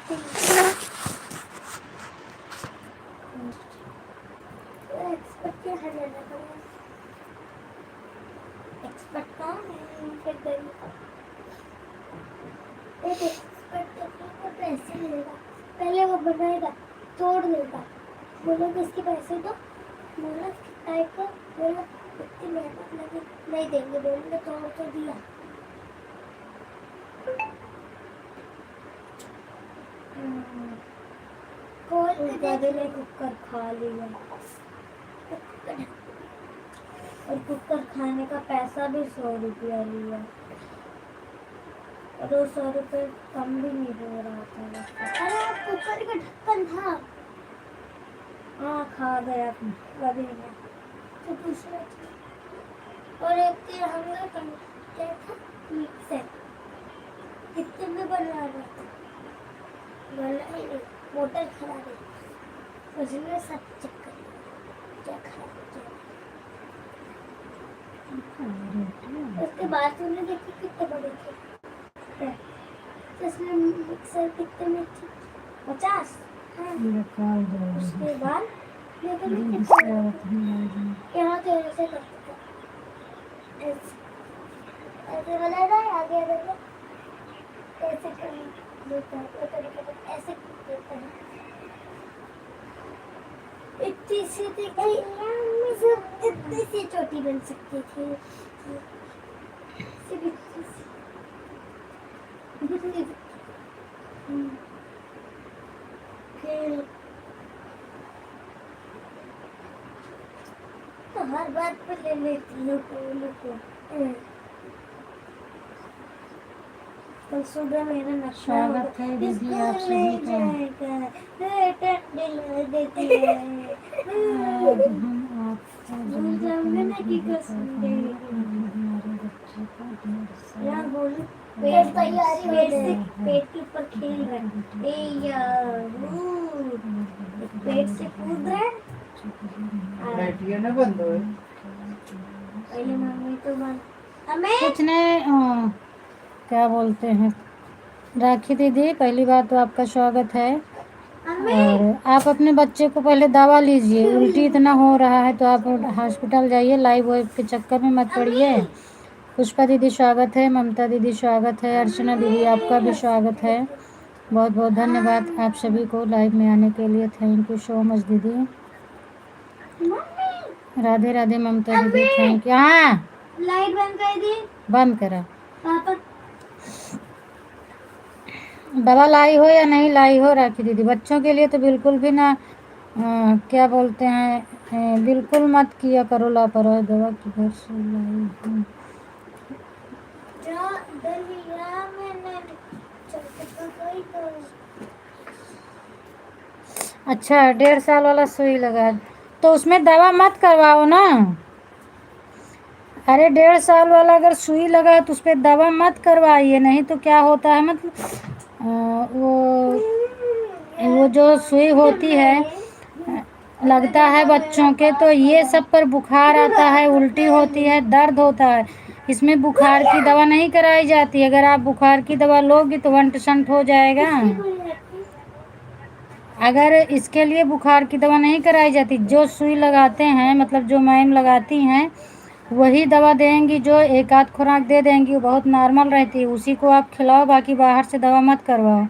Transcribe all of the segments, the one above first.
Expert क्या है लेना पड़ेगा। एक्सपर्ट कौन है फिर देने का। एक एक्सपर्ट को पैसे लेगा, पहले वो बनाएगा, तोड़ देगा, बोलोगे इसके पैसे दो, बोला टाइप को बोला इतनी मेहनत लगी नहीं देंगे, बोलेंगे तोड़ तो दिया। कुकर खा लिया और कुकर खाने का पैसा भी 100 रुपया लिया और 200 रुपये कम भी नहीं हो रहा था। अरे कुकर का ढक्कन था। हाँ खा गया कभी नहीं तो दूसरा। और एक दिन हमने क्या था मिक्सर कितने में बना रहा था, मोटर खराब है उसने सब चेक कर क्या खराब है। उसके बाद तुमने देखी कितने बड़े थे, इसमें मिक्सर कितने में थी 50। उसके बाद यहाँ तो ऐसे करते थे, ऐसे बनाना है आगे देखो ऐसे कर देता है, ऐसे देता है। इतनी सी इतनी सी छोटी बन सकती थी। तो हर बात पर ले लेती हूँ कल सुबह मेरा नशा स्वागत है दीदी आप सभी का। देती है आज हम आपको पेट के ऊपर खेल रहा पेट से कूद रहा है। बंद हो पहले मम्मी तो बंद कुछ नहीं क्या बोलते हैं। राखी दीदी पहली बात तो आपका स्वागत है और आप अपने बच्चे को पहले दवा लीजिए। उल्टी इतना हो रहा है तो आप हॉस्पिटल जाइए, लाइव वेब के चक्कर में मत पड़िए। पुष्पा दीदी स्वागत है, ममता दीदी स्वागत है, अर्चना दीदी आपका भी स्वागत है। बहुत बहुत धन्यवाद आप सभी को लाइव में आने के लिए। थैंक यू सो मच दीदी। राधे राधे ममता दीदी थैंक यू। हाँ लाइट बंद कर दी, बंद करा। पापा दवा लाई हो या नहीं लाई हो राखी दीदी, बच्चों के लिए तो बिल्कुल भी ना क्या बोलते हैं बिल्कुल मत किया करो लापरवाही। दवा की घर से लाई हूँ। अच्छा 1.5 साल वाला सुई लगा तो उसमें दवा मत करवाओ ना। अरे 1.5 साल वाला अगर सुई लगा तो उस पर दवा मत करवाइए, नहीं तो क्या होता है मतलब वो जो सुई होती है लगता है बच्चों के तो ये सब पर बुखार आता है, उल्टी होती है, दर्द होता है। इसमें बुखार की दवा नहीं कराई जाती। अगर आप बुखार की दवा लोगी तो वंट संट हो जाएगा। अगर इसके लिए बुखार की दवा नहीं कराई जाती, जो सुई लगाते हैं मतलब जो मैम लगाती हैं वही दवा देंगी, जो एक आध खुराक दे देंगी, वो बहुत नॉर्मल रहती है, उसी को आप खिलाओ। बाकी बाहर से दवा मत करवाओ,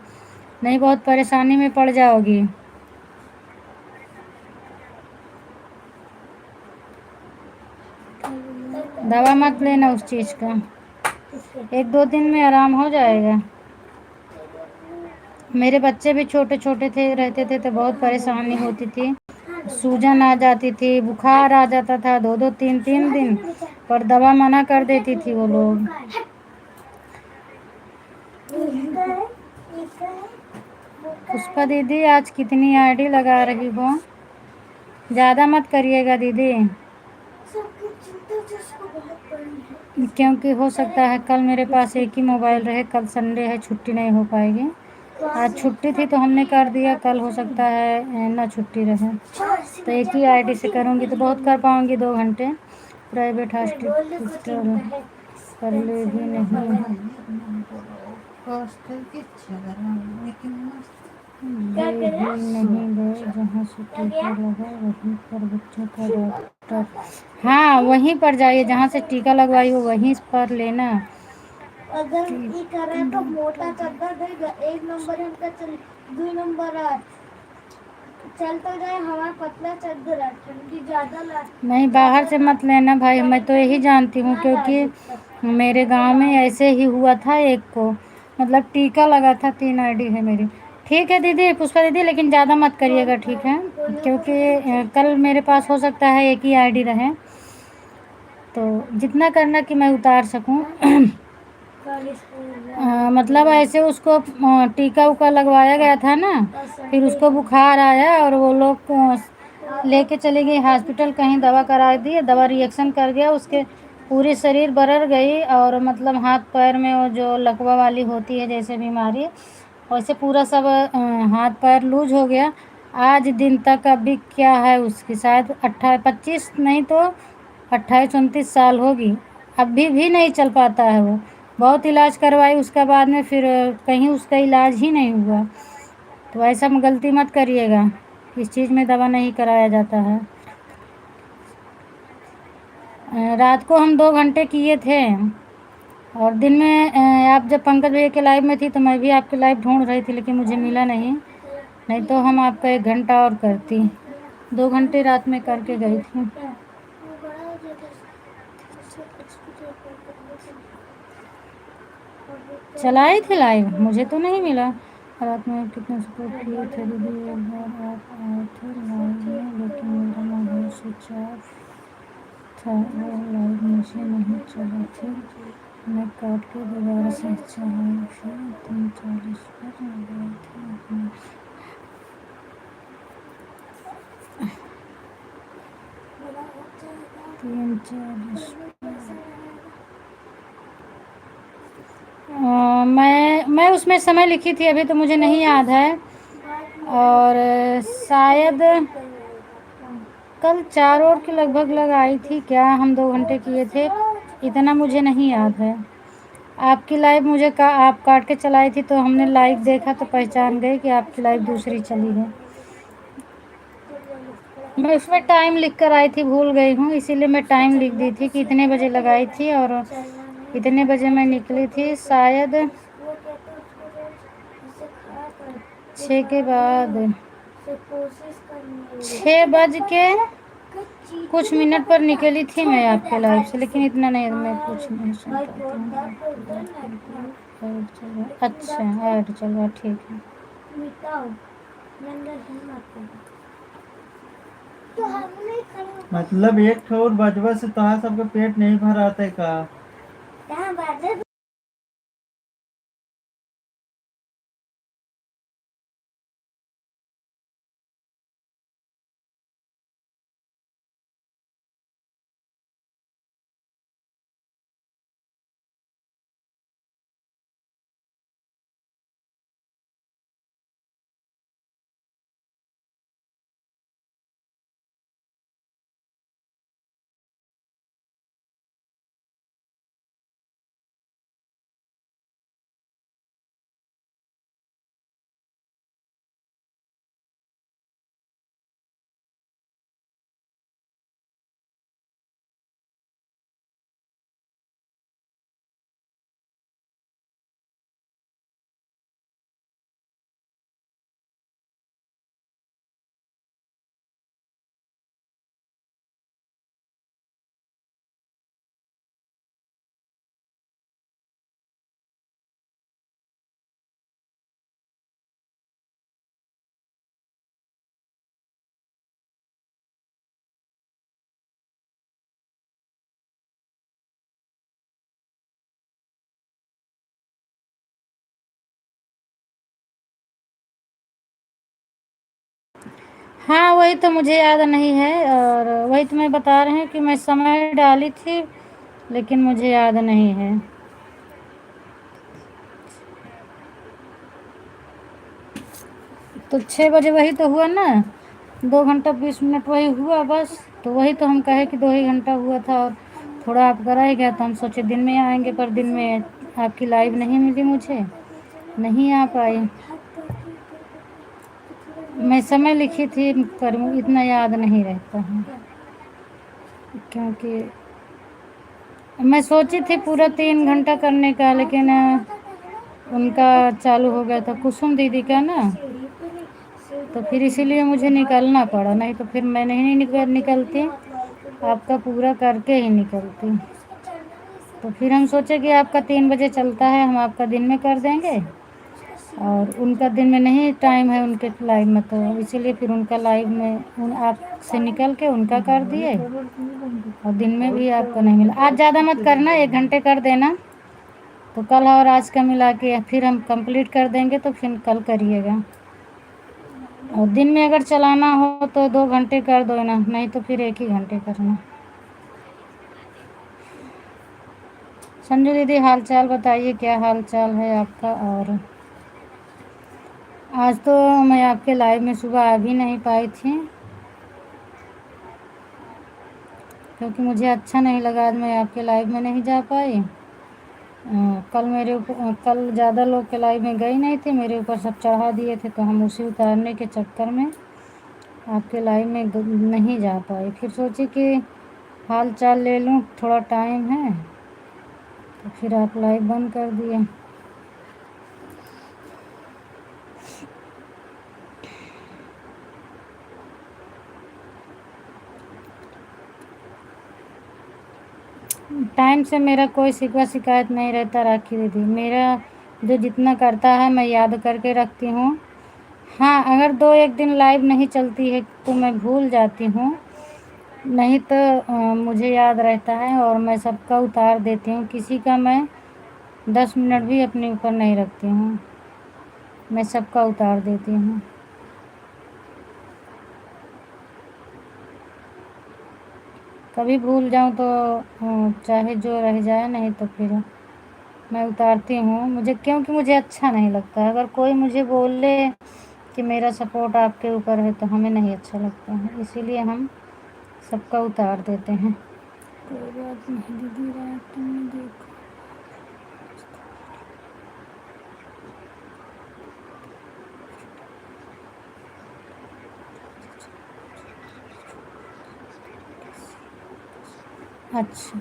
नहीं बहुत परेशानी में पड़ जाओगी। दवा मत लेना उस चीज़ का, 1-2 दिन में आराम हो जाएगा। मेरे बच्चे भी छोटे छोटे थे रहते थे तो बहुत परेशानी होती थी, सूजन आ जाती थी, बुखार आ जाता था 2-2 3-3 दिन, पर दवा मना कर देती थी वो लोग। पुष्पा दीदी आज कितनी आईडी लगा रही हो, ज़्यादा मत करिएगा दीदी, क्योंकि हो सकता है कल मेरे पास एक ही मोबाइल रहे। कल संडे है, छुट्टी नहीं हो पाएगी। आज छुट्टी थी तो हमने कर दिया, कल हो सकता है ना छुट्टी रहे तो एक ही आईडी से करूँगी तो बहुत कर पाऊँगी। 2 घंटे प्राइवेट हॉस्पिटल कर ले भी नहीं। भी नहीं गए जहाँ से टीका लगा वहीं पर बच्चों का डॉक्टर। हाँ, वहीं पर जाइए जहाँ से टीका लगवाई हो वहीं पर लेना। अगर ये कर रहा है तो मोटा चद्दर देगा, 1 नंबर इनका चल, 2 नंबर है चल तो जाए, हमारा पतला चद्दर है, ठंडी ज्यादा नहीं, बाहर से मत लेना भाई, मैं तो यही जानती हूँ क्योंकि मेरे गांव में ऐसे ही हुआ था एक को, मतलब टीका लगा था। 3 आईडी है मेरी। ठीक है दीदी, पुष्पा दीदी, लेकिन ज़्यादा मत करिएगा, ठीक है? क्योंकि कल मेरे पास हो सकता है एक ही आईडी रहे, तो जितना करना कि मैं उतार सकूं। मतलब ऐसे उसको टीका उका लगवाया गया था ना, फिर उसको बुखार आया और वो लोग लेके चली गई हॉस्पिटल, कहीं दवा करा दी, दवा रिएक्शन कर गया, उसके पूरी शरीर बरर गई और मतलब हाथ पैर में वो जो लकवा वाली होती है जैसे बीमारी, वैसे पूरा सब हाथ पैर लूज हो गया। आज दिन तक अभी क्या है उसकी, शायद 25 नहीं तो 28-29 साल होगी, अभी भी नहीं चल पाता है वो। बहुत इलाज करवाई उसका, बाद में फिर कहीं उसका इलाज ही नहीं हुआ। तो ऐसा गलती मत करिएगा, इस चीज़ में दवा नहीं कराया जाता है। रात को हम 2 घंटे किए थे, और दिन में आप जब पंकज भैया के लाइव में थी तो मैं भी आपके लाइव ढूंढ रही थी, लेकिन मुझे मिला नहीं, नहीं तो हम आपका 1 घंटा और करती। 2 घंटे रात में करके गई थी। चलाई थी लाइव, मुझे तो नहीं मिला। रात में कितने सपोर्ट किए थे दीदी, एक बार आप आए थे लाइव में लेकिन मेरा मोबाइल स्विच ऑफ था, वो लाइव मुझे नहीं चला थी, मैं काट के दोबारा से चलाई, फिर 3:40 पर गए थे अपने। 3:40 मैं उसमें समय लिखी थी, अभी तो मुझे नहीं याद है, और शायद कल 4 और के लगभग लगाई थी क्या, हम 2 घंटे किए थे, इतना मुझे नहीं याद है। आपकी लाइव मुझे आप काट के चलाई थी तो हमने लाइव देखा तो पहचान गए कि आपकी लाइव दूसरी चली है। मैं उसमें टाइम लिख कर आई थी, भूल गई हूँ, इसीलिए मैं टाइम लिख दी थी कि इतने बजे लगाई थी और इतने बजे मैं निकली थी, शायद 6 के बाद, 6 बज के कुछ मिनट पर निकली थी मैं आपके लाइव से, लेकिन इतना नहीं, मैं कुछ नहीं सुन पाती हूँ। अच्छा, ऐड चल रहा, ठीक है। मतलब एक ठोर बजवा से तोहार सबके पेट नहीं भर आते का? हाँ, वही तो मुझे याद नहीं है, और वही तो मैं बता रहे हैं कि मैं समय डाली थी, लेकिन मुझे याद नहीं है। तो 6 बजे वही तो हुआ ना, 2 घंटा 20 मिनट वही हुआ बस, तो वही तो हम कहे कि 2 ही घंटा हुआ था, और थोड़ा आप करा ही गया, तो हम सोचे दिन में आएंगे, पर दिन में आपकी लाइव नहीं मिली, मुझे नहीं आ पाई। मैं समय लिखी थी पर इतना याद नहीं रहता है, क्योंकि मैं सोची थी पूरा 3 घंटा करने का, लेकिन उनका चालू हो गया था कुसुम दीदी का ना, तो फिर इसीलिए मुझे निकलना पड़ा, नहीं तो फिर मैं नहीं निकलती, आपका पूरा करके ही निकलती। तो फिर हम सोचे कि आपका 3 बजे चलता है, हम आपका दिन में कर देंगे, और उनका दिन में नहीं टाइम है उनके लाइव में, तो इसीलिए फिर उनका लाइव में आप से निकल के उनका कर दिए, और दिन में भी आपका नहीं मिला। आज ज़्यादा मत करना, 1 घंटे कर देना, तो कल और आज का मिला के फिर हम कंप्लीट कर देंगे, तो फिर कल करिएगा। और दिन में अगर चलाना हो तो 2 घंटे कर दो ना, नहीं तो फिर 1 ही घंटे करना। संजू दीदी हाल चाल बताइए, क्या हाल चाल है आपका। और आज तो मैं आपके लाइव में सुबह आ भी नहीं पाई थी, क्योंकि मुझे अच्छा नहीं लगा, आज मैं आपके लाइव में नहीं जा पाई। कल मेरे ऊपर कल ज़्यादा लोग के लाइव में गई नहीं थी, मेरे ऊपर सब चढ़ा दिए थे, तो हम उसी उतारने के चक्कर में आपके लाइव में नहीं जा पाए। फिर सोची कि हाल चाल ले लूँ, थोड़ा टाइम है, तो फिर आप लाइव बंद कर दिए। टाइम से मेरा कोई शिकवा शिकायत नहीं रहता राखी दीदी, मेरा जो जितना करता है मैं याद करके रखती हूँ। हाँ, अगर 2-1 दिन लाइव नहीं चलती है तो मैं भूल जाती हूँ, नहीं तो मुझे याद रहता है, और मैं सबका उतार देती हूँ, किसी का मैं 10 मिनट भी अपने ऊपर नहीं रखती हूँ, मैं सबका उतार देती हूँ। कभी भूल जाऊँ तो चाहे जो रह जाए, नहीं तो फिर मैं उतारती हूँ, मुझे क्योंकि मुझे अच्छा नहीं लगता है। अगर कोई मुझे बोल ले कि मेरा सपोर्ट आपके ऊपर है तो हमें नहीं अच्छा लगता है, इसीलिए हम सबका उतार देते हैं। कोई बात नहीं दीदी, रात तुमने देखो। अच्छा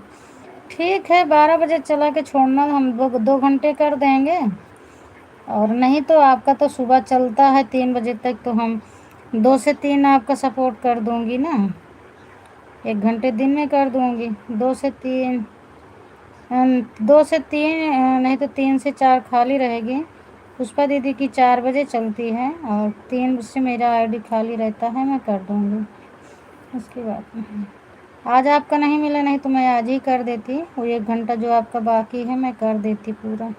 ठीक है, 12 बजे चला के छोड़ना, हम 2 घंटे कर देंगे, और नहीं तो आपका तो सुबह चलता है 3 बजे तक, तो हम 2 से 3 आपका सपोर्ट कर दूंगी ना, 1 घंटे दिन में कर दूंगी, 2 से 3 नहीं तो 3 से 4 खाली रहेगी। पुष्पा दीदी की 4 बजे चलती है, और 3 से मेरा आईडी खाली रहता है, मैं कर दूंगी, उसकी बात नहीं। आज आपका नहीं मिला, नहीं तो मैं आज ही कर देती, वो 1 घंटा जो आपका बाकी है मैं कर देती पूरा।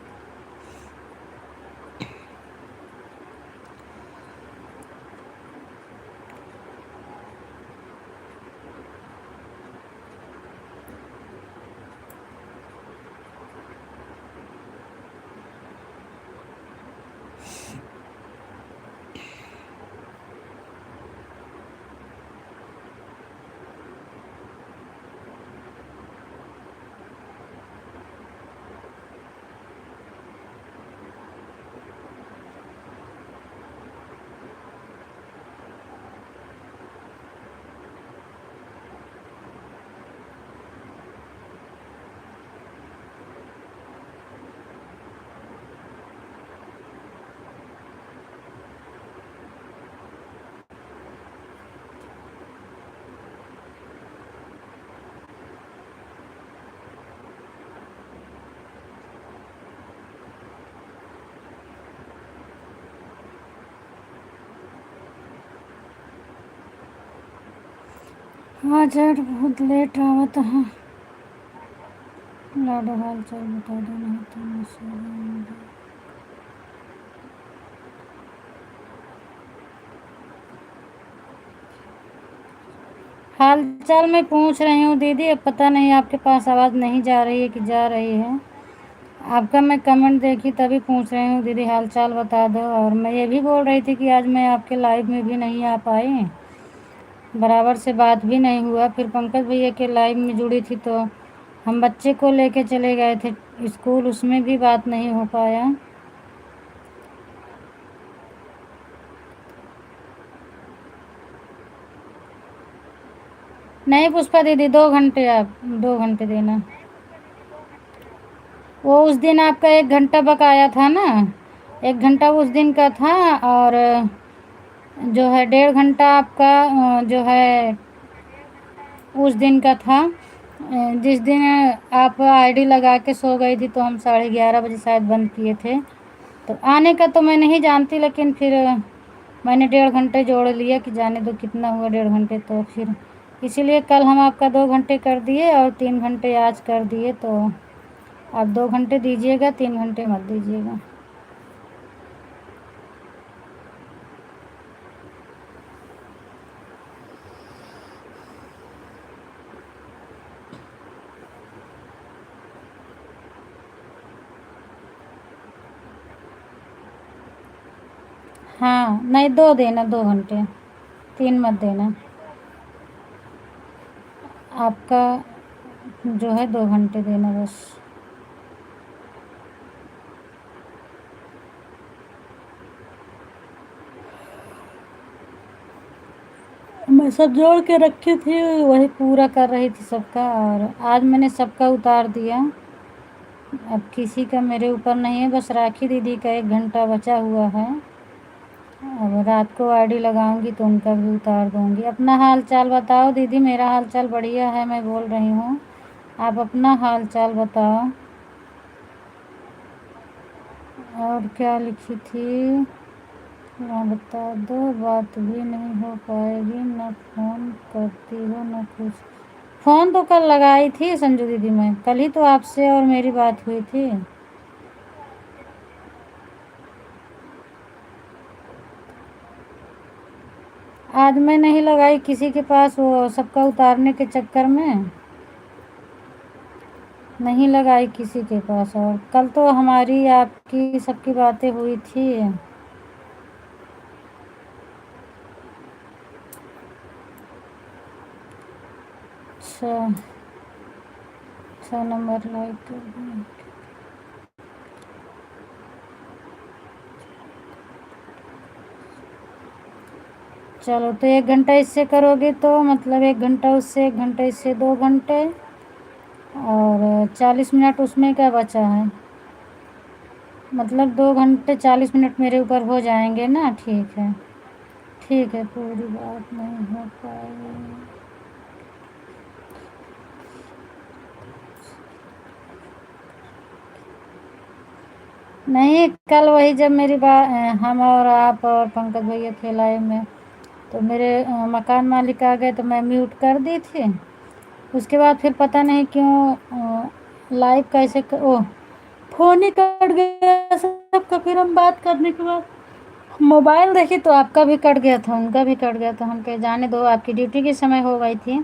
आज बहुत लेट आवत है, लाडो हाल चाल बता दो, नहीं तो मैं सो जाऊंगी। हाल चाल मैं पूछ रही हूँ दीदी, अब पता नहीं आपके पास आवाज़ नहीं जा रही है कि जा रही है, आपका मैं कमेंट देखी तभी पूछ रही हूँ दीदी हाल चाल बता दो। और मैं ये भी बोल रही थी कि आज मैं आपके लाइव में भी नहीं आ पाई, बराबर से बात भी नहीं हुआ, फिर पंकज भैया के लाइव में जुड़ी थी तो हम बच्चे को लेके चले गए थे स्कूल, उसमें भी बात नहीं हो पाया। नहीं पुष्पा दीदी, 2 घंटे, आप 2 घंटे देना। वो उस दिन आपका 1 घंटा बकाया था ना, 1 घंटा उस दिन का था, और जो है 1.5 घंटा आपका जो है उस दिन का था। जिस दिन आप आईडी लगा के सो गई थी, तो हम 11:30 बजे शायद बंद किए थे। तो आने का तो मैं नहीं जानती, लेकिन फिर मैंने 1.5 घंटे जोड़ लिया कि जाने दो कितना हुआ 1.5 घंटे, तो फिर इसीलिए कल हम आपका 2 घंटे कर दिए और 3 घंटे आज कर दिए। तो आप 2 घंटे दीजिएगा, 3 घंटे मत दीजिएगा। हाँ नहीं, 2 देना, 2 घंटे, 3 मत देना। आपका जो है 2 घंटे देना बस। मैं सब जोड़ के रखी थी, वही पूरा कर रही थी सबका, और आज मैंने सबका उतार दिया। अब किसी का मेरे ऊपर नहीं है, बस राखी दीदी का 1 घंटा बचा हुआ है। अब रात को आईडी लगाऊंगी तो उनका भी उतार दूंगी। अपना हाल चाल बताओ दीदी। मेरा हाल चाल बढ़िया है, मैं बोल रही हूँ, आप अपना हाल चाल बताओ। और क्या लिखी थी, हाँ बता दो, बात भी नहीं हो पाएगी, न फ़ोन करती हो न कुछ। फ़ोन तो कल लगाई थी संजू दीदी, मैं कल ही तो आपसे और मेरी बात हुई थी। आज मैं नहीं लगाई किसी के पास, वो सबका उतारने के चक्कर में नहीं लगाई किसी के पास। और कल तो हमारी आपकी सबकी बातें हुई थी। अच्छा, 6 नंबर लाइक कर दिया। चलो, तो 1 घंटा इससे करोगे तो मतलब 1 घंटा उससे, 1 घंटा इससे, 2 घंटे, और 40 मिनट उसमें क्या बचा है, मतलब 2 घंटे 40 मिनट मेरे ऊपर हो जाएंगे ना। ठीक है, ठीक है, पूरी बात नहीं हो पाएगी। नहीं, कल वही जब मेरी बात, हम और आप और पंकज भैया थे लाइव में, तो मेरे मकान मालिक आ गए तो मैं म्यूट कर दी थी। उसके बाद फिर पता नहीं क्यों लाइव कैसे ओ फ़ोन ही कट गया सबका। फिर हम बात करने के बाद मोबाइल देखी तो आपका भी कट गया था, उनका भी कट गया, तो हम कहे जाने दो, आपकी ड्यूटी के समय हो गई थी,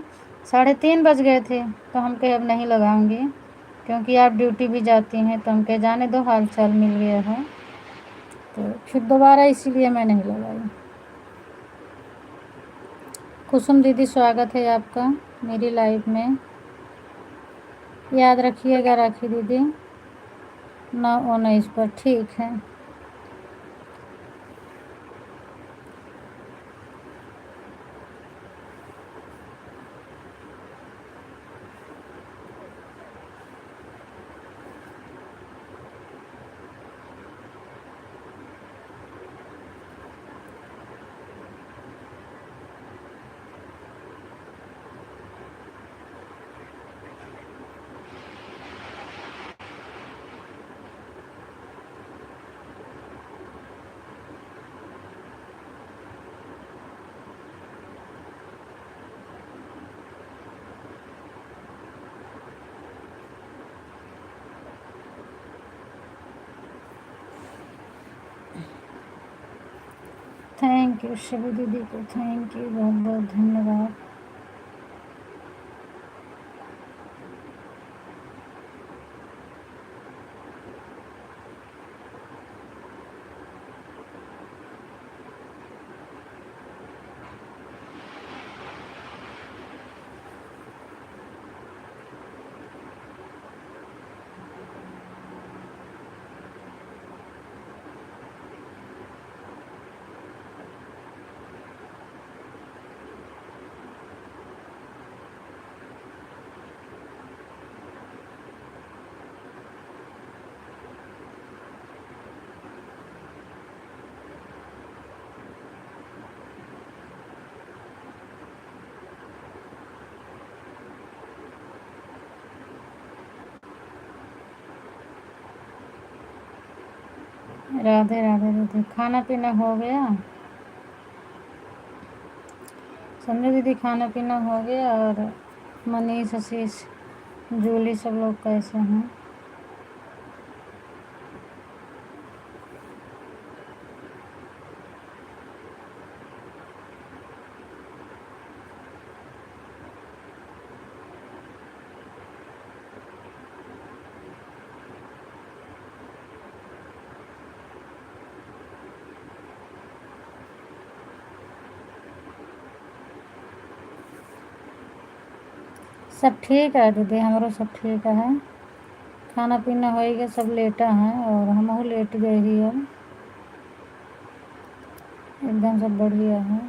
3:30 बज गए थे, तो हम कहे अब नहीं लगाऊंगी क्योंकि आप ड्यूटी भी जाती हैं। तो हम कहे जाने दो, हाल चाल मिल गया है, तो फिर दोबारा इसीलिए मैं नहीं लगाई। कुसुम दीदी, स्वागत है आपका मेरी लाइव में। याद रखिएगा राखी दीदी, 9:19 पर, ठीक है। थैंक यू शिव दीदी को, थैंक यू, बहुत बहुत धन्यवाद। राधे राधे राधे। खाना पीना हो गया? संजय दीदी खाना पीना हो गया? और मनीष, आशीष, जूली सब लोग कैसे हैं? सब ठीक है दीदी, हमारो सब ठीक है। खाना पीना हो गया, सब लेटा है और हम लेट गए ही अब। एकदम सब बढ़िया है।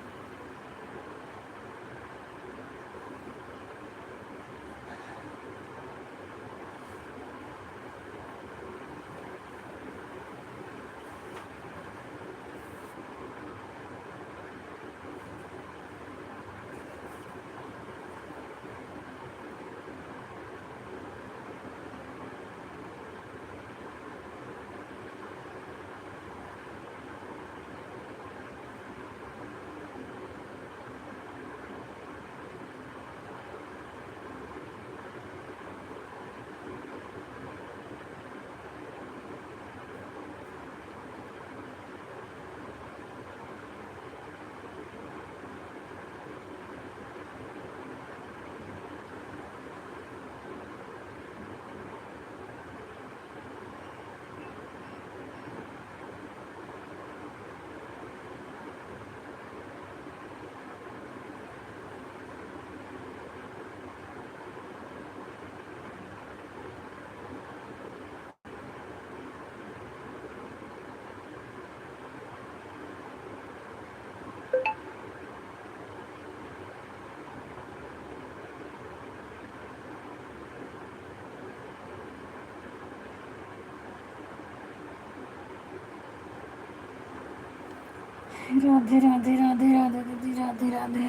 राधे राधे राधे राधे दीदी, राधे राधे।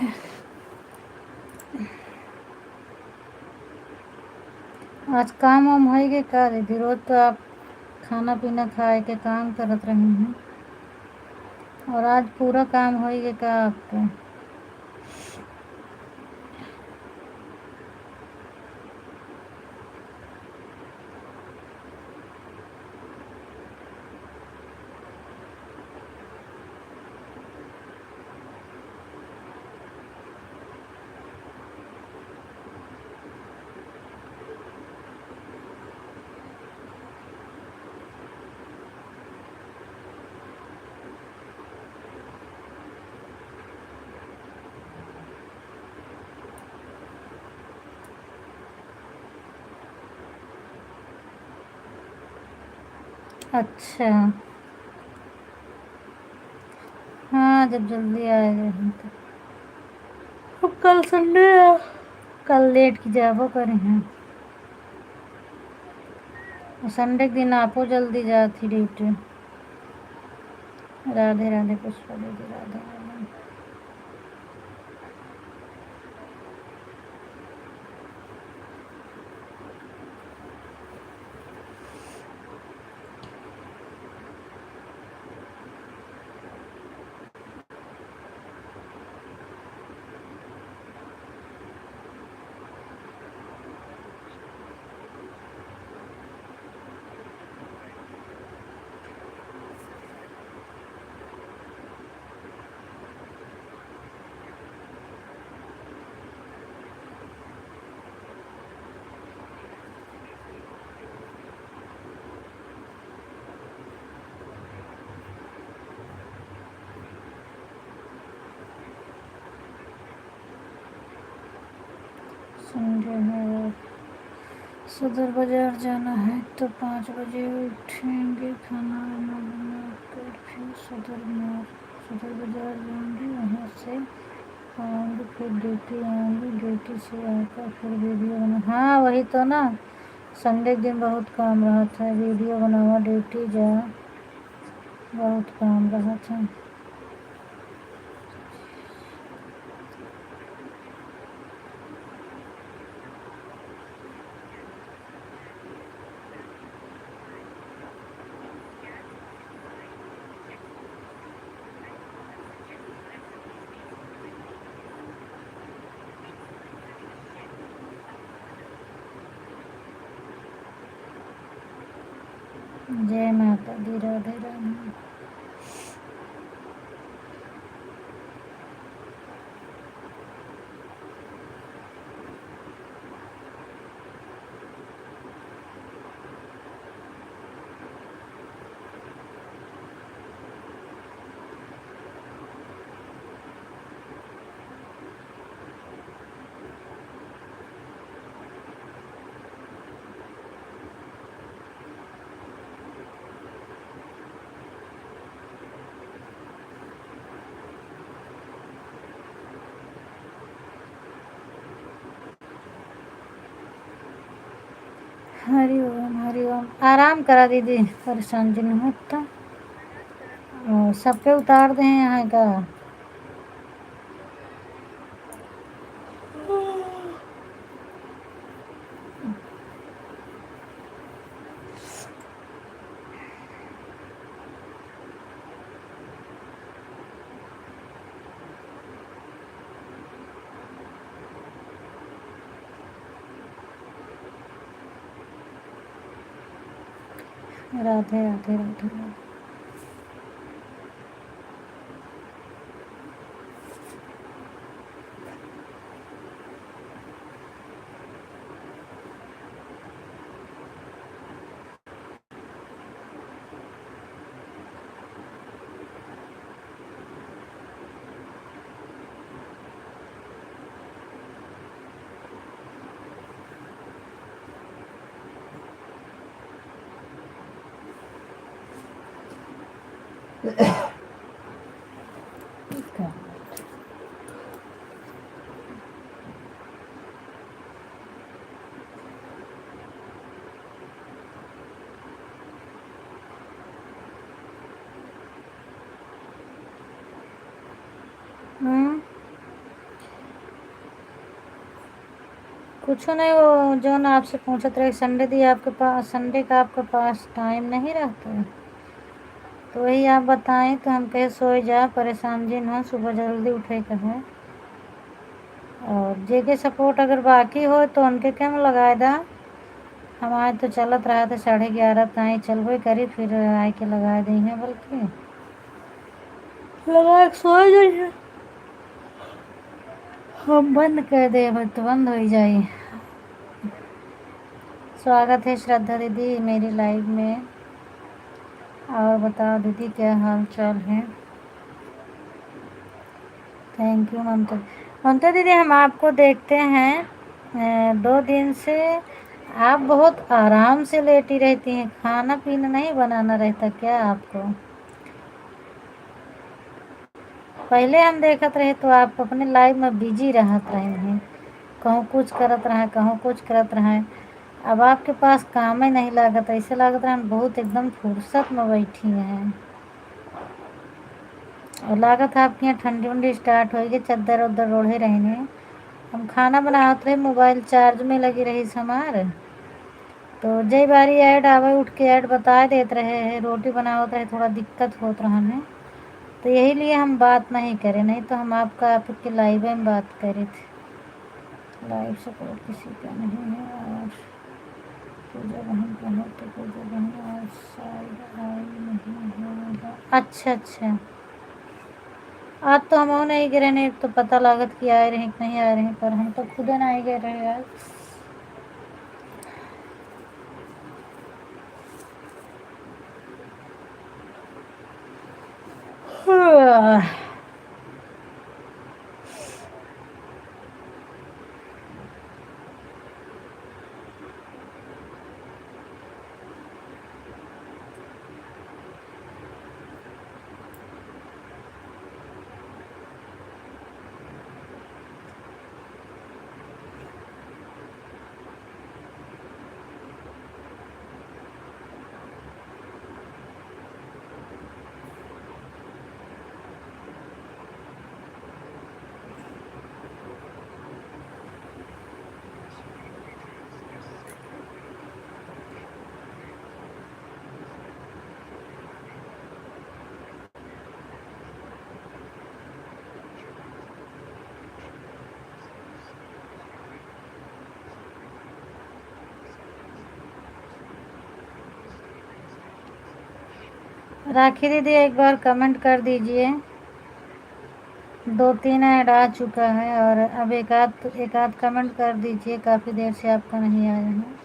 आज काम वाम होएगे का दीदी? रोज तो आप खाना पीना खाए के काम करत रहे हैं, और आज पूरा काम होएगे का आपके? अच्छा, हाँ जब जल्दी आएगा हम तो। कल संडे है, कल लेट की जाबो करे हैं। संडे के दिन आपो जल्दी जाती ड्यूटी। राधे राधे पुष्पा दीदी, राधे राधे। संडे है, सदर बाजार जाना है तो 5 बजे उठेंगे, खाना वाना बनाकर फिर सदर बाजार जाऊंगी, वहाँ से आऊँगी, फिर ड्यूटी आऊँगी, ड्यूटी से आकर फिर वीडियो बना। हाँ वही तो ना, संडे के दिन बहुत काम रहा था, वीडियो बनावा, ड्यूटी जा, बहुत काम रहा था। जय माता दी, राधे राधे। हरि ओम, हरि ओम। आराम करा दीदी, परेशान जिन हो तो। और सब पे उतार दें यहाँ का। राधे राधे राधे राधे। कुछ नहीं, वो जो ना आपसे पूछत रहे संडे दी आपके पास, संडे का आपके पास टाइम नहीं रहता है, तो वही आप बताएं तो हम कहे सोए जा, परेशान जिन हो, सुबह जल्दी उठे का है। और जेके सपोर्ट अगर बाकी हो तो उनके कम लगाए दा। हमारे तो चलत रहा था 11:30 ताई चलबे करी, फिर आए के लगा दी हैं, बल्कि लगा के सो जाइए। हम बंद कर दे तो बंद हो ही जाए। स्वागत है श्रद्धा दीदी मेरी लाइव में। और बताओ दीदी क्या हाल चाल है। थैंक यू ममता। ममता दीदी हम आपको देखते हैं 2 दिन से आप बहुत आराम से लेटी रहती हैं, खाना पीना नहीं बनाना रहता क्या आपको। पहले हम देखत रहे तो आप अपने लाइफ में बिजी रहत रहे हैं, कहूँ कुछ करत रहे, कहूँ कुछ करत रहे। अब आपके पास काम ही नहीं लागत, ऐसे लागत रहा बहुत एकदम फुर्सत में बैठी हैं। और लागत आपके यहाँ ठंडी उंडी स्टार्ट होगी, चद्दर उद्दर ओढ़े रहने। हम खाना बनाते रहे, मोबाइल चार्ज में लगी रही हमार, तो जय बारी ऐड आवे उठ के ऐड बता देते रहे है, रोटी बनावत रहे, थोड़ा दिक्कत होत रहा है, तो यही लिए हम बात नहीं करें, नहीं तो हम आपके लाइव में बात करे थे। लाइव सपोर्ट किसी का नहीं है। और पूजा बहन का है तो पूजा बहन और शायद आई नहीं है। अच्छा अच्छा, आज तो हम नहीं गिरे, नहीं तो पता लागत कि आए रहे कि नहीं आए रहे, पर हम तो खुद नहीं गए रहे आज। राखी दीदी एक बार कमेंट कर दीजिए। 2-3 ऐड आ चुका है और अब एक आध कमेंट कर दीजिए, काफ़ी देर से आपका नहीं आया है।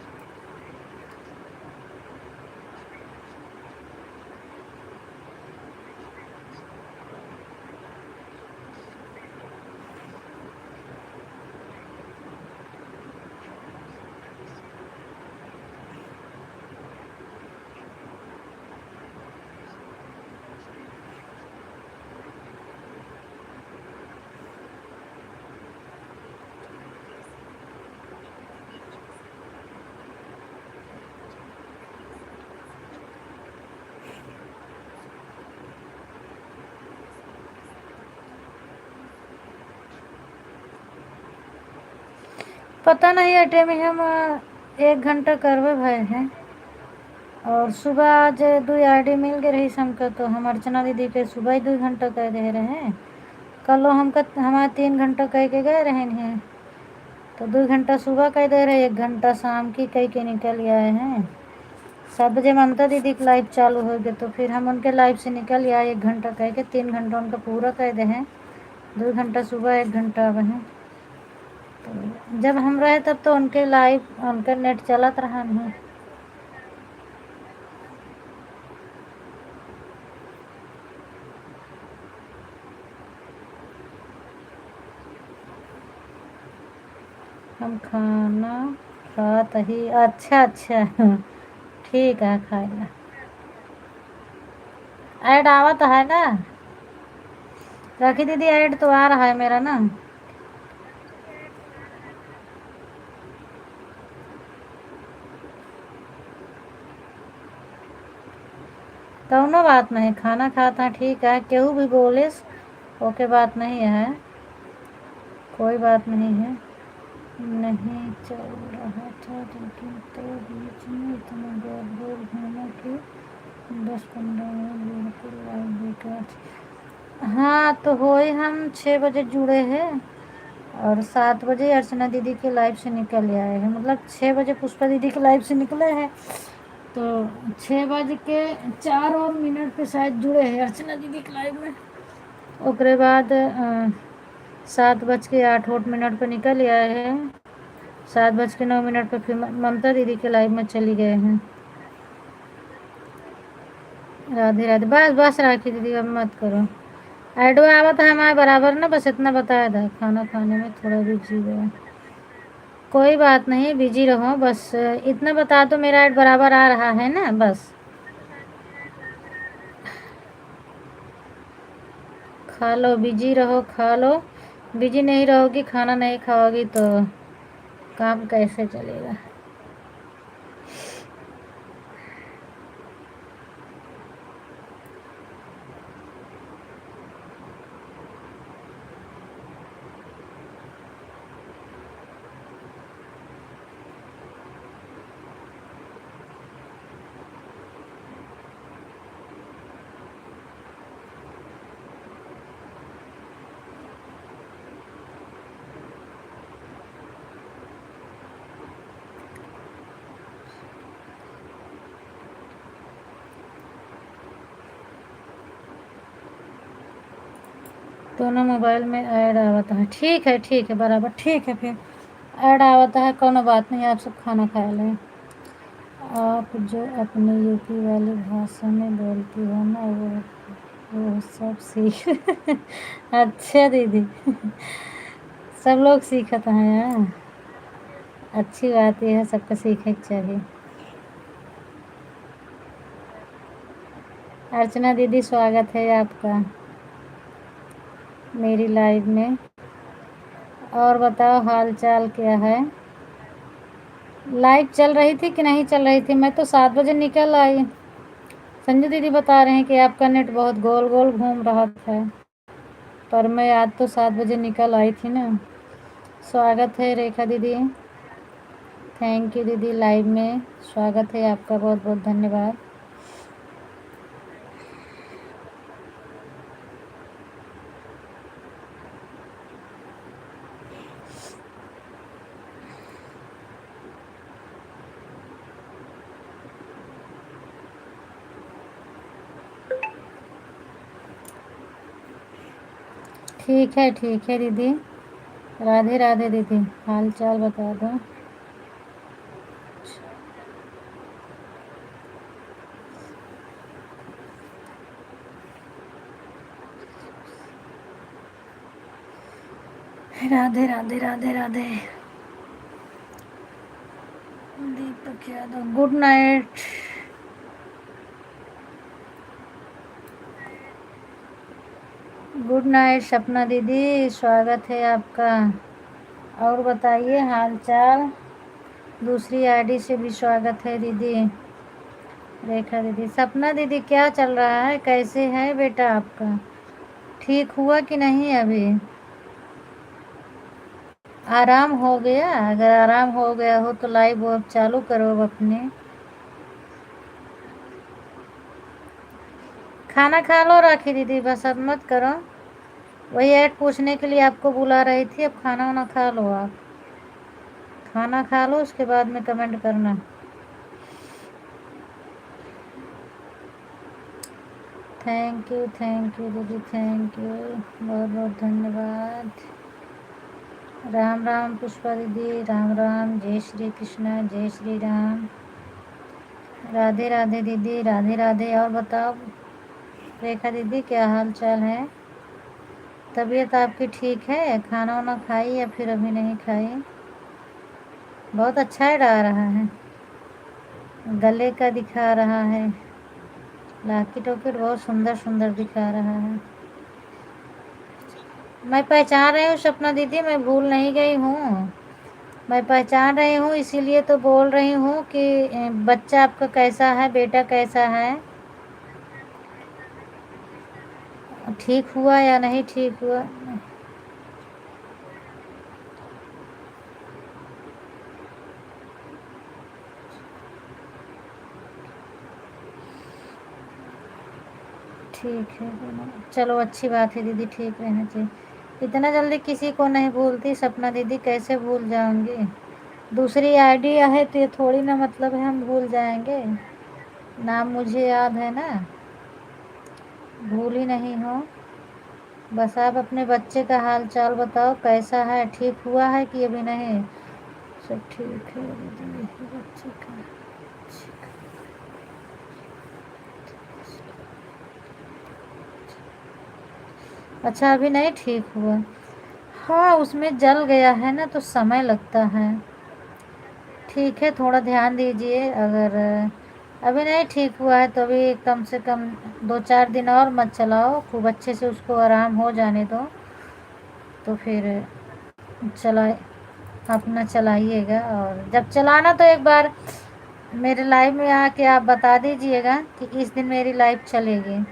पता नहीं अटे में हम 1 घंटा करवे भय हैं और सुबह आज 2 आईडी मिल गए रही हमका, तो हम अर्चना दीदी के सुबह ही 2 घंटा कह दे रहे हैं। कल हमका हमारे 3 घंटा कह के गए रहे हैं, तो 2 घंटा सुबह कह दे रहे, 1 घंटा शाम की कह के निकल आए हैं। 7 बजे ममता दीदी की लाइव चालू हो गए, तो फिर हम उनके लाइव से निकल आए 1 घंटा कह के, 3 घंटा उनका पूरा कह दे हैं। 2 घंटा सुबह 1 घंटा अब हैं। तो जब हम रहे तब तो उनके लाइव उनका नेट चलत रहा नहीं। हम खाना खात ही। अच्छा अच्छा ठीक है, खाएगा। ऐड आवा तो है ना राखी दीदी, ऐड तो आ रहा है मेरा ना। कौनो बात नहीं, खाना खाता ठीक है, केहू भी बोले ओके, बात नहीं है, कोई बात नहीं है। नहीं चल रहा था लेकिन तो बीच में इतना गोल गोल घूमा कि 10-15 मिनट बिल्कुल लाइव बेकार। हाँ तो हो ही, हम 6 बजे जुड़े हैं और 7 बजे अर्चना दीदी के लाइव से निकल आए हैं, मतलब 6 बजे पुष्पा दीदी के लाइव से निकले हैं, तो 6 बज के 4 और मिनट पे शायद जुड़े हैं अर्चना दीदी के लाइव में। उसके बाद 7:08 पे निकल आए हैं, 7:09 पे फिर ममता दीदी के लाइव में चली गए हैं। राधे राधे। बस बस राखी दीदी अब मत करो, ऐडो आवत है हमारे बराबर ना, बस इतना बताया था, खाना खाने में थोड़ा बिजी गया। कोई बात नहीं, बिजी रहो, बस इतना बता दो मेरा ऐड बराबर आ रहा है ना, बस। खा लो, बिजी रहो, खा लो। बिजी नहीं रहोगी, खाना नहीं खाओगी तो काम कैसे चलेगा। दोनों मोबाइल में ऐड आवता है, ठीक है बराबर, ठीक है, फिर ऐड आवता है, कोनो बात नहीं, आप सब खाना खा लें। आप जो अपने यूपी वाली भाषा में बोलती हो ना, वो सब सीख अच्छा दीदी सब लोग सीखत हैं यार, अच्छी बात यह है, सबको सीखना चाहिए। अर्चना दीदी स्वागत है आपका मेरी लाइव में। और बताओ हाल चाल क्या है? लाइव चल रही थी कि नहीं चल रही थी? मैं तो 7 बजे निकल आई। संजू दीदी बता रहे हैं कि आपका नेट बहुत गोल गोल घूम रहा था, पर मैं आज तो 7 बजे निकल आई थी ना। स्वागत है रेखा दीदी, थैंक यू दीदी, लाइव में स्वागत है आपका, बहुत बहुत धन्यवाद। ठीक है दीदी। राधे राधे दीदी, हाल चाल बता दो। Radhe Radhe Radhe Radhe. Deepak Yadav, good night. Good night Sapna दीदी, स्वागत है आपका। और बताइए हाल चाल। दूसरी आईडी से भी स्वागत है दीदी। रेखा दीदी, सपना दीदी क्या चल रहा है, कैसे है बेटा आपका? ठीक हुआ कि नहीं अभी? आराम हो गया? अगर आराम हो गया हो तो लाइव अब चालू करो अब अपने। खाना खा लो राखी दीदी, बस अब मत करो। वही ऐड पूछने के लिए आपको बुला रही थी, अब खाना वाना खा लो आप। खाना खा लो उसके बाद में कमेंट करना। थैंक यू दीदी, थैंक यू, बहुत बहुत धन्यवाद। राम राम पुष्पा दीदी, राम राम, जय श्री कृष्ण, जय श्री राम। राधे राधे दीदी, राधे राधे। और बताओ रेखा दीदी क्या हाल चाल है? तबीयत आपकी ठीक है? खाना वाना खाई या फिर अभी नहीं खाई? बहुत अच्छा गा रहा है, गले का दिखा रहा है, लॉकेट वॉकेट बहुत सुंदर सुंदर दिखा रहा है। मैं पहचान रही हूँ सपना दीदी, मैं भूल नहीं गई हूँ। मैं पहचान रही हूँ, इसीलिए तो बोल रही हूँ कि बच्चा आपका कैसा है, बेटा कैसा है, ठीक हुआ या नहीं ठीक हुआ? ठीक है, चलो अच्छी बात है दीदी, ठीक रहना चाहिए। इतना जल्दी किसी को नहीं भूलती सपना दीदी, कैसे भूल जाऊंगी? दूसरी आईडी है तो ये थोड़ी ना मतलब है हम भूल जाएंगे। नाम मुझे याद है ना, भूल ही नहीं हो। बस आप अपने बच्चे का हाल चाल बताओ, कैसा है, ठीक हुआ है कि अभी नहीं? सब ठीक है दीदी, बच्चे का। अच्छा अभी नहीं ठीक हुआ? हाँ उसमें जल गया है ना तो समय लगता है। ठीक है, थोड़ा ध्यान दीजिए। अगर अभी नहीं ठीक हुआ है तो अभी कम से कम 2-4 दिन और मत चलाओ, खूब अच्छे से उसको आराम हो जाने दो, तो फिर चला अपना चलाइएगा। और जब चलाना तो एक बार मेरे लाइव में आके आप बता दीजिएगा कि इस दिन मेरी लाइव चलेगी।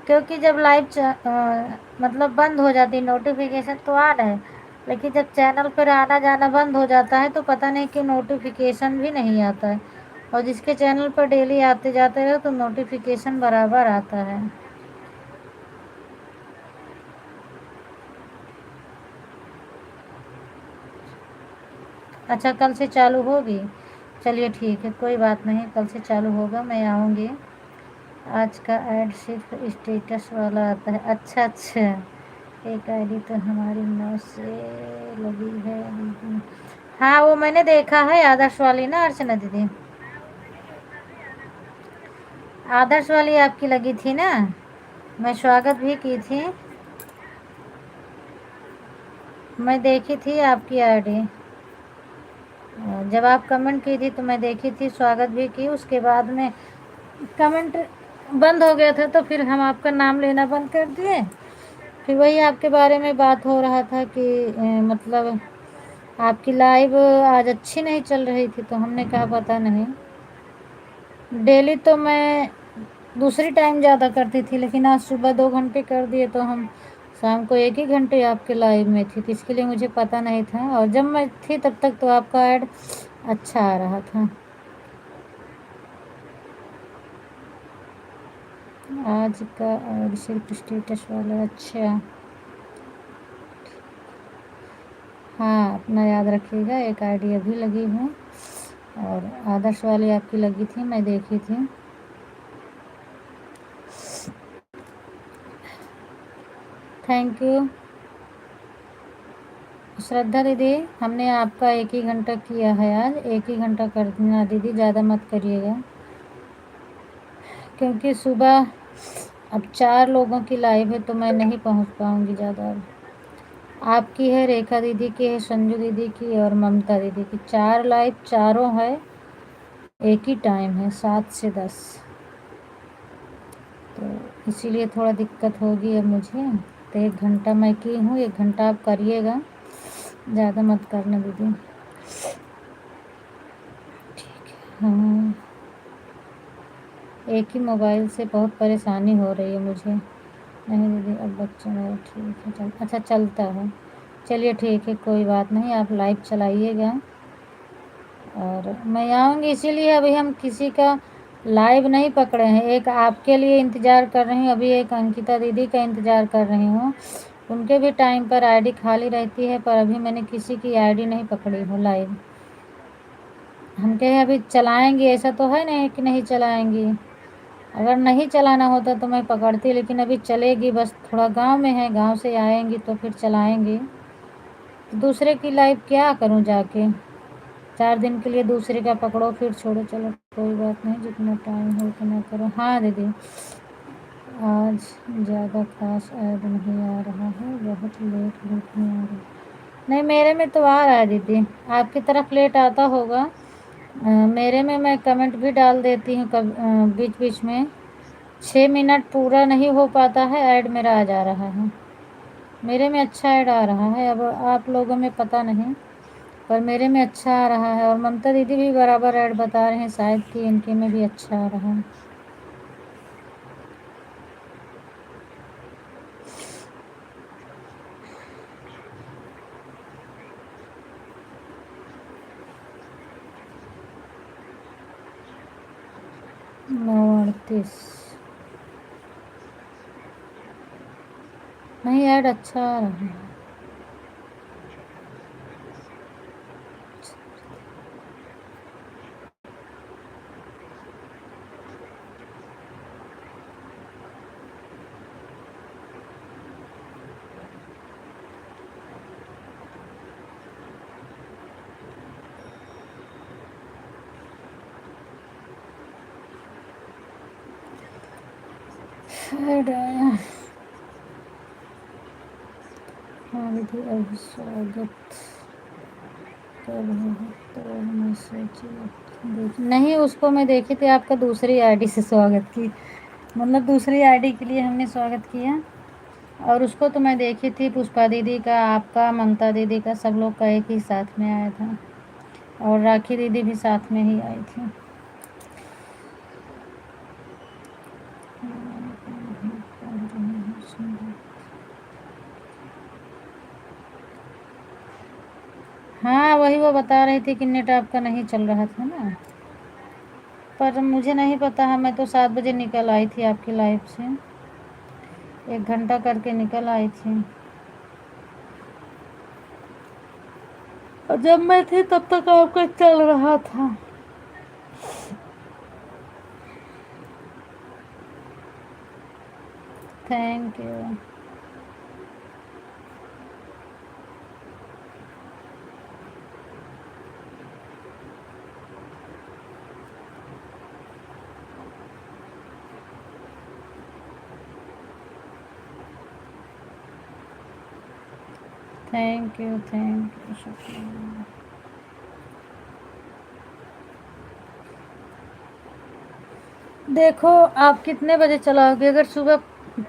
क्योंकि जब लाइव मतलब बंद हो जाती है, नोटिफिकेशन तो आ रहा है, लेकिन जब चैनल पर आना जाना बंद हो जाता है तो पता नहीं कि नोटिफिकेशन भी नहीं आता है। और जिसके चैनल पर डेली आते जाते रहो तो नोटिफिकेशन बराबर आता है। अच्छा कल से चालू होगी? चलिए ठीक है, कोई बात नहीं, कल से चालू होगा, मैं आऊँगी। आज का ऐड सिर्फ स्टेटस वाला आता है? अच्छा अच्छा, एक आईडी तो हमारी 9 से लगी है। हाँ वो मैंने देखा है, आदर्श वाली ना अर्चना दीदी? आदर्श वाली आपकी लगी थी ना, मैं स्वागत भी की थी, मैं देखी थी आपकी आईडी। जब आप कमेंट की थी तो मैं देखी थी, स्वागत भी की। उसके बाद में कमेंट बंद हो गया था तो फिर हम आपका नाम लेना बंद कर दिए। फिर वही आपके बारे में बात हो रहा था कि मतलब आपकी लाइव आज अच्छी नहीं चल रही थी, तो हमने कहा पता नहीं। डेली तो मैं दूसरी टाइम ज़्यादा करती थी, लेकिन आज सुबह 2 घंटे कर दिए तो हम शाम को 1 ही घंटे आपके लाइव में थी, तो इसके लिए मुझे पता नहीं था। और जब मैं थी तब तक तो आपका ऐड अच्छा आ रहा था। आज का ऐड सिर्फ स्टेटस वाला? अच्छा हाँ, अपना याद रखिएगा। एक आईडी अभी लगी है और आदर्श वाली आपकी लगी थी, मैं देखी थी। थैंक यू श्रद्धा दीदी। हमने आपका 1 ही घंटा किया है आज, 1 ही घंटा कर देना दीदी, ज़्यादा मत करिएगा, क्योंकि सुबह अब 4 लोगों की लाइव है तो मैं नहीं पहुंच पाऊंगी ज़्यादा। आपकी है, रेखा दीदी की है, संजू दीदी की और ममता दीदी की, 4 लाइव, चारों है, एक ही टाइम है 7 से 10, तो इसीलिए थोड़ा दिक्कत होगी अब मुझे। तो 1 घंटा मैं की हूँ, 1 घंटा आप करिएगा, ज़्यादा मत करना दीदी। ठीक है। हाँ, एक ही मोबाइल से बहुत परेशानी हो रही है मुझे। नहीं दीदी अब बच्चे मेरे ठीक है, चल अच्छा चलता है, चलिए ठीक है, कोई बात नहीं, आप लाइव चलाइएगा और मैं आऊँगी। इसीलिए अभी हम किसी का लाइव नहीं पकड़े हैं, एक आपके लिए इंतज़ार कर रही हूँ, अभी एक अंकिता दीदी का इंतज़ार कर रही हूँ, उनके भी टाइम पर आईडी खाली रहती है, पर अभी मैंने किसी की आईडी नहीं पकड़ी हूँ लाइव। हम कहे अभी चलाएंगे, ऐसा तो है नहीं कि नहीं चलाएंगी, अगर नहीं चलाना होता तो मैं पकड़ती, लेकिन अभी चलेगी, बस थोड़ा गांव में है, गांव से आएंगी तो फिर चलाएंगी। तो दूसरे की लाइव क्या करूं जाके, 4 दिन के लिए दूसरे का पकड़ो फिर छोड़ो, चलो कोई बात नहीं, जितना टाइम हो उतना करो। हाँ दीदी आज ज़्यादा खास ऐड नहीं आ रहा है, बहुत लेट लेट में आ रहा है। नहीं मेरे में तो आ रहा है दीदी, आपकी तरफ लेट आता होगा। मेरे में मैं कमेंट भी डाल देती हूँ कब बीच बीच में, 6 मिनट पूरा नहीं हो पाता है, ऐड मेरा आ जा रहा है, मेरे में अच्छा ऐड आ रहा है, अब आप लोगों में पता नहीं, पर मेरे में अच्छा आ रहा है। और ममता दीदी भी बराबर ऐड बता रहे हैं शायद कि इनके में भी अच्छा आ रहा है। नौ 38 नहीं, ऐड अच्छा आ रहा है। ऐड आया। हाँ दीदी अभी स्वागत कर रहे हैं तो मैसेज नहीं, उसको मैं देखी थी आपका दूसरी आईडी से स्वागत की, मतलब दूसरी आईडी के लिए हमने स्वागत किया, और उसको तो मैं देखी थी, पुष्पा दीदी का, आपका, ममता दीदी का, सब लोग का एक ही साथ में आया था, और राखी दीदी भी साथ में ही आई थी। हाँ वही वो बता रही थी कि नेट आपका नहीं चल रहा था ना, पर मुझे नहीं पता है, मैं तो 7 बजे निकल आई थी आपकी लाइव से, 1 घंटा करके निकल आई थी, और जब मैं थी तब तक आपका चल रहा था। Thank you. थैंक यू शुक्रिया। देखो आप कितने बजे चलाओगे, अगर सुबह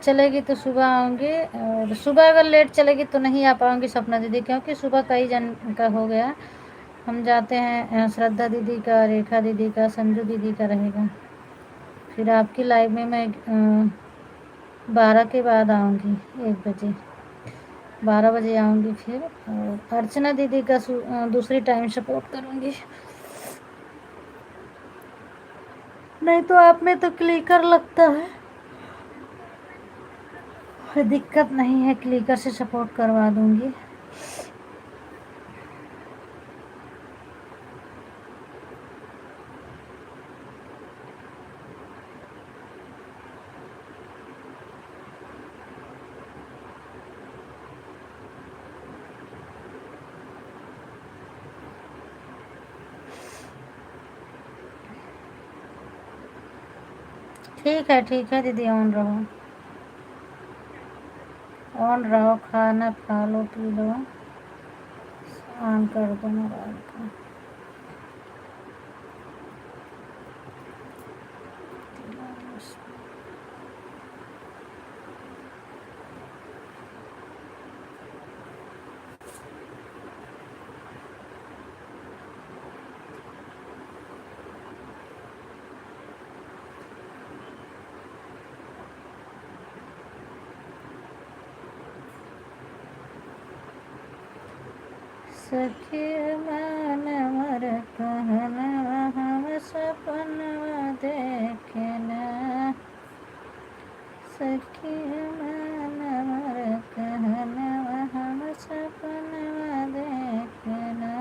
चलेगी तो सुबह आऊँगी, और सुबह अगर लेट चलेगी तो नहीं आ पाऊँगी सपना दीदी, क्योंकि सुबह कई जन का हो गया, हम जाते हैं, श्रद्धा दीदी का, रेखा दीदी का, संजू दीदी का रहेगा, फिर आपकी लाइव में मैं 12 के बाद आऊँगी, 1 बजे, 12 बजे आऊँगी फिर, और अर्चना दीदी का दूसरी टाइम सपोर्ट करूँगी। नहीं तो आप में तो क्लिकर लगता है, दिक्कत नहीं है, क्लिकर से सपोर्ट करवा दूँगी। ठीक है दीदी, ऑन रहो, खाना खा लो, पी लो, ऑन कर दो मोबाइल को। सखी मन मर कहना हम सपनवा देखना, सखी मन मर कहना हम सपनवा देखना,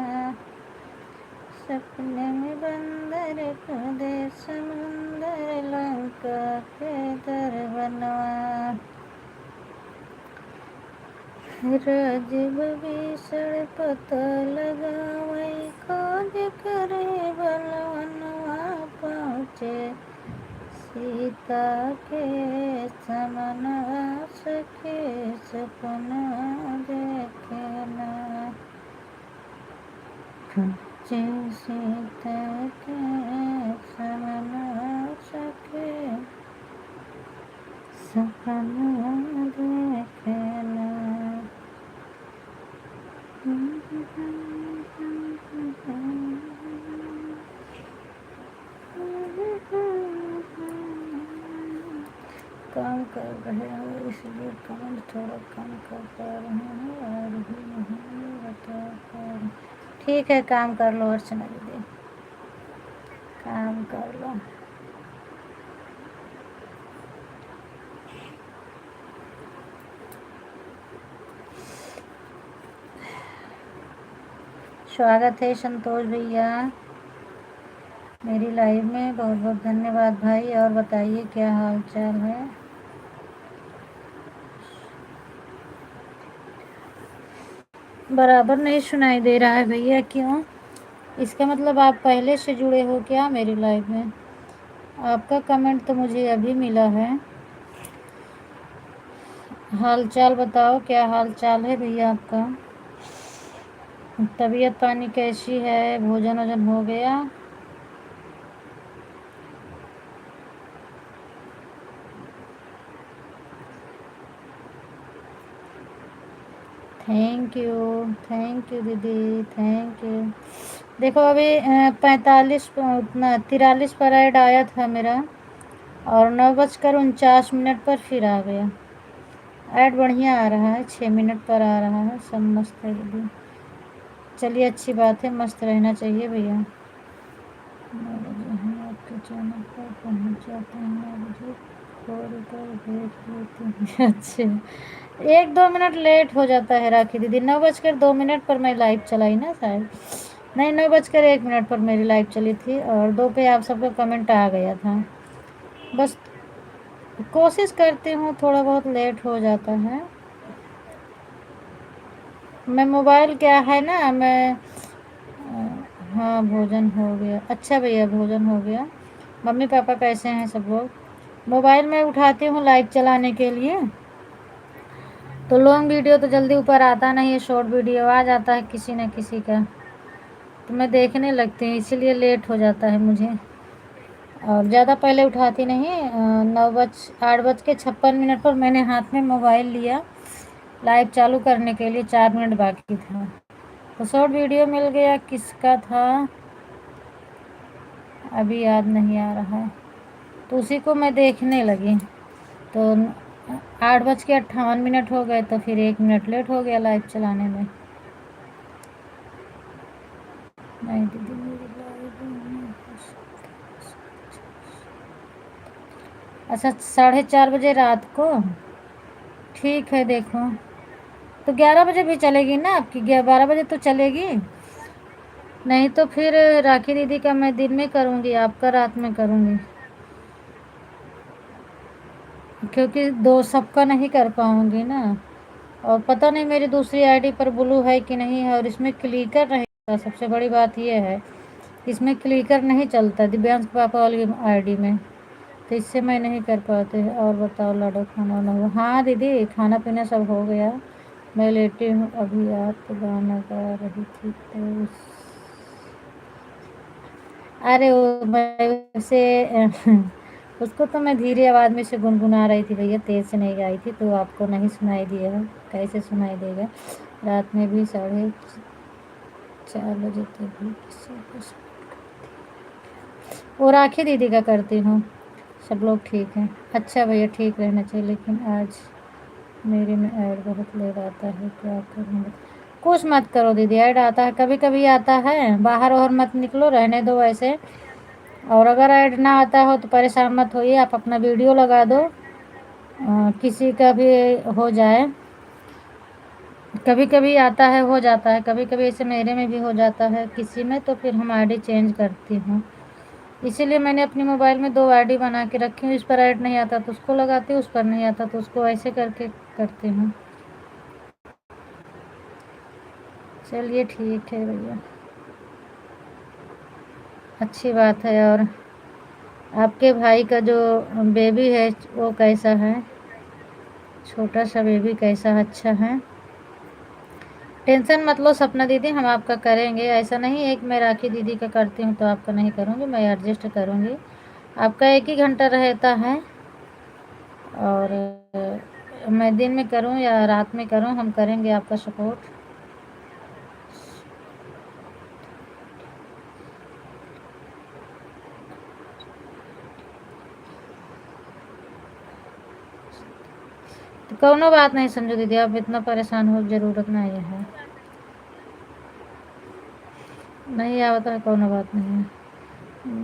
सपने में बंदर कूदे समुंदर लंका के दरबनवा, राजीव भीषण पता लगावै खोज करे बलवनवा, पहुँचे सीता के समनवा, सखे सपनवा देखना, पहुँचे सीता के समनवा, सखे सपनवा देखना। काम कर रहे हैं इसलिए कमेंट थोड़ा कम कर पा रहे हैं, और भी नहीं बता पा रहे। ठीक है, काम कर लो अर्चना दीदी, काम कर लो। स्वागत है संतोष भैया मेरी लाइव में, बहुत बहुत धन्यवाद भाई। और बताइए क्या हाल चाल है? बराबर नहीं सुनाई दे रहा है भैया, क्यों? इसका मतलब आप पहले से जुड़े हो क्या मेरी लाइव में? आपका कमेंट तो मुझे अभी मिला है। हाल चाल बताओ, क्या हाल चाल है भैया आपका? तबीयत पानी कैसी है? भोजन वोजन हो गया? थैंक यू दीदी, थैंक यू। देखो अभी 45 उतना 43 पर ऐड आया था मेरा, और 9:49 पर फिर आ गया। ऐड बढ़िया आ रहा है, 6 मिनट पर आ रहा है, सब मस्त है दीदी। चलिए अच्छी बात है, मस्त रहना चाहिए भैया। 9 बजे हम आपके चैनल पर पहुंच जाते हैं, 9 बजे खोल कर देख लेते हैं। अच्छा, 1-2 मिनट लेट हो जाता है राखी दीदी। 9:02 पर मैं लाइव चलाई ना शायद, नहीं 9:01 पर मेरी लाइव चली थी, और 2 पे आप सबका कमेंट आ गया था। बस कोशिश करती हूँ, थोड़ा बहुत लेट हो जाता है। मैं मोबाइल क्या है ना, मैं हाँ भोजन हो गया। अच्छा भैया भोजन हो गया। मम्मी पापा कैसे हैं सब लोग? मोबाइल में उठाती हूँ लाइव चलाने के लिए, तो लॉन्ग वीडियो तो जल्दी ऊपर आता नहीं है, शॉर्ट वीडियो आ जाता है किसी न किसी का, तो मैं देखने लगती हूँ, इसीलिए लेट हो जाता है मुझे। और ज़्यादा पहले उठाती नहीं। 8:56 पर मैंने हाथ में मोबाइल लिया लाइव चालू करने के लिए, 4 मिनट बाकी था, तो शॉर्ट वीडियो मिल गया। किसका था अभी याद नहीं आ रहा है, तो उसी को मैं देखने लगी, तो 8:58 हो गए, तो फिर 1 मिनट लेट हो गया लाइव चलाने में। नहीं दीदी मेरी लाइव, अच्छा 4:30 बजे रात को, ठीक है। देखो तो 11 बजे भी चलेगी ना आपकी? 12 बजे तो चलेगी, नहीं तो फिर राखी दीदी का मैं दिन में करूँगी, आपका रात में करूँगी, क्योंकि 2 सबका नहीं कर पाऊँगी ना। और पता नहीं मेरी दूसरी आईडी पर ब्लू है कि नहीं है, और इसमें क्लिकर नहीं चलता, सबसे बड़ी बात यह है इसमें क्लिकर नहीं चलता दिव्यांश पापा वाली आईडी में, तो तो इससे मैं नहीं कर पाते। और बताओ लाडो, खाना वाना हुआ? हाँ दीदी, खाना पीना सब हो गया, मैं लेटी हूँ अभी। आप तो गाना गा रही थी तो अरे वो मैं उसे उसको तो मैं धीरे आवाज़ में से गुनगुना रही थी भैया, तेज़ से नहीं गाई थी, तो आपको नहीं सुनाई दिया है। कैसे सुनाई देगा? रात में भी 4:30 तक भी किसी को वो राखी दीदी का करती हूँ। सब लोग ठीक हैं? अच्छा भैया, ठीक रहना चाहिए, लेकिन आज मेरे में ऐड बहुत लेट आता है, क्या करूँ? कुछ मत करो दीदी, ऐड आता है कभी कभी आता है, बाहर और मत निकलो, रहने दो ऐसे। और अगर ऐड ना आता हो तो परेशान मत होइए, आप अपना वीडियो लगा दो, किसी का भी हो जाए। कभी कभी आता है, हो जाता है, कभी कभी ऐसे मेरे में भी हो जाता है किसी में, तो फिर हम आईडी चेंज करती हूँ। इसीलिए मैंने अपनी मोबाइल में 2 आईडी बना के रखी हूँ। इस पर ऐड नहीं आता तो उसको लगाती हूँ, उस पर नहीं आता तो उसको ऐसे करके करती हूँ। चलिए ठीक है भैया, अच्छी बात है। और आपके भाई का जो बेबी है वो कैसा है? छोटा सा बेबी कैसा है? अच्छा है? टेंशन मत लो सपना दीदी, हम आपका करेंगे। ऐसा नहीं है कि मैं राखी दीदी का करती हूँ तो आपका नहीं करूँगी, मैं एडजस्ट करूँगी। आपका 1 ही घंटा रहता है, और मैं दिन में करूँ या रात में करूँ, हम करेंगे आपका सपोर्ट। तो कोनो बात नहीं समझो दीदी, आप इतना परेशान हो ज़रूरत नहीं है। नहीं आता है, कोनो बात नहीं है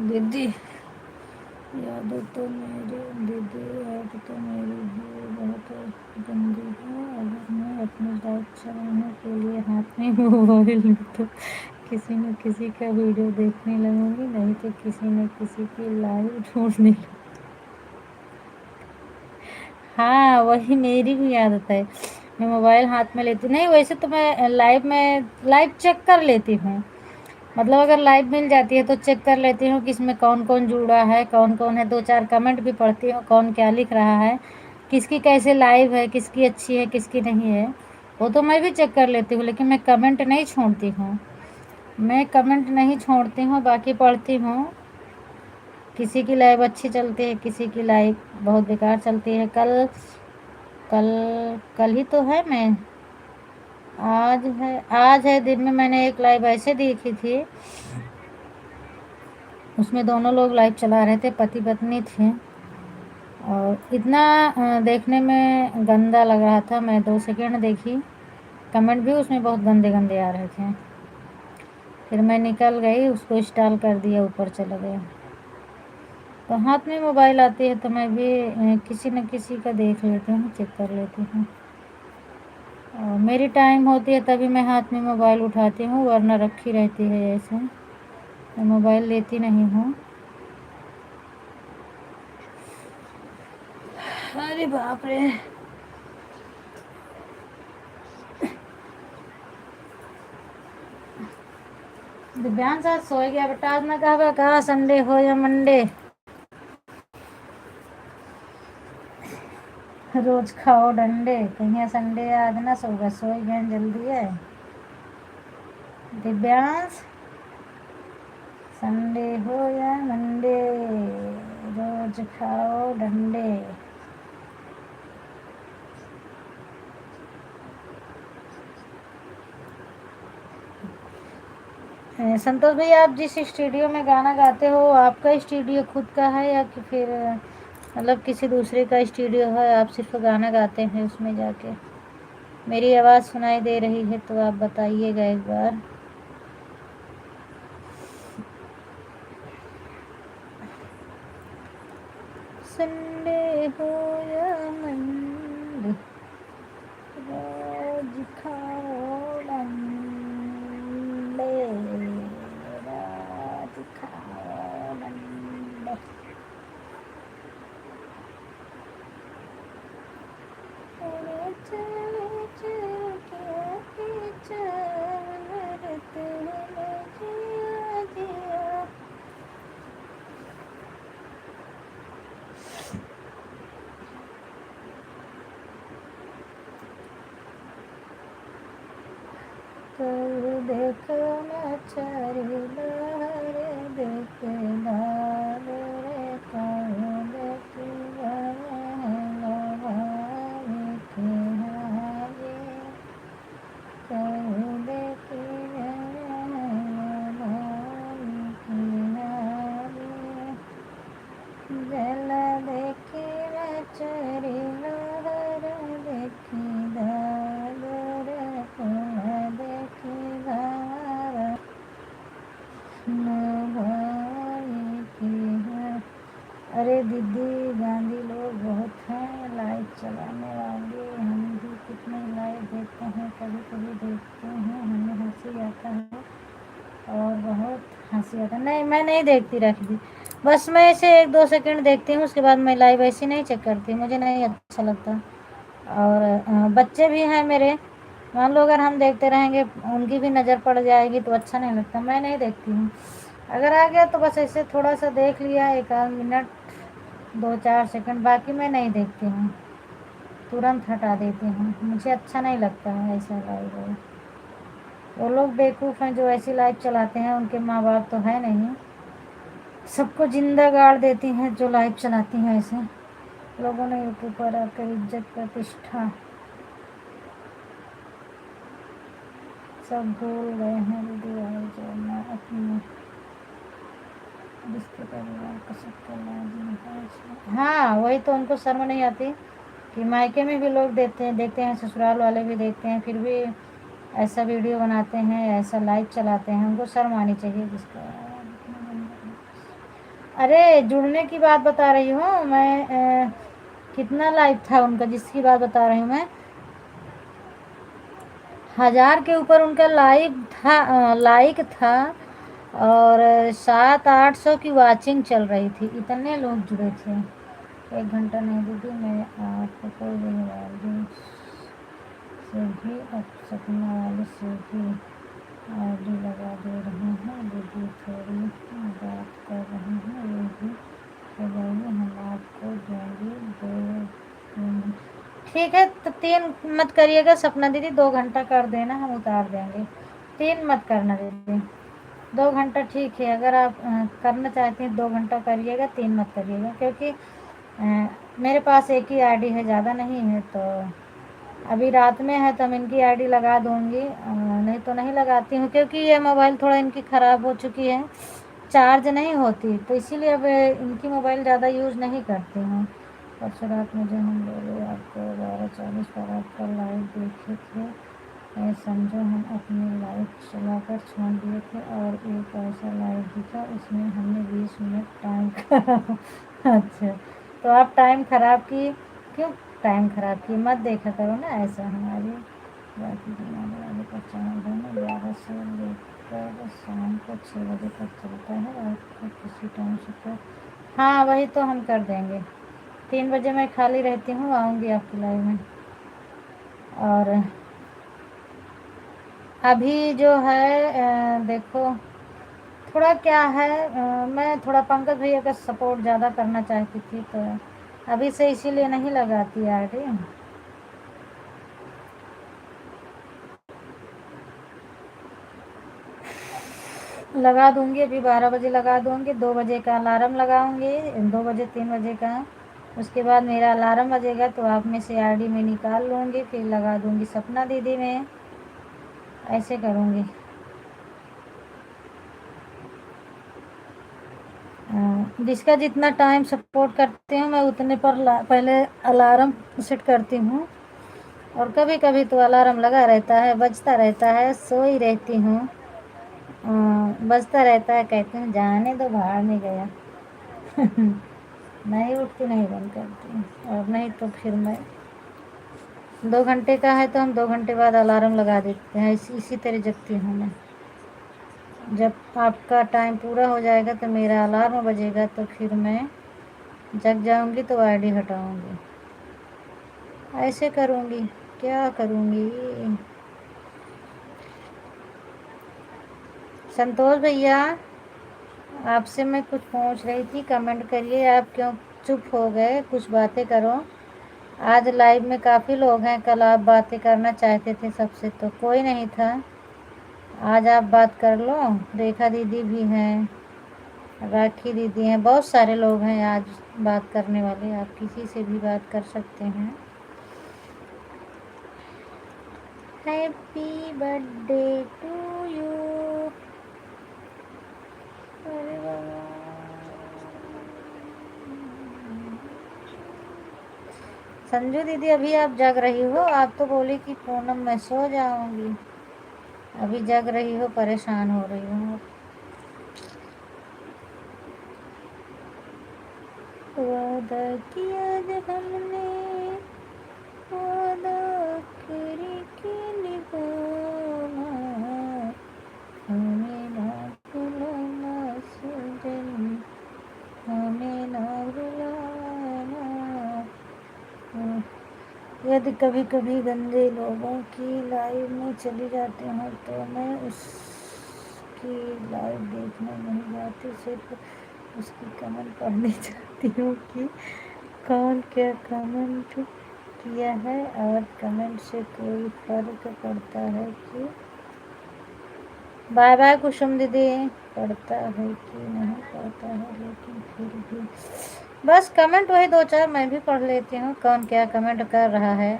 दीदी। याद तो मेरी दीदी, याद तो मेरी भी बहुत गंदी है। अगर मैं अपनी लाइफ चलाने के लिए हाथ में मोबाइल लूँ तो किसी न किसी का वीडियो देखने लगूंगी, नहीं तो किसी न किसी की लाइव ढूंढने लगूंगी। हाँ वही मेरी भी आदत है, मैं मोबाइल हाथ में लेती नहीं। वैसे तो मैं लाइव चेक कर लेती हूँ, मतलब अगर लाइव मिल जाती है तो चेक कर लेती हूँ कि इसमें कौन कौन जुड़ा है, कौन कौन है। 2-4 कमेंट भी पढ़ती हूँ, कौन क्या लिख रहा है, किसकी कैसे लाइव है, किसकी अच्छी है किसकी नहीं है, वो तो मैं भी चेक कर लेती हूँ। लेकिन मैं कमेंट नहीं छोड़ती हूँ, मैं कमेंट नहीं छोड़ती हूँ, बाकी पढ़ती हूँ। किसी की लाइव अच्छी चलती है, किसी की लाइव बहुत बेकार चलती है। कल कल कल ही तो है, मैं आज है दिन में मैंने एक लाइव ऐसे देखी थी, उसमें दोनों लोग लाइव चला रहे थे, पति पत्नी थे, और इतना देखने में गंदा लग रहा था। मैं 2 सेकंड देखी, कमेंट भी उसमें बहुत गंदे गंदे आ रहे थे। फिर मैं निकल गई, उसको इंस्टॉल कर दिया, ऊपर चला गया। तो हाथ में मोबाइल आती है तो मैं भी किसी न किसी का देख लेती हूँ, चेक कर लेती हूँ। और मेरी टाइम होती है तभी मैं हाथ में मोबाइल उठाती हूँ, वरना रखी रहती है ऐसे, मैं मोबाइल लेती नहीं हूँ। अरे बाप रे, दिव्यांश आज सो गया बेटा, आज मैं कहा संडे हो या मंडे, रोज खाओ डंडे, कहीं संडे आज ना सोगा, सो गए जल्दी है दिव्यांश। संडे हो या मंडे, रोज खाओ डंडे। संतोष भैया, आप जिस स्टूडियो में गाना गाते हो, आपका स्टूडियो खुद का है या कि फिर मतलब किसी दूसरे का स्टूडियो है, आप सिर्फ गाना गाते हैं उसमें जाके? मेरी आवाज़ सुनाई दे रही है तो आप बताइएगा एक बार। संडे हो या मंडे, रोज खाओ डंडे, रोज खाओ डंडे। कहूँ देखो न चारी लहर देखे धार रे कहूँ देखी लभावे के हाये कहूँ देखी लभावे के हाये जल देखी चरी लहर देखी धार कुल देखी धार भाई की है। अरे दीदी गांधी लोग बहुत हैं लाइट चलाने वाले, हम भी कितने लाइट देखते हैं, कभी कभी देखते हैं, हमें हंसी आता है और बहुत हंसी आता है। नहीं मैं नहीं देखती राखी, बस मैं ऐसे 1-2 सेकंड देखती हूँ, उसके बाद मैं लाइव ऐसी नहीं चेक करती, मुझे नहीं अच्छा लगता। और बच्चे भी हैं मेरे, मान लो अगर हम देखते रहेंगे उनकी भी नज़र पड़ जाएगी तो अच्छा नहीं लगता, मैं नहीं देखती हूँ। अगर आ गया तो बस ऐसे थोड़ा सा देख लिया, 1 मिनट 2-4 सेकंड, बाकी मैं नहीं देखती हूँ, तुरंत हटा देती हूँ, मुझे अच्छा नहीं लगता है ऐसा लाइव। वो लोग बेवकूफ़ हैं जो ऐसी लाइव चलाते हैं, उनके माँ बाप तो है नहीं, सबको जिंदा गाड़ देती हैं जो लाइव चलाती हैं ऐसे लोगों ने यूट्यूब पर आकर इज्जत प्रतिष्ठा सब भूल गए हैं। दीदी और जो मैं अपने रिश्ते परिवार को सबको लाजिम है। हाँ वही तो, उनको शर्म नहीं आती कि मायके में भी लोग देखते हैं, ससुराल वाले भी देखते हैं, फिर भी ऐसा वीडियो बनाते हैं, ऐसा लाइव चलाते हैं, उनको शर्म आनी चाहिए। जिसका अरे जुड़ने की बात बता रही हूँ मैं, कितना लाइव था उनका, जिसकी बात बता रही हूँ मैं, 1000 के ऊपर उनका लाइव था, लाइक था, और 700-800 की वाचिंग चल रही थी, इतने लोग जुड़े थे। 1 घंटा नहीं दीदी, मैं आपको कोई भी से भी सपना वाले से भी आईडी लगा दे रहे हैं। दीदी थोड़ी बात कर रहे हैं, ये भी हो जाएगी, हम आपको देंगे 2 ठीक है। तो 3 मत करिएगा सपना दीदी, 2 घंटा कर देना, हम उतार देंगे। 3 मत करना दीदी, 2 घंटा ठीक है। अगर आप करना चाहते हैं 2 घंटा करिएगा, 3 मत करिएगा, क्योंकि मेरे पास एक ही आईडी है, ज़्यादा नहीं है, तो अभी रात में है तो मैं इनकी आईडी लगा दूंगी, नहीं तो नहीं लगाती हूँ, क्योंकि ये मोबाइल थोड़ा इनकी ख़राब हो चुकी है, चार्ज नहीं होती, तो इसीलिए अब इनकी मोबाइल ज़्यादा यूज़ नहीं करती हूँ। परसों रात में जो हम बोले आपको 12:40 पर आपका लाइव देखे थे, समझो हम अपने लाइव चलाकर छोड़ दिए थे, और एक ऐसा लाइव दिखा उसमें हमने 20 मिनट टाइम खराब अच्छा, तो आप टाइम ख़राब की क्यों, टाइम ख़राब की मत देखा करो ना ऐसा। हमारी बाकी बनाने वाले का चैनल है ना, 11 से लेकर शाम को 6 बजे तक चलता है, रात को किसी टाइम से तो हाँ वही तो हम कर देंगे। 3 बजे मैं खाली रहती हूँ, आऊँगी आपकी लाइव में। और अभी जो है देखो थोड़ा क्या है, मैं थोड़ा पंकज भैया का सपोर्ट ज़्यादा करना चाहती थी, तो अभी से इसीलिए नहीं लगाती आईडी। लगा दूंगी, अभी 12 बजे लगा दूंगी, 2 बजे का अलार्म लगाऊंगी, 2 बजे 3 बजे का, उसके बाद मेरा अलार्म बजेगा तो आप में से आईडी में निकाल लूँगी, फिर लगा दूंगी सपना दीदी में, ऐसे करूँगी। जिसका जितना टाइम सपोर्ट करती हूँ मैं उतने पर पहले अलार्म सेट करती हूँ, और कभी कभी तो अलार्म लगा रहता है, बजता रहता है, सोई रहती हूँ, बजता रहता है, कहती हूँ जाने दो, बाहर नहीं गया नहीं उठती, नहीं बंद करती, और नहीं तो फिर मैं 2 घंटे का है तो हम 2 घंटे बाद अलार्म लगा देते हैं, इसी तरह जगती हूँ मैं। जब आपका टाइम पूरा हो जाएगा तो मेरा अलार्म बजेगा, तो फिर मैं जग जाऊंगी तो आईडी हटाऊंगी, ऐसे करूंगी, क्या करूंगी। संतोष भैया आपसे मैं कुछ पूछ रही थी, कमेंट करिए, आप क्यों चुप हो गए, कुछ बातें करो। आज लाइव में काफ़ी लोग हैं, कल आप बातें करना चाहते थे सबसे तो कोई नहीं था, आज आप बात कर लो। रेखा दीदी भी हैं, राखी दीदी हैं, बहुत सारे लोग हैं आज बात करने वाले। आप किसी से भी बात कर सकते हैं। Happy birthday to you. अरे बाबा, संजू दीदी अभी आप जग रही हो? आप तो बोली कि पूनम मैं सो जाऊंगी, अभी जग रही हो, परेशान हो रही हो। वादा किया जब हमने, वादा करके निभाना, हमें ना भुलाना सजन, हमें ना भुलाना। यदि कभी कभी गंदे लोगों की लाइव में चली जाती हूँ तो मैं उसकी लाइव देखने नहीं जाती, सिर्फ उसकी कमेंट पढ़ने जाती हूँ कि कौन क्या कमेंट किया है और कमेंट से कोई फर्क पड़ता है कि। बाय बाय कुसुम दीदी। पड़ता है कि नहीं पड़ता है, लेकिन फिर भी बस कमेंट वही दो चार मैं भी पढ़ लेती हूँ, कौन क्या कमेंट कर रहा है।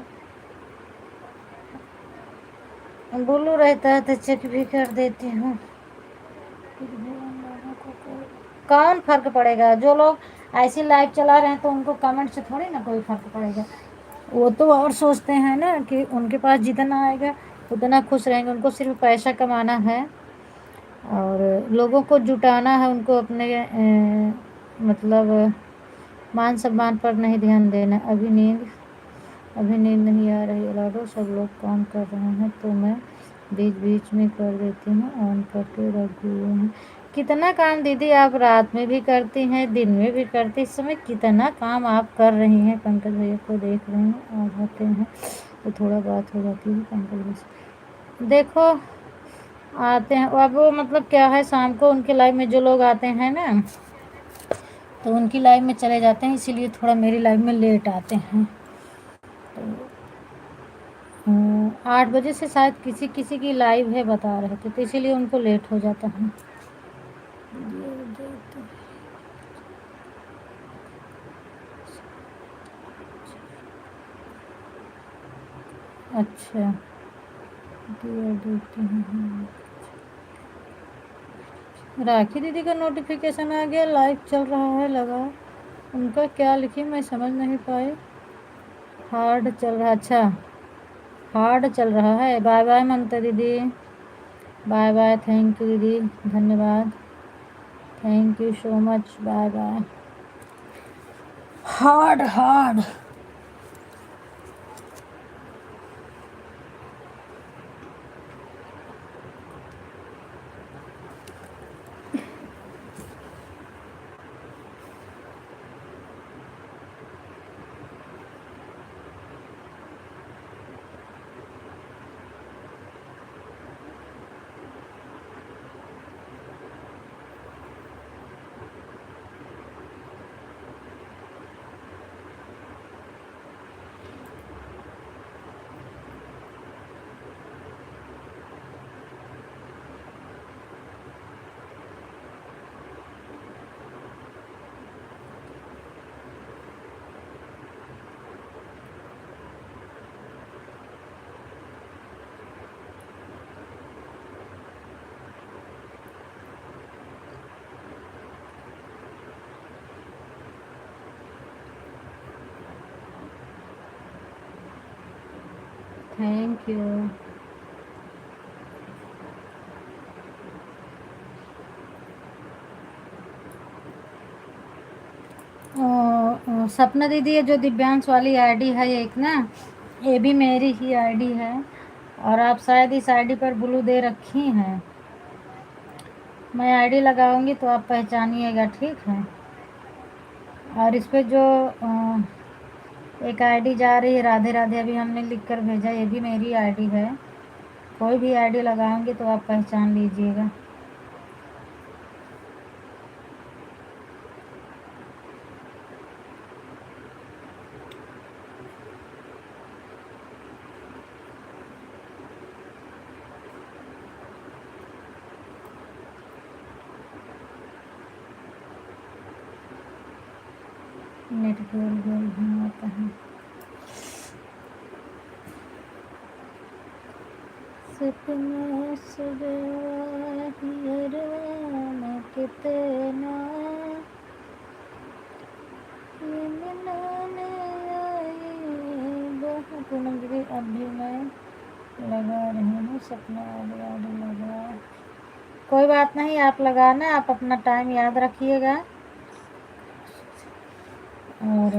बुल्लू रहता है तो चेक भी कर देती हूँ। कौन फर्क पड़ेगा? जो लोग ऐसी लाइव चला रहे हैं तो उनको कमेंट से थोड़ी ना कोई फर्क पड़ेगा। वो तो और सोचते हैं ना कि उनके पास जितना आएगा उतना खुश रहेंगे, उनको सिर्फ पैसा कमाना है और लोगों को जुटाना है, उनको अपने मतलब मान सम्मान पर नहीं ध्यान देना। अभी नींद नहीं आ रही लाडो, सब लोग काम कर रहे हैं तो मैं बीच बीच में कर देती हूँ, ऑन करके रख दिए हैं। कितना काम दीदी आप रात में भी करती हैं, दिन में भी करती, इस समय कितना काम आप कर रही हैं। पंकज भैया को देख रहे हैं, आ जाते हैं तो थोड़ा बात हो जाती है पंकज भैया से। देखो आते हैं अब, वो मतलब क्या है, शाम को उनके लाइव में जो लोग आते हैं ना तो उनकी लाइव में चले जाते हैं, इसीलिए थोड़ा मेरी लाइव में लेट आते हैं। तो 8 बजे से शायद किसी किसी की लाइव है बता रहे थे, तो इसीलिए उनको लेट हो जाता है। अच्छा देखते हैं। राखी दीदी का नोटिफिकेशन आ गया, लाइव चल रहा है लगा। उनका क्या लिखी मैं समझ नहीं पाई। हार्ड चल रहा, अच्छा हार्ड चल रहा है। बाय बाय ममता दीदी, बाय बाय, थैंक यू दीदी, धन्यवाद, thank you so much, bye bye. Hard hard. Thank you. Sapna दीदी, ये जो दिव्यांश वाली आईडी है एक ना, ये भी मेरी ही आईडी है और आप शायद इस आईडी पर ब्लू दे रखी हैं। मैं आईडी लगाऊंगी तो आप पहचानिएगा, ठीक है। और इस पे जो एक आईडी जा रही है राधे राधे, अभी हमने लिख कर भेजा, ये भी मेरी आईडी है। कोई भी आईडी लगाऊंगी तो आप पहचान लीजिएगा। नेट गोल गोल घुमाता है। सपना सजवा हियरवा कितना ये मिलाने आई पूनम दीदी। अब भी मैं लगा रही हूँ सपना याद लगा। कोई बात नहीं, आप लगाना, आप अपना टाइम याद रखिएगा। और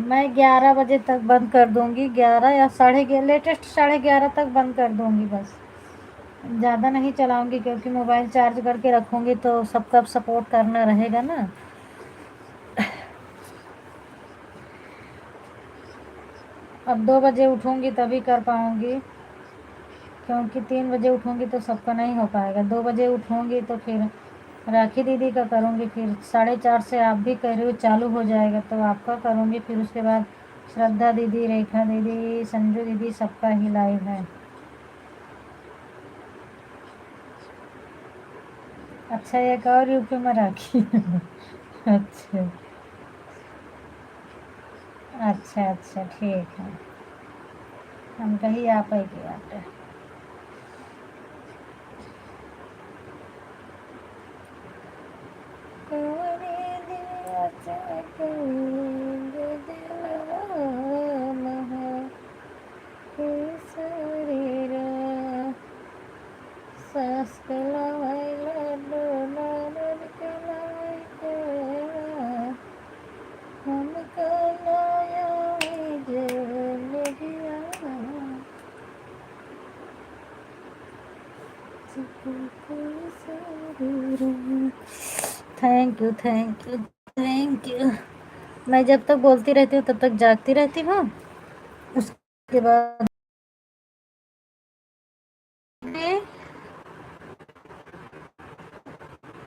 मैं 11 बजे तक बंद कर दूंगी, 11 या 11:30, लेटेस्ट 11:30 तक बंद कर दूंगी। बस ज़्यादा नहीं चलाऊंगी, क्योंकि मोबाइल चार्ज करके रखूंगी तो सबका सपोर्ट करना रहेगा ना। अब 2 बजे उठूंगी तभी कर पाऊंगी, क्योंकि 3 बजे उठूंगी तो सबका नहीं हो पाएगा। 2 बजे उठूंगी तो फिर राखी दीदी का करूंगी, फिर 4:30 से आप भी कह रहे हो चालू हो जाएगा तो आपका करूंगी, फिर उसके बाद श्रद्धा दीदी, रेखा दीदी, संजू दीदी, सबका ही लाइव है। अच्छा, एक और यूपी में राखी अच्छा अच्छा अच्छा, ठीक है। हम कही आप ही के आते। Thank you thank you thank you. मैं जब तक बोलती रहती हूँ तब तक जागती रहती हूँ, उसके बाद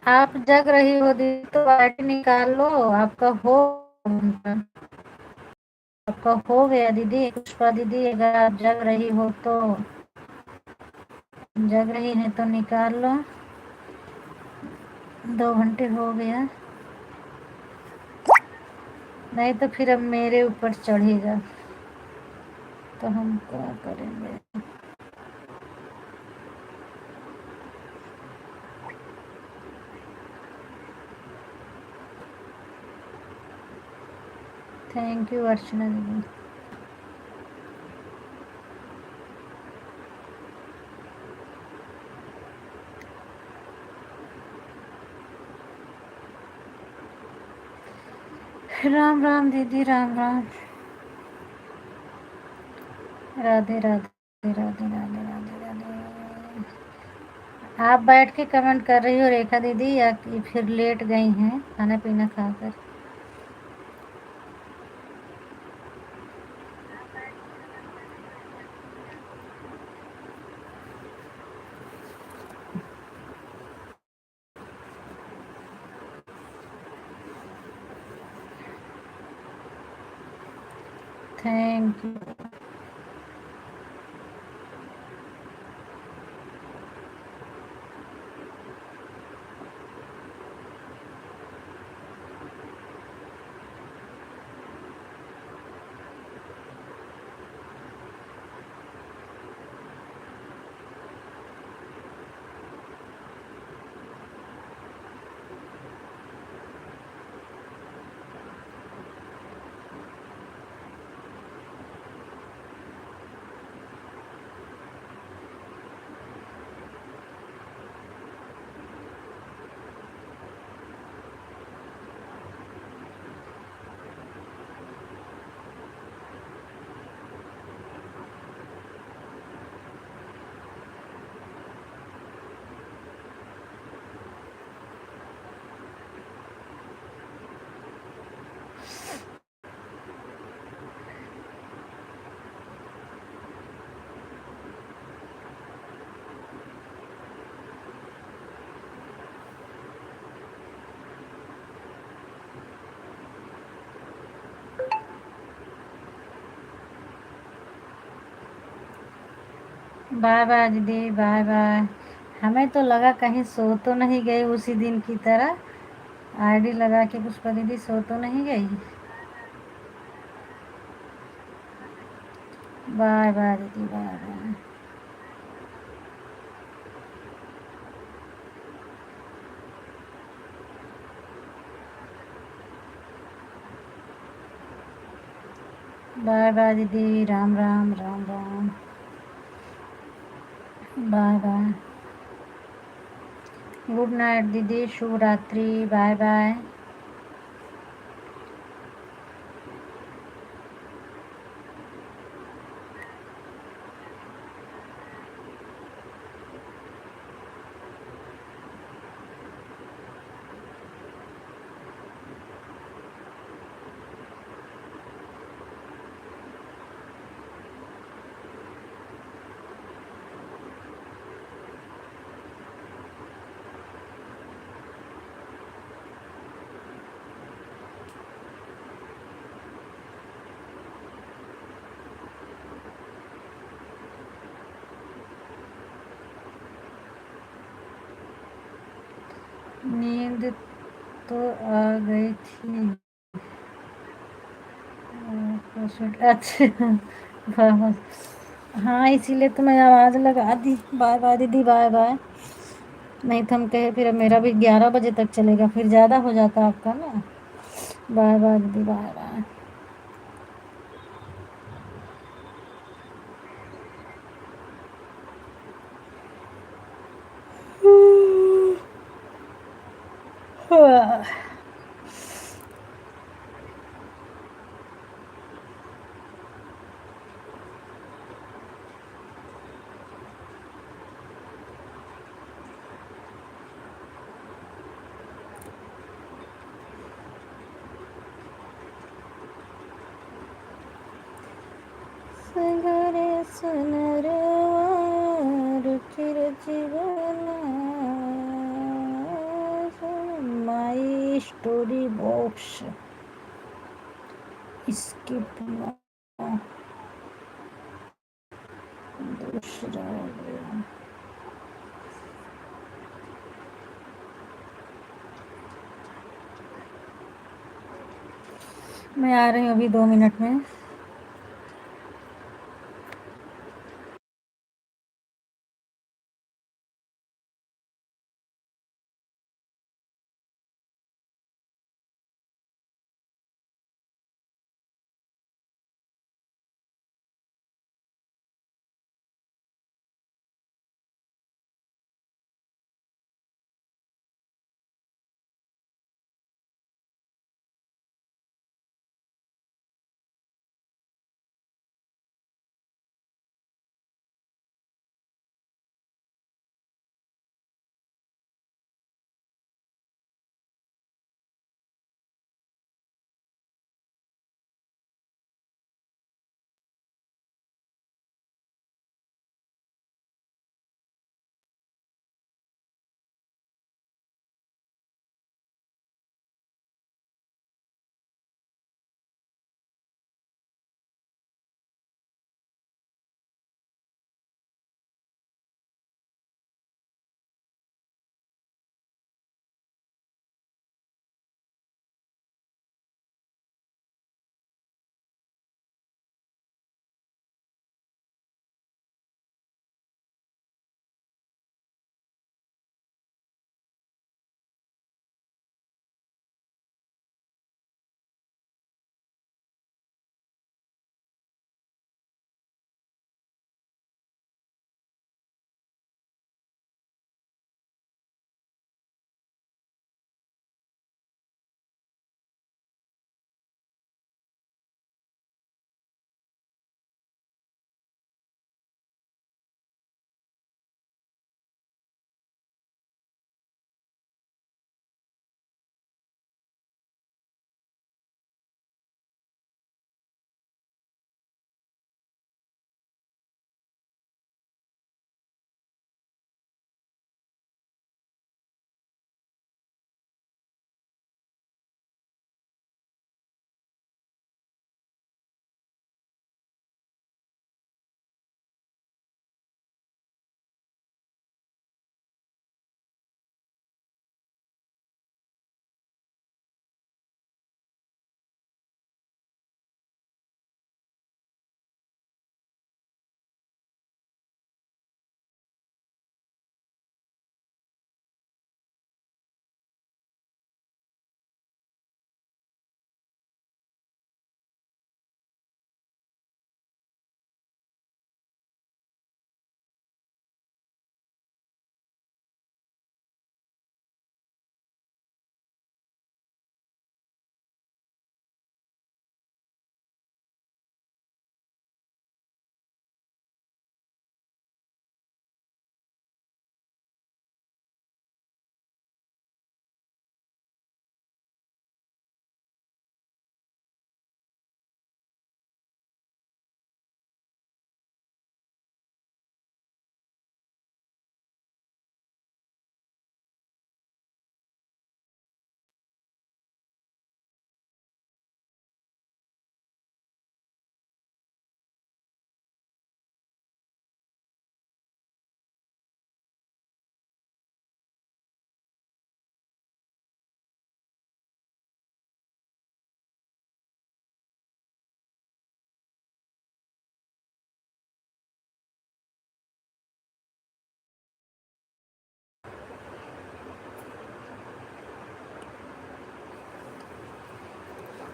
आप जग रही हो दीदी तो बैटरी निकाल लो। आपका हो गया दीदी। पुष्पा दीदी, अगर आप जग रही हो तो, जग रही है तो निकाल लो, 2 घंटे हो गया, नहीं तो फिर अब मेरे ऊपर चढ़ेगा तो हम क्या करेंगे। थैंक यू अर्चना दीदी। राम राम दीदी, राम राम। राधे राधे राधे राधे राधे राधे। आप बैठ के कमेंट कर रही हो रेखा दीदी, या कि फिर लेट गई हैं खाना पीना खाकर? Thank you. बाय बाय दीदी, बाय बाय। हमें तो लगा कहीं सो तो नहीं गई उसी दिन की तरह, आईडी लगा के पुष्पा दीदी सो तो नहीं गई। बाय बाय दीदी, बाय बाय। बाय बाय दीदी, Ram Ram Ram Ram, bye bye. Good night दीदी, शुभ रात्रि, बाय बाय। नींद तो आ गई थी। अच्छा, हाँ इसीलिए तो मैं आवाज़ लगा दी। बाय बाय दीदी, बाय बाय। नहीं तो हम कहे फिर अब मेरा भी 11 बजे तक चलेगा, फिर ज़्यादा हो जाता आपका ना। बाय बाय दीदी, बाय बाय। सगरे सनरवार चिरजीवना माई स्टोरी बॉक्स स्किप दूसरा गया। मैं आ रही हूँ अभी 2 मिनट में।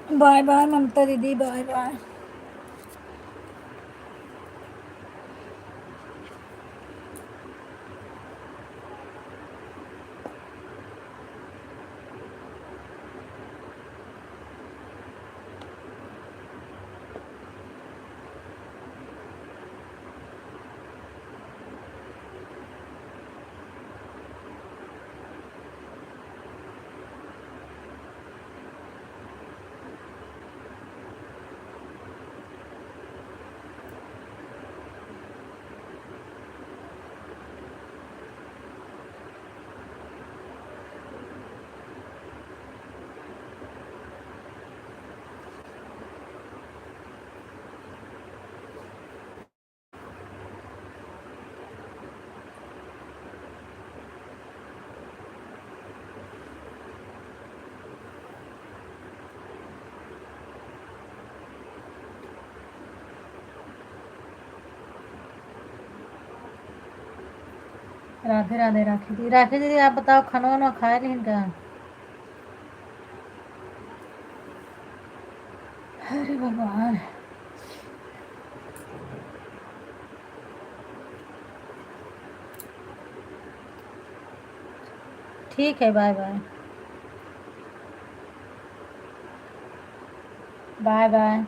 बाय बाय ममता दीदी, बाय बाय। राधे राधे राखी दीदी। राखी दीदी आप बताओ, खाना वाना खाए लेकिन क्या? अरे भगवान। ठीक है, bye bye. Bye bye.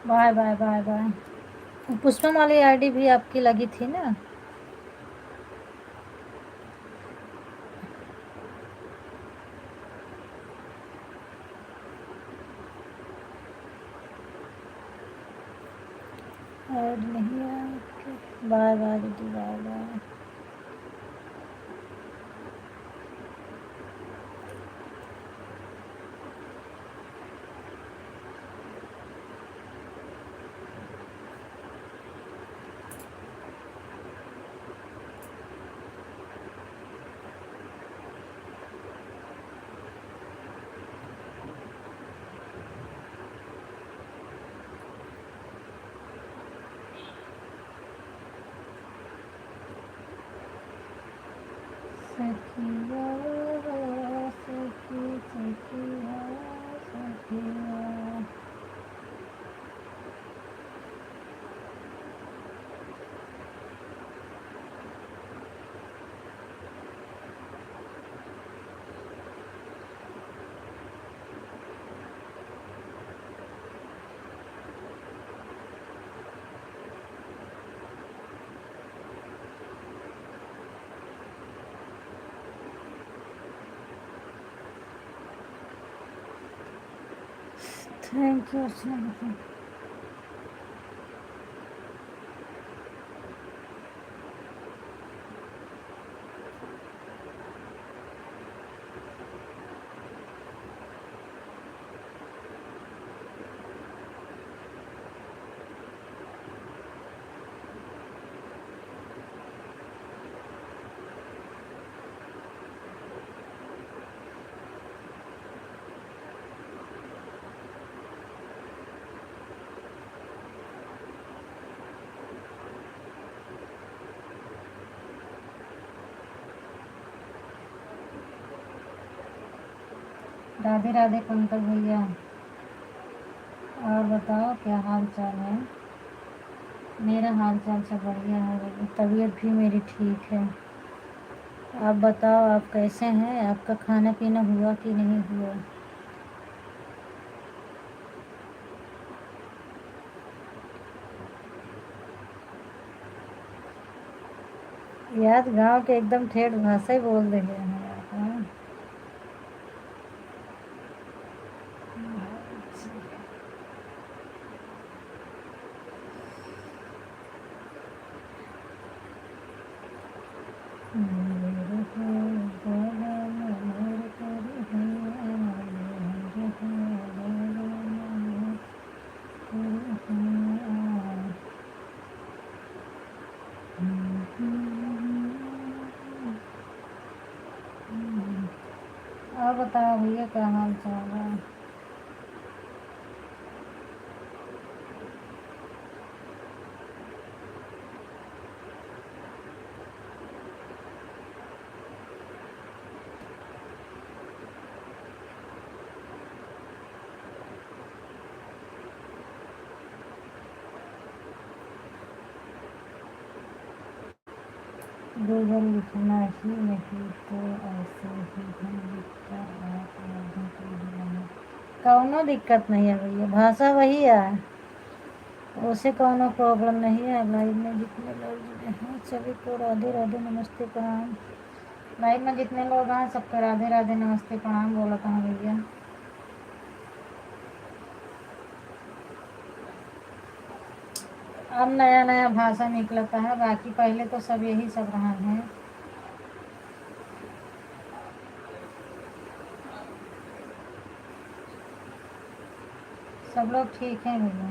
Bye bye bye bye. Pushpam वाली आईडी भी आपकी लगी थी ना? ऐड नहीं है। बाय बाय दीदी, बाय बाय। सखिया सखी सखिया सखिया। थैंक यू अर्चना। राधे राधे पंकज भैया। और बताओ क्या हाल चाल है? मेरा हाल चाल सब बढ़िया है, तबीयत भी मेरी ठीक है। आप बताओ आप कैसे हैं? आपका खाना पीना हुआ कि नहीं हुआ? यार गांव के एकदम ठेठ भाषा ही बोल रहे हैं आप, हाँ? अब बताओ भैया, क्या हाल चाल है? गूगल लिखना ही नहीं तो ऐसे ही हम लिखकर आप लोगों को बुलाएं। कौनो दिक्कत नहीं है भैया, भाषा वही है, उसे कौनो प्रॉब्लम नहीं है। लाइव में जितने लोग जुड़े हैं सभी को राधे राधे नमस्ते प्रणाम। लाइव में जितने लोग हैं सबको राधे राधे नमस्ते प्रणाम बोला था भैया। अब नया नया भाषा निकलता है, बाकी पहले तो सब यही सब रहा है। सब लोग ठीक हैं भैया।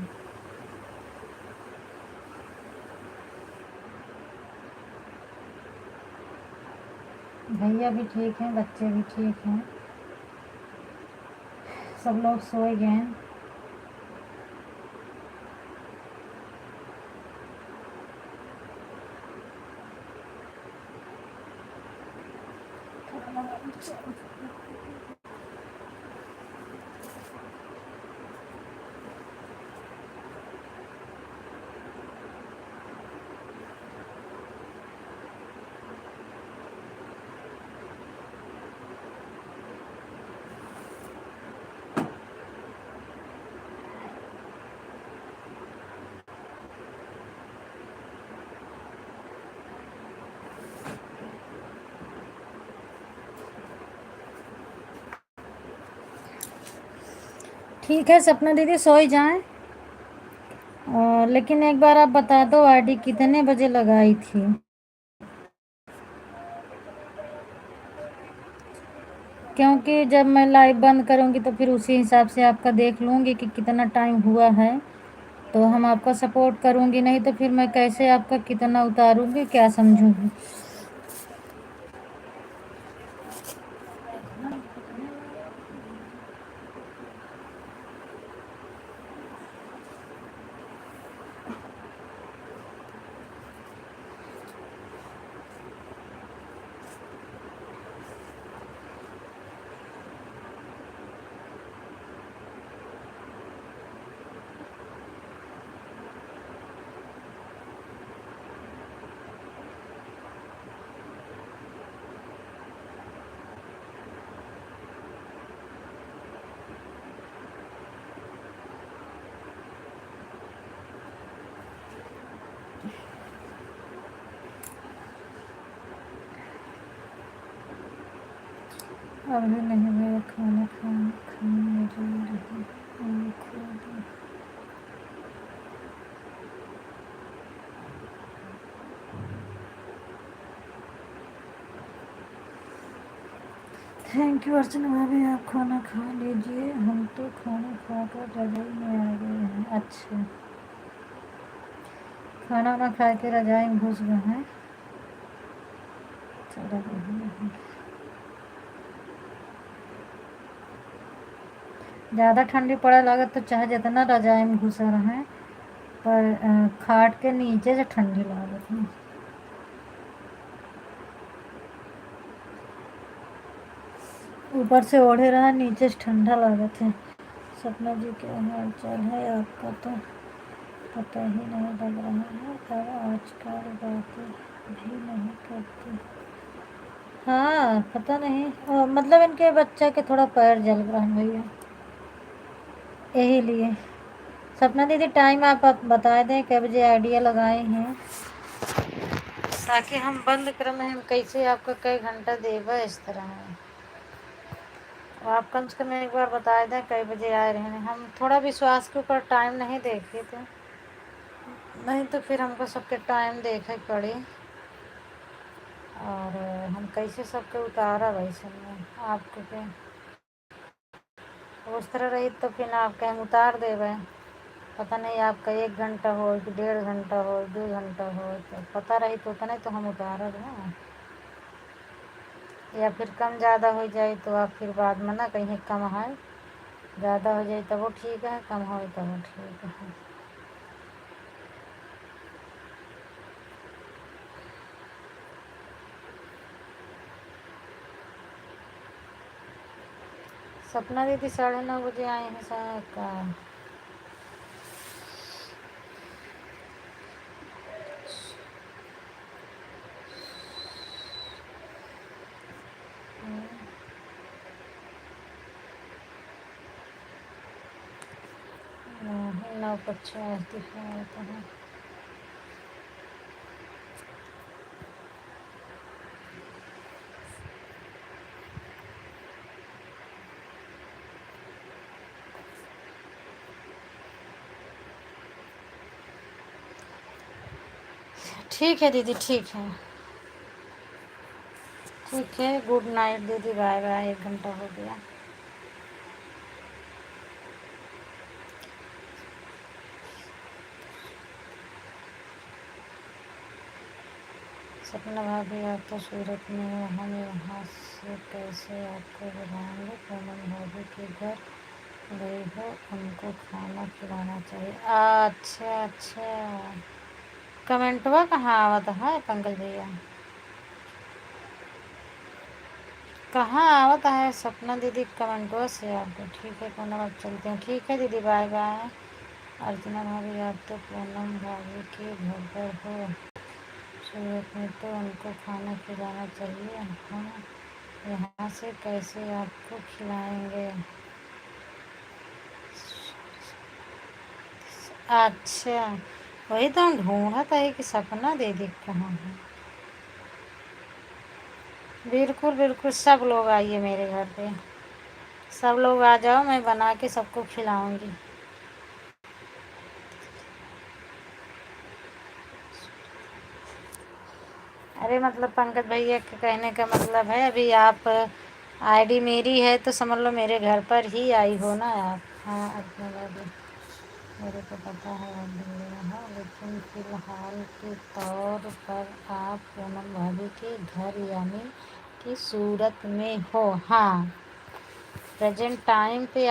भैया भी ठीक हैं, बच्चे भी ठीक हैं, सब लोग सोए गए हैं। ठीक है सपना दीदी, सो ही जाएं। लेकिन एक बार आप बता दो आईडी कितने बजे लगाई थी? क्योंकि जब मैं लाइव बंद करूंगी तो फिर उसी हिसाब से आपका देख लूँगी कि कितना टाइम हुआ है, तो हम आपका सपोर्ट करूंगी, नहीं तो फिर मैं कैसे आपका कितना उतारूंगी, क्या समझूंगी। अभी नहीं मेरा खाना खाने जा रही हूँ, खा दो। थैंक यू अर्चना भाभी, आप खाना खा लीजिए, हम तो खाना खाकर रजाई में आ गए हैं। अच्छा, खाना वाना खा के रजाई में घुस गए हैं। चलो ज़्यादा ठंडी पड़े लागत तो चाहे जितना रजाई में घुसा रहे, पर खाट के नीचे से ठंडी लागत है। ऊपर से ओढ़े रहा, नीचे से ठंडा लागत है। सपना जी क्या हाल चाल है आपका, तो पता ही नहीं लग रहा है, अब आजकल बातें भी नहीं करती। हाँ पता नहीं, मतलब इनके बच्चा के थोड़ा पैर जल रहा है भैया, यही लिए। सपना दीदी टाइम आप बता दें कै बजे आइडिया लगाए हैं, ताकि हम बंद कर में हम कैसे आपका कई घंटा देगा इस तरह है। आप कम से कम एक बार बता दें कई बजे आए रहे हैं। हम थोड़ा विश्वास के ऊपर टाइम नहीं देखे थे, नहीं तो फिर हमको सबके टाइम देखे पड़े, और हम कैसे सबके उतारा वैसे में आपके पे उस तरह रही तो फिर आपके हम उतार देवे। पता नहीं आपका 1 घंटा हो कि 1.5 घंटा हो 2 घंटा हो, तो पता रही तो उतना तो हम उतार दें। या फिर कम ज़्यादा हो जाए तो आप फिर बाद में ना कहीं कम है, ज़्यादा हो जाए तब वो ठीक है, कम हो तब वो ठीक है। सपना दीदी 9:30 बजे आए हैं शायद का। नहीं 9:50 दिखाया था। ठीक है दीदी, ठीक है, ठीक है। गुड नाइट दीदी, बाय बाय। 1 घंटा हो गया। सपना भाभी आप तो सूरत में हो, हम यहाँ से कैसे आपको बुलाएंगे? पूनम भाभी के घर गई हो, उनको खाना खिलाना चाहिए। अच्छा अच्छा, कमेंटवा कहाँ आवत है पंकज भैया? कहाँ आवत है सपना दीदी कमेंटवा से आपको? ठीक है पूनम, अब चलते हैं। ठीक है दीदी, बाय बाय। अर्चना भाभी आप तो पूनम भाभी के घर पर हो सूरत में, तो उनको खाना खिलाना चाहिए। हम यहाँ से कैसे आपको खिलाएंगे? अच्छा, वही तो हम ढूंढत है कि सपना दीदी कहाँ है। बिल्कुल बिल्कुल, सब लोग आइए मेरे घर पे, सब लोग आ जाओ, मैं बना के सबको खिलाऊंगी। अरे मतलब पंकज भैया के कहने का मतलब है अभी आप आईडी मेरी है तो समझ लो मेरे घर पर ही आई हो ना आप। हाँ अपने भाभी, मेरे को पता है आप दिल्ली में हो, लेकिन फ़िलहाल के तौर पर आप पूनम भाभी के घर यानी कि सूरत में हो। हाँ, प्रेजेंट टाइम पे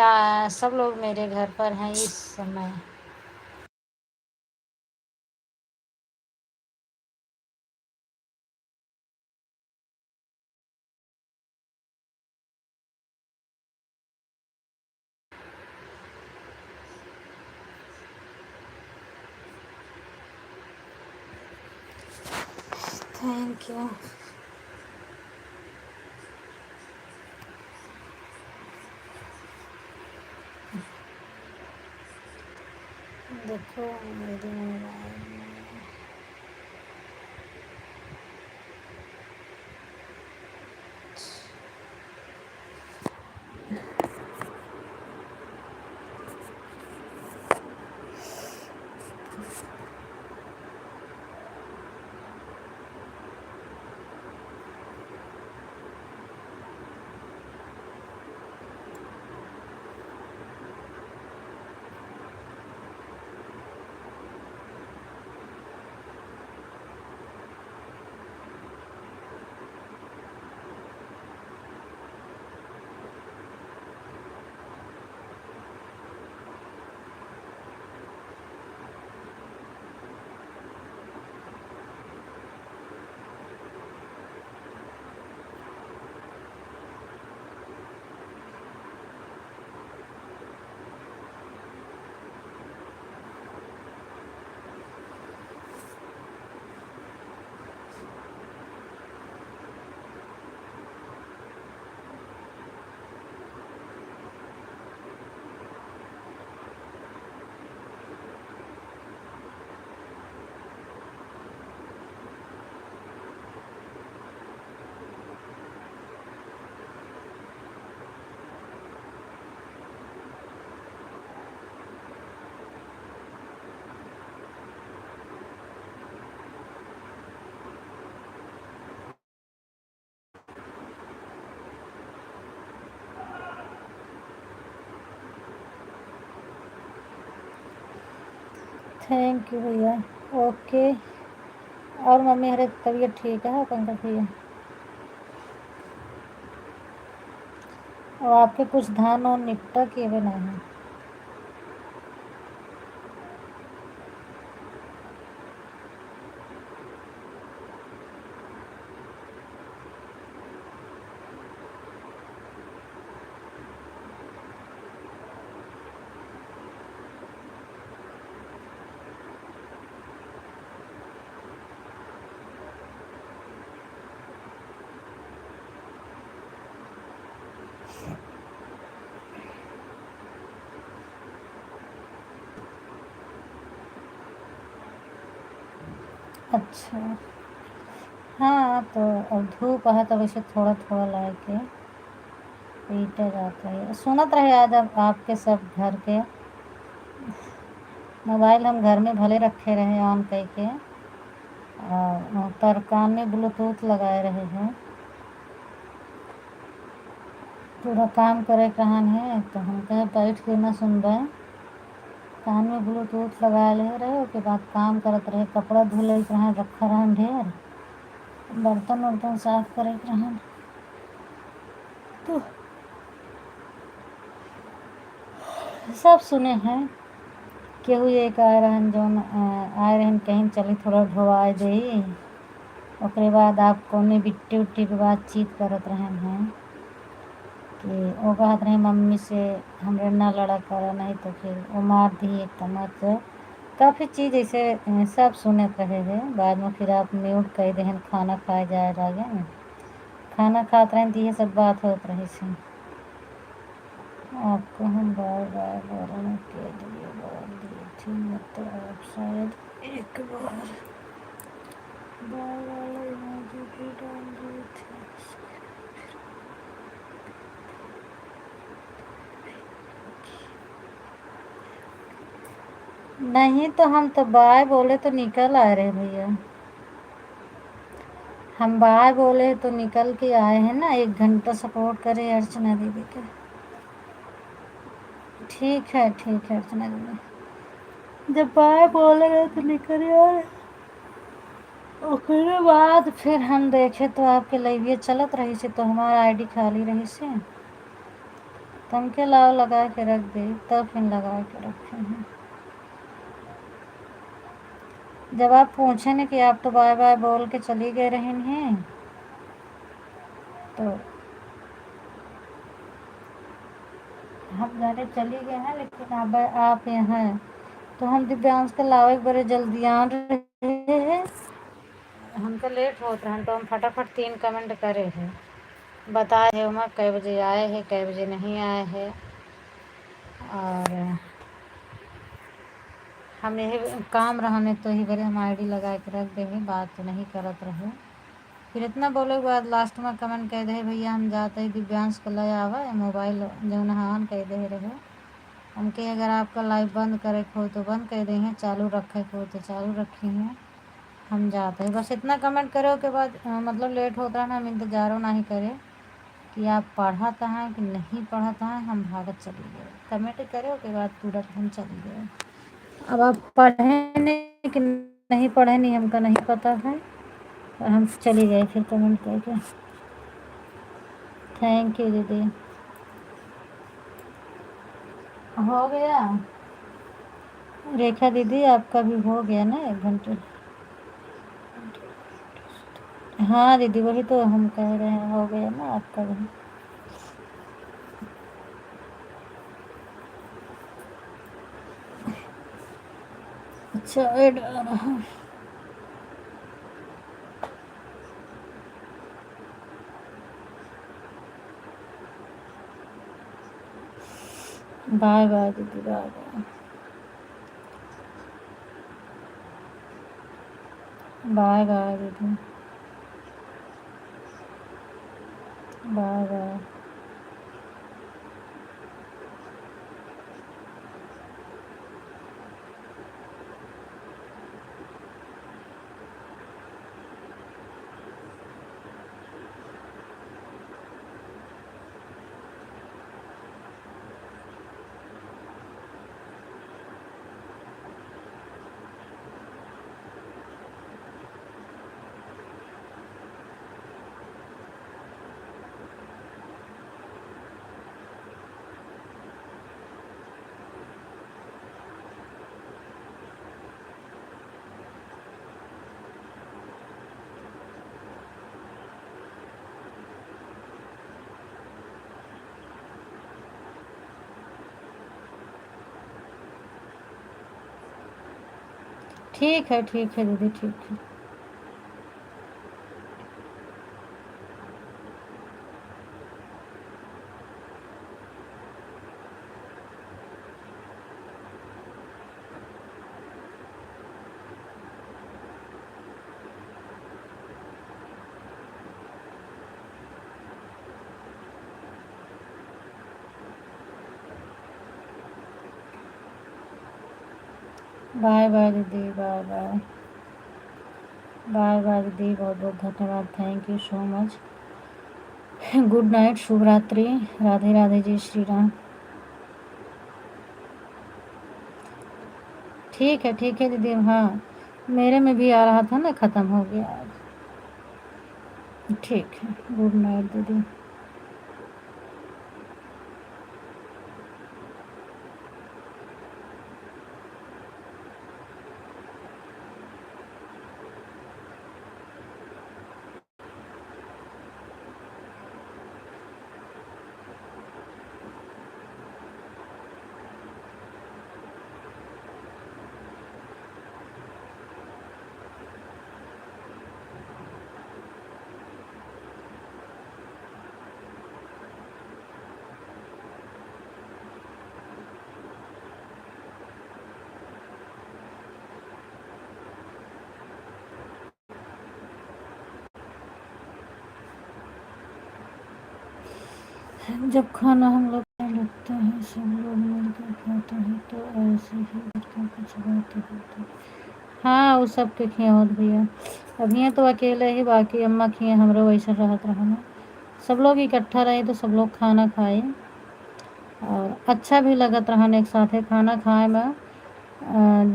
सब लोग मेरे घर पर हैं इस समय। Thank you. देखो मेरी मोबाइल में थैंक यू भैया। ओके, और मम्मी हरे तबीयत ठीक है पंकज भैया? और आपके कुछ धान और निपटा किए हुए नहीं? अच्छा, हाँ तो अब धूप है तो वैसे थोड़ा थोड़ा ला के पीटा जाता है। सुनत रहे आज अब आपके सब घर के मोबाइल हम घर में भले रखे रहे ऑन करके और पर कान में ब्लूटूथ लगाए रहे हैं, पूरा काम करे कहन है तो हम कहे बैठ के ना सुनबे, कान में ब्लूटूथ लगा ले रहे उसके बाद काम करत रहे, कपड़ा धुले रहे रखा रहन ढेर, बर्तन वर्तन साफ करे रहन तो सब सुने हैं। केहू एक आए रहन जौन आए रहन कहीं चली थोड़ा ढोवाए दे, ओकरे बाद आप कौने बिट्टी उट्टी के बातचीत करत रहन हैं कि वो कहत रहे मम्मी से हमरे ना लड़ा करा नहीं तो फिर वो मार दी एक तमच, काफ़ी चीज़ ऐसे सब सुनत रहे हैं। बाद में फिर आप म्यूट कह देहन खाना खाए जाए लागे न, खाना खात रहें तो ये सब बात होत रही से। आपको हम बार बार बोलने के लिए बोल दिए थे, मतलब आप शायद एक बार वाले इमोजी भी डाल दिए थे। नहीं तो हम तो बाय बोले तो निकल आए रहे भैया, हम बाय बोले तो निकल के आए हैं ना, 1 घंटा सपोर्ट करे अर्चना दीदी के। ठीक है अर्चना दीदी, जब बाय बोलेगा तो निकल आए। ओकरे बाद फिर हम देखे तो आपके लाइविए चलत रही से तो हमारा आईडी खाली रही से, तम के लाव लगा के रख दे तब फिर लगा के रखे हैं। जब आप पूछे न कि आप तो बाय बाय बोल के चली गए रहन हैं तो हम जाने चली गए हैं, लेकिन अब आप यहाँ हैं तो हम दिव्यांश के लावे बड़े जल्दी आ रहे हैं, हमको लेट होता है तो हम फटाफट 3 कमेंट करे हैं, बताए है उमा कै बजे आए हैं कै बजे नहीं आए हैं। और हम यही काम रहने तो ही बड़े हम आईडी लगा के रख देंगे, बात तो नहीं करत रहे। फिर इतना बोले के बाद लास्ट में कमेंट कह दे भैया हम जाते ही दिव्यांश को ले आवा मोबाइल जौन हान कह दे रहे हमके, अगर आपका लाइव बंद करे हो तो बंद कर देंगे, चालू रखे हो तो चालू रखेंगे, हम जाते हैं। बस इतना कमेंट करो के बाद मतलब लेट होता है ना, हम इंतजारों नहीं करे कि आप पढ़ाता हैं कि नहीं पढ़ाता हैं, हम भागत चली गए। कमेंट करो के बाद तुरंत हम चली गए। अब आप पढ़े नहीं कि नहीं पढ़े नहीं हमका नहीं पता है, और हम चली गए फिर कमेंट करके। थैंक यू दीदी। हो गया रेखा दीदी, आपका भी हो गया ना 1 घंटे। हाँ दीदी वही तो हम कह रहे हैं, हो गया ना आपका भी। अच्छा ऐड आ रहा, बाय बाय दीदी, बाय बाय, बाय बाय दीदी, बाय बाय। ठीक है दीदी, ठीक है। बाय बाय दीदी, बाय बाय, बाय बाय दीदी, बहुत बहुत धन्यवाद, thank you so much. Good night, शुभ रात्रि, राधे राधे, जय श्री राम। ठीक है दीदी, हाँ मेरे में भी आ रहा था ना, ख़त्म हो गया आज। ठीक है, गुड नाइट दीदी। जब खाना हम लोग का लगता है, सब लोग मिलकर खाते हैं, तो ऐसे ही करके कुछ बातें होती हैं। हाँ वो सब के खिया होत भैया, अब यहाँ तो अकेले ही, बाकी अम्मा खिया हमरो वैसे रहत रहना। सब लोग इकट्ठा रहे तो सब लोग खाना खाए और अच्छा भी लगत रहन एक साथे खाना खाए में।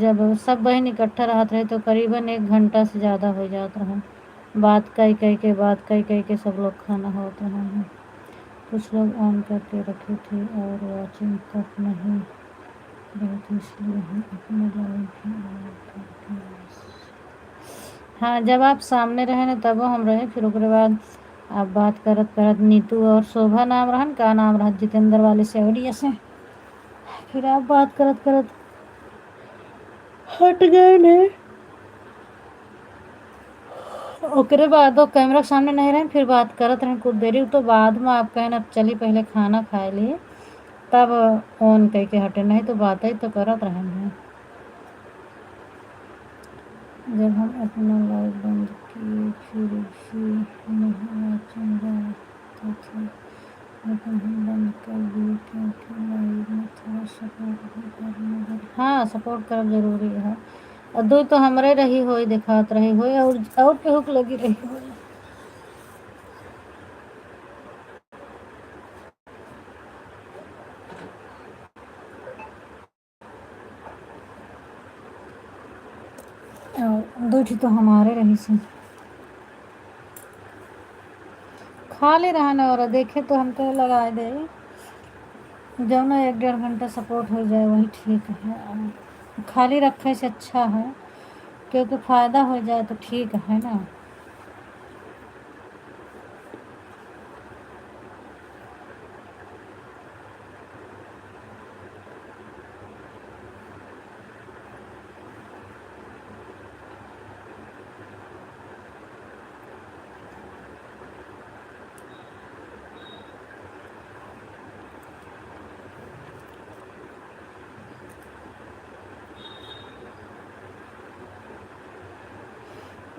जब सब बहन इकट्ठा रहत रहे तो करीबन 1 घंटा से ज़्यादा हो जात रहन। बात कई के सब लोग खाना होत रहन। कुछ लोग ऑन करके रखे थे और वाचिंग तक नहीं रहे थे, इसलिए हम अपने लाइव भी ऑन करके। हाँ जब आप सामने रहे ना तब हम रहे, फिर उसके बाद आप बात करत करत नीतू और शोभा नाम रहन, का नाम रहा, जितेंद्र वाले से ऑडियो से, फिर आप बात करत करत हट गए ने। ओकरे बाद वो कैमरा के सामने नहीं रहे, फिर बात करत रहे कुछ देरी, तो बाद में आप कहें अब चली पहले खाना खाए लिए तब ऑन कह के हटे, नहीं तो बात ही तो करत रहे हैं। जब हम अपना लाइव बंद किए फिर भी नहीं वाचिंग जाता था, लेकिन हम बंद कर दिए क्योंकि लाइव में थोड़ा सपोर्ट भी करना। हाँ सपोर्ट करब जरूरी है। और दो तो हमरे रही होई, दिखात रही होई और केहू के लगी रही होई। और दो तो हमारे रही से खाली रहना, और देखे तो हम तो लगा दे, जब ना 1-1.5 घंटा सपोर्ट हो जाए वही ठीक है। खाली रखे से अच्छा है, क्योंकि फ़ायदा हो जाए तो ठीक है ना।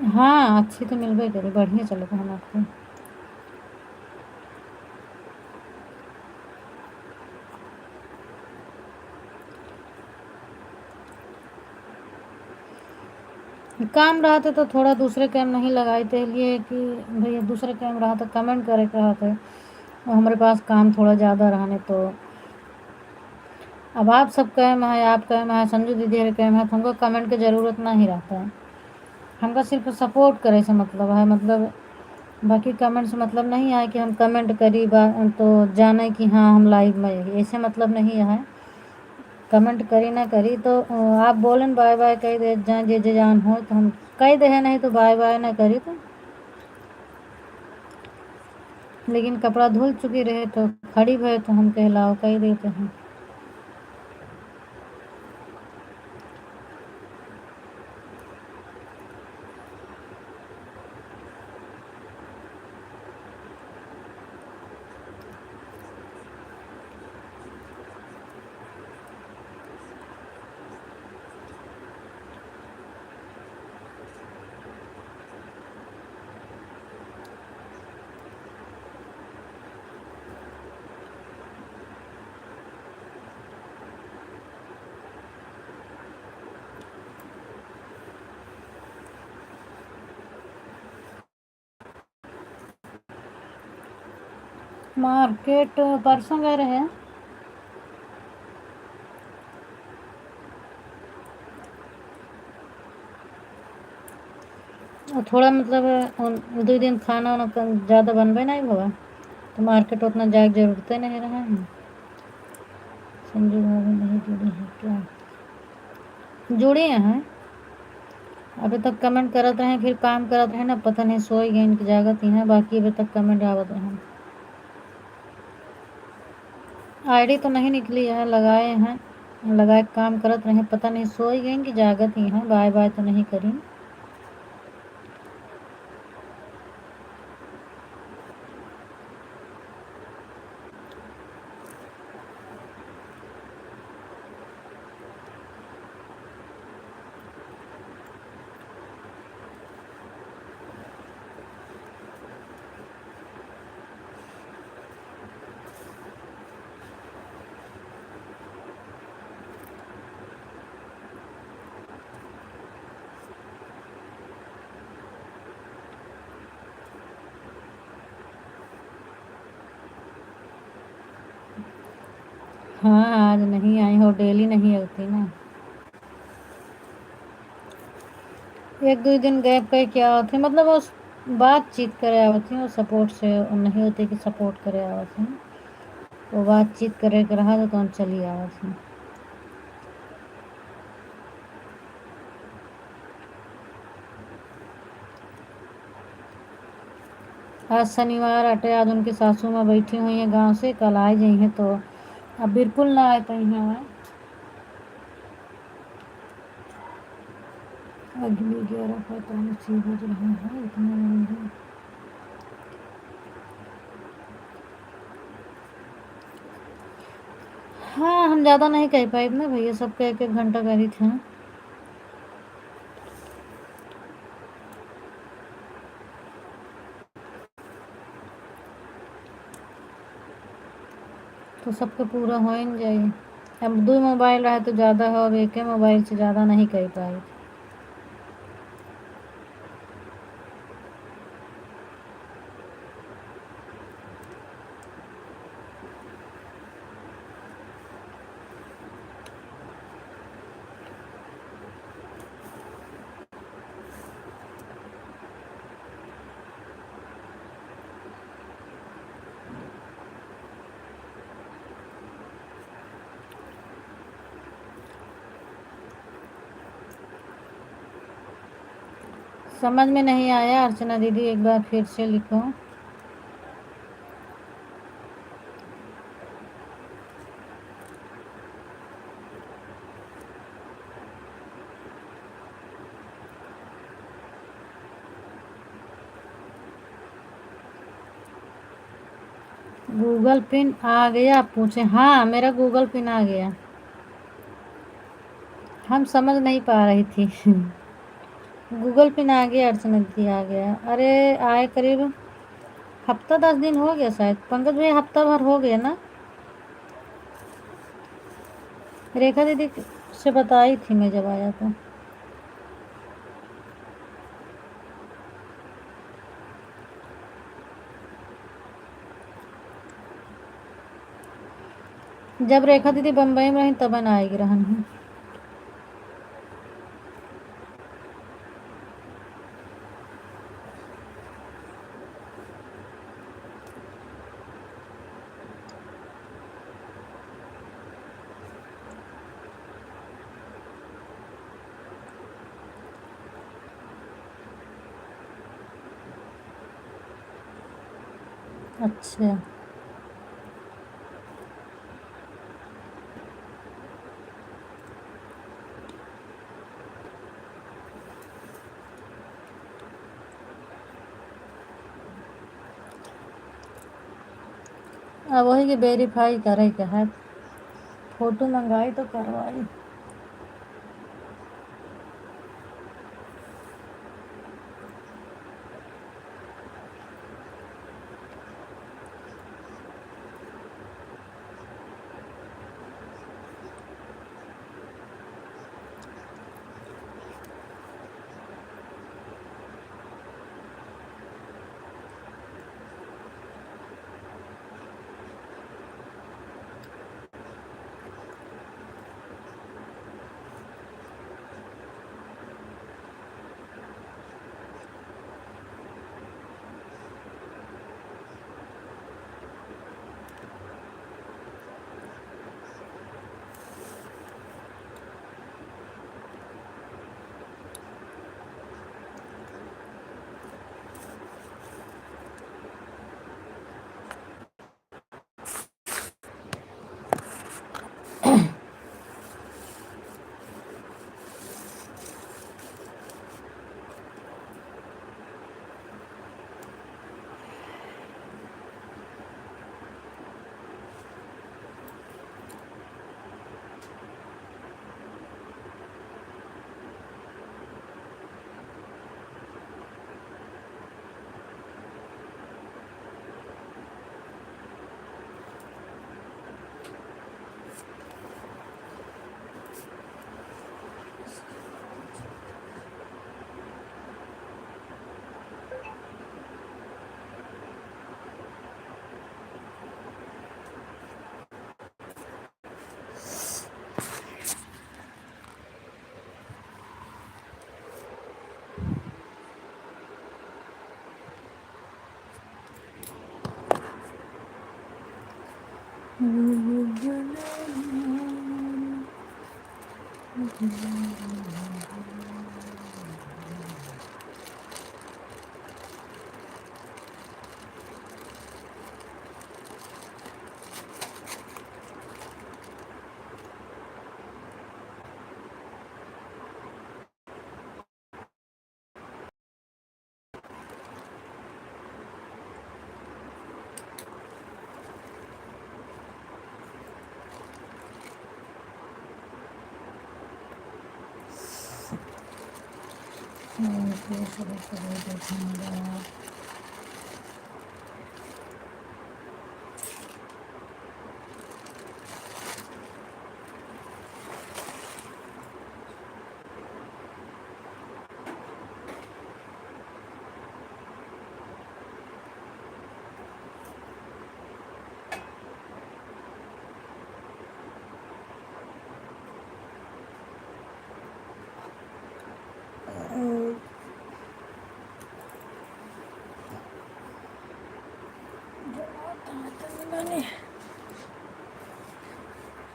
हाँ अच्छी तो मिलबे करे, बढ़िया चलेगा हम आपको। काम रहते तो थोड़ा दूसरे कैम नहीं लगाए थे, लिए कि भैया दूसरे कैम रहा तो कमेंट करे रहा था, हमारे पास काम थोड़ा ज़्यादा रहने, तो अब आप सब कैम है, आप कैम है, संजू दीदी है कैम है, तो हमको कमेंट की ज़रूरत नहीं रहता है। हमको सिर्फ सपोर्ट करे से मतलब है, मतलब बाकी कमेंट से मतलब नहीं है कि हम कमेंट करी तो जाने कि हाँ हम लाइव में है, ऐसे मतलब नहीं है। कमेंट करी ना करी तो आप बोलन बाय बाय कह दे, जहाँ जे जे जान हो तो हम कह दे है, नहीं तो बाय बाय ना करी तो। लेकिन कपड़ा धुल चुकी रहे तो खड़ी भय तो हम कहलाओ कह देते हैं। मार्केट परसों गए रहे। और थोड़ा मतलब 2 दिन खाना वाना ज़्यादा बनबे नहीं होगा तो मार्केट उतना जाए के जरूरते नहीं रहा है। संजू भाभी नहीं जुड़ी है क्या? जुड़ी हैं, अभी तक कमेंट करत रहे, फिर काम करत रहे ना, पता नहीं सोई गए इनकी जागत ही है, बाकी अभी तक कमेंट आवत रहे। आईडी तो नहीं निकली है, लगाए हैं, लगाए काम करत रहे, पता नहीं सोई गई कि जागत ही है, बाय बाय तो नहीं करी। हाँ आज नहीं आई हो, डेली नहीं होती ना, 1-2 दिन गैप कहीं क्या होती, मतलब उस बातचीत करे आवती और सपोर्ट से नहीं होती कि सपोर्ट करे आवती, वो बातचीत करे के रहा तो चली आवती। आज शनिवार अटे, आज उनकी सासू माँ बैठी हुई हैं गांव से, कल आ जाई हैं तो अब बिल्कुल ना आ पाई हैं। अगली 11:45 बज रहे हैं, इतने जल्दी? हाँ हम ज़्यादा नहीं कह पाए ना भैया, सबका 1-1 घंटा करी थे। तो सबके पूरा हो ही जाए। अब 2 मोबाइल रहे तो ज़्यादा है, और एक मोबाइल से ज़्यादा नहीं कह पाए। समझ में नहीं आया अर्चना दीदी, एक बार फिर से लिखो। गूगल पिन आ गया पूछे? हाँ मेरा गूगल पिन आ गया, हम समझ नहीं पा रही थी। गूगल पिन आ गया अर्चना दीदी, आ गया। अरे आए करीब हफ्ता 10 दिन हो गया शायद, पंकज भाई हफ्ता भर हो गया ना। रेखा दीदी से बताई थी मैं जब आया तो। जब रेखा दीदी बम्बई में रही तब ना आएगी रहन हूँ। अच्छा अब वही कि वेरीफाई करे के है, फोटो मंगाई तो करवाई।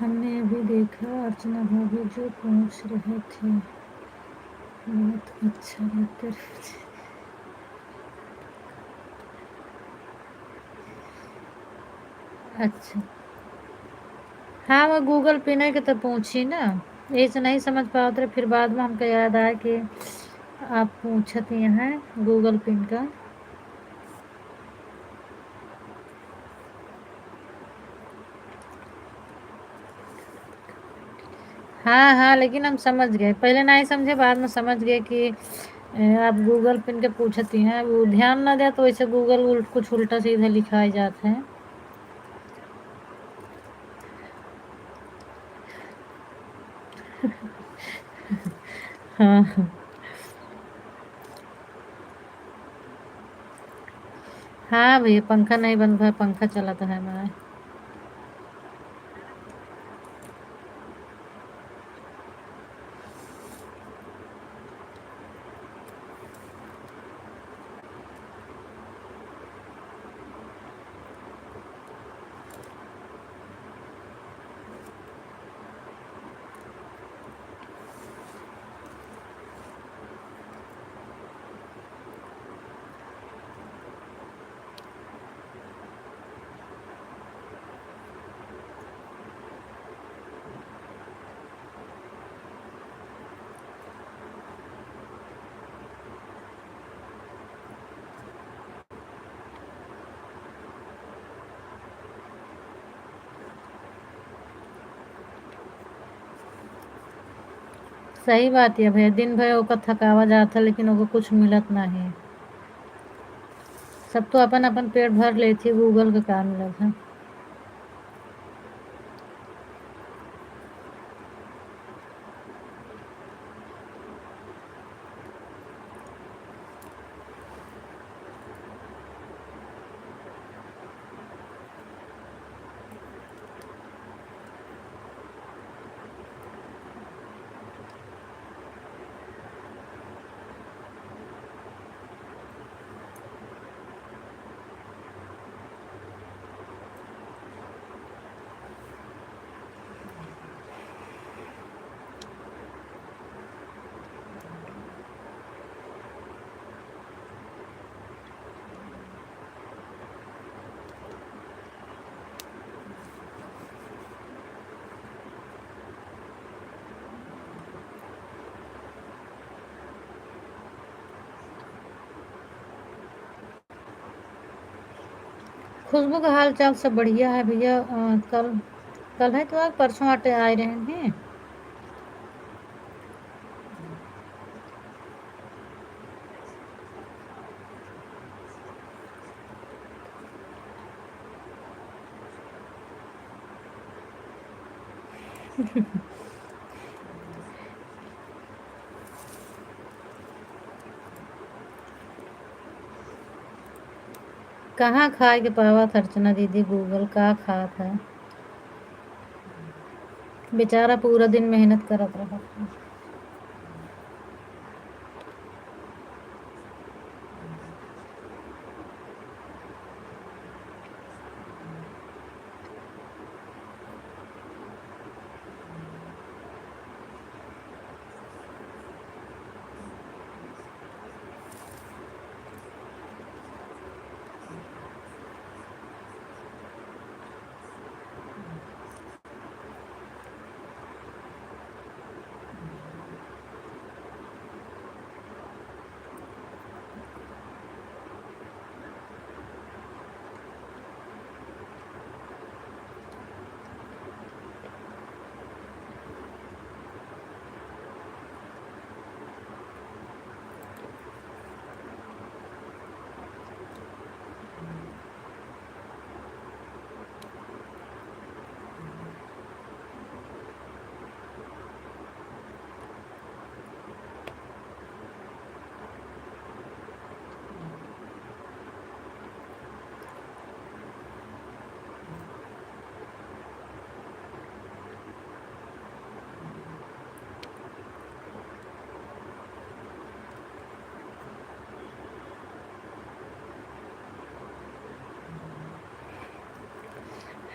हमने अभी देखा अर्चना भाभी जो पूछ रहे थे, बहुत अच्छा लगता है। अच्छा, हाँ वो गूगल पिन है कि तो पूछी ना, ऐसे नहीं समझ पाओ तो फिर बाद में हमको याद आया कि आप पूछत हैं गूगल पिन का। हाँ हाँ, लेकिन हम समझ गए, पहले नहीं समझे, बाद में समझ गए कि आप गूगल पिन के पूछती हैं। वो ध्यान ना दे तो वैसे गूगल कुछ उल्टा सीधा लिखाई जाता है। हाँ हाँ भैया, पंखा नहीं बंद है, पंखा चलाता है हमारा। सही बात है भैया, दिन भर ओकर थकावा जाता लेकिन ओको कुछ मिलत नहीं। सब तो अपन अपन पेट भर लेती, गूगल का काम मिलत है। खुशबू का हाल चाल सब बढ़िया है भैया। कल कल है तो आप परसों आटे आए रहे हैं। कहाँ खाए के पावा था अर्चना दीदी, गूगल का खा था, बेचारा पूरा दिन मेहनत करत रहा।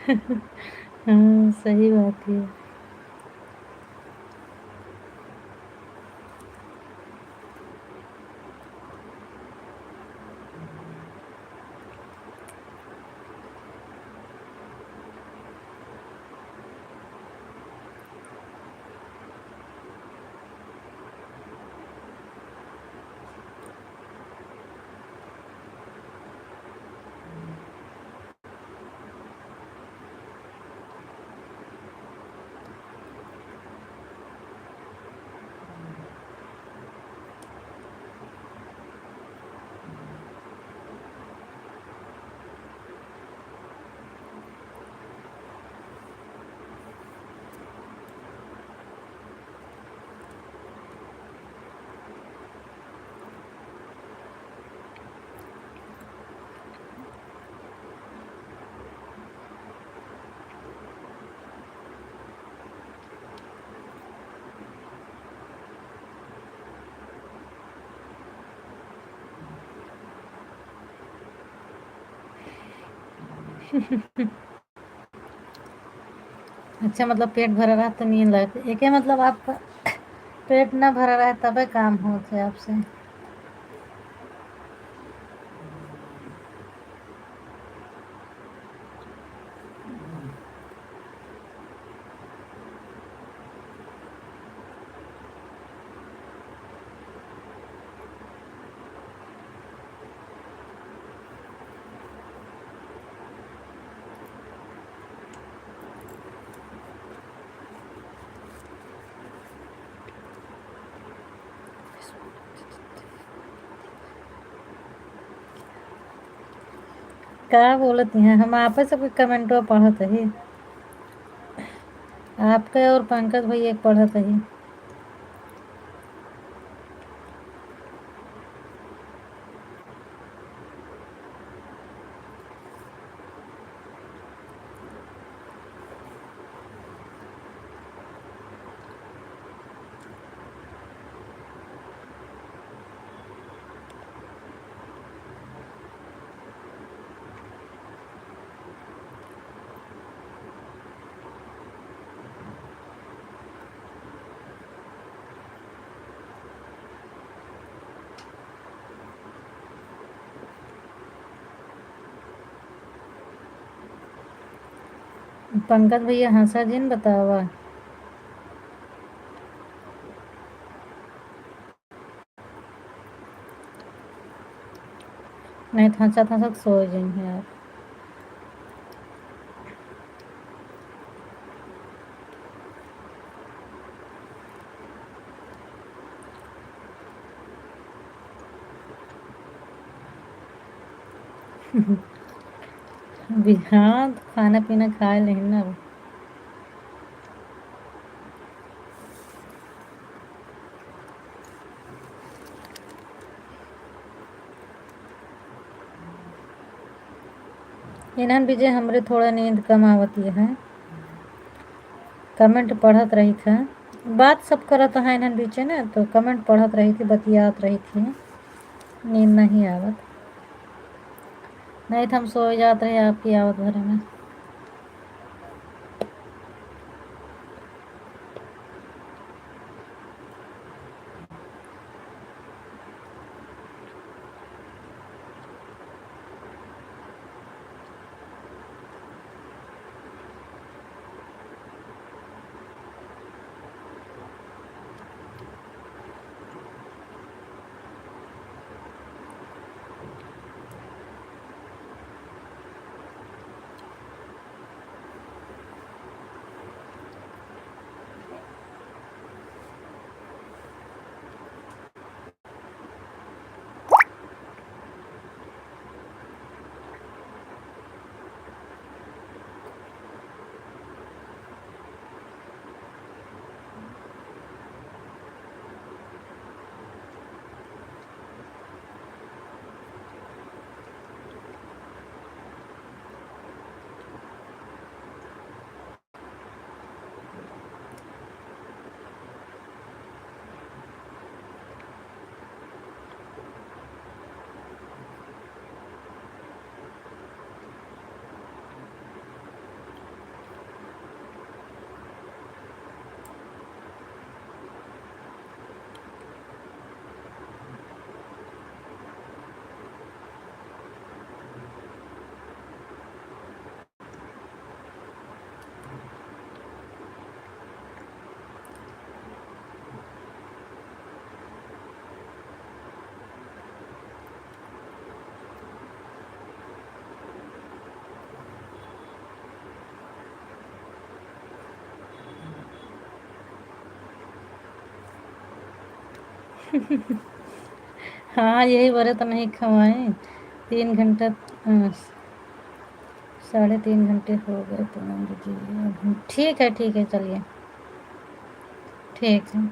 हाँ, सही बात है। अच्छा, मतलब पेट भरा रहा तो नींद लगती, एक मतलब आपका पेट ना भरा रहे तबे काम होते आपसे। क्या बोलती हैं, हम आप सब कमेंटो पढ़त ही, आपके और पंकज भाई एक पढ़त ही। पंकज भैया हंसा जिन बतावा। नहीं तो हंसत हंसत सो जिन है आप। हाँ, तो खाना पीना खा लें ना। इन्हन भी जे हमरे थोड़ा नींद कम आवती है, कमेंट पढ़त रही थी, बात सब करत है इन्हन बीचे ना, तो कमेंट पढ़त रही थी, बतियात रही थी, नींद नहीं आवत। नहीं तो हम सो जाते रहे आपकी आवत भरे में। हाँ यही बोले तो नहीं खवाएं। 3 घंटा 3.5 घंटे हो गए पूनम दीदी। ठीक है चलिए ठीक है।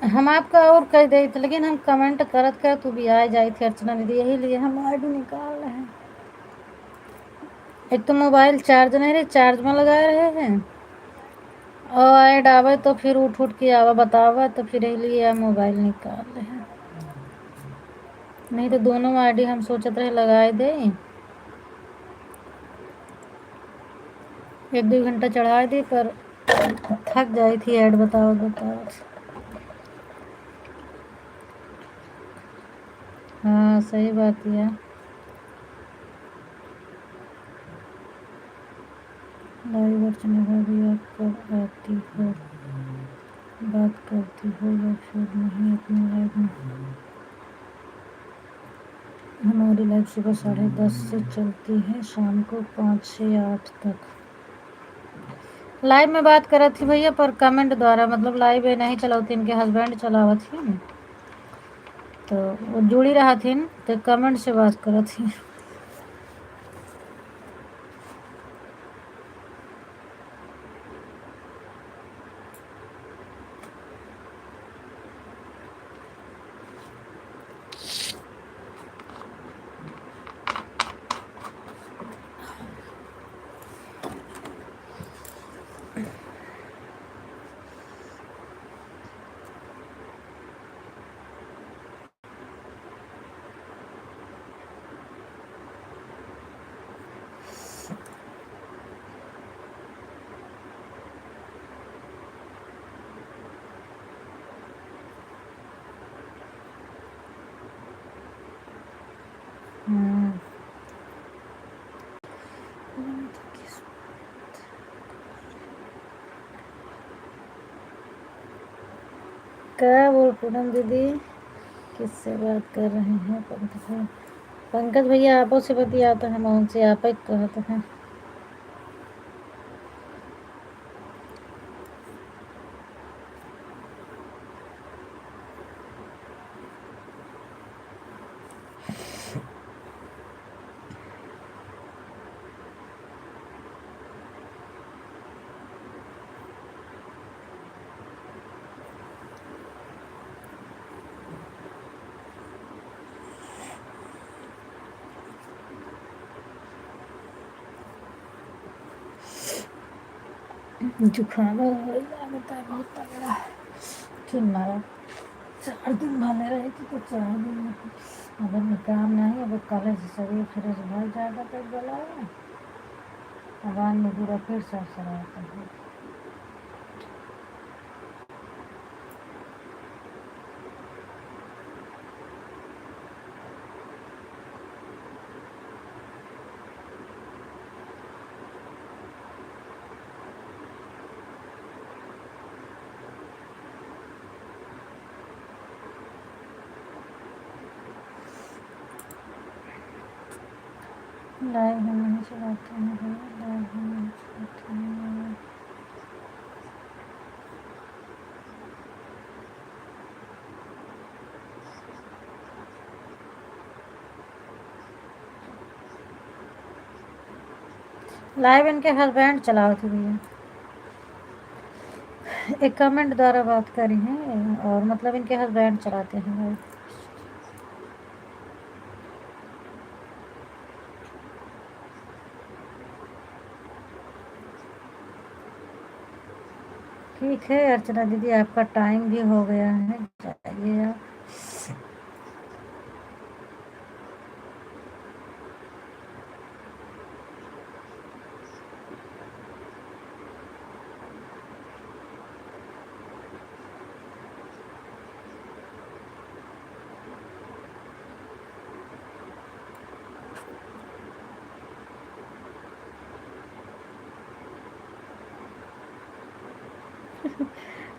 हम आपका और कह दे थे लेकिन हम कमेंट करत कर तू भी आ जाई थी अर्चना दीदी, यही लिए हम आईडी निकाल रहे हैं। एक तो मोबाइल चार्ज नहीं रहे, चार्ज में लगा रहे हैं और ऐड आवे तो फिर उठ उठ के आवा बतावा, तो फिर इसलिए मोबाइल निकाल रहे हैं। नहीं तो दोनों आईडी हम सोचते रहे लगाए दे, 1-2 घंटा चढ़ा दी पर थक जाई थी ऐड बताओ बताओ। हाँ सही बात है। लाइव अर्चना भाभी आप कब आती हो, बात करती हो या फिर नहीं अपनी लाइव में? हमारी लाइव सुबह 10:30 से चलती है, शाम को 5 से 8 तक। लाइव में बात कर थी भैया पर कमेंट द्वारा, मतलब लाइव नहीं चलाती, इनके हस्बैंड चलावा थी तो वो जुड़ी रहा थी तो कमेंट से बात कर थी। क्या बोल पूनम दीदी किससे बात कर रहे हैं? पंकज भैया आपो से बतियाते हैं, मोहन से आप ही कहते हैं। जुकाम लगता है बहुत तगड़ा, फिर मारा 4 दिन भले रही थी तो 4 दिन में अगर मैं काम नहीं, अब कॉलेज से शरीर फ्रेश बहुत ज़्यादा पेट गला है, अब आज में पूरा फिर सरसराता है। लाइव हम नहीं चलाते हैं भैया, लाइव हम नहीं चलाते हैं। लाइव इनके हस्बैंड चलाओ थे भैया, एक कमेंट द्वारा बात करी हैं और मतलब इनके हस्बैंड चलाते हैं लाइव। ठीक है अर्चना दीदी आपका टाइम भी हो गया है, जाइए आप।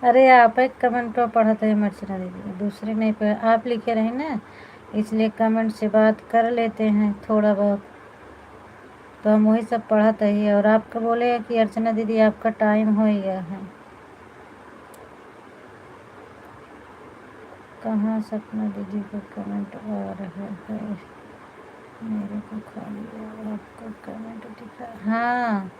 अरे आप एक कमेंट पर पढ़ते हैं अर्चना दीदी, दूसरे नहीं पढ़, आप लिखे रहे ना, इसलिए कमेंट से बात कर लेते हैं थोड़ा बहुत, तो हम वही सब पढ़ते ही। और आपको बोले कि अर्चना दीदी आपका टाइम हो गया है। कहाँ सपना दीदी को कमेंट आ रहा है, मेरे को खाली आपका कमेंट दिख रहा है। हाँ,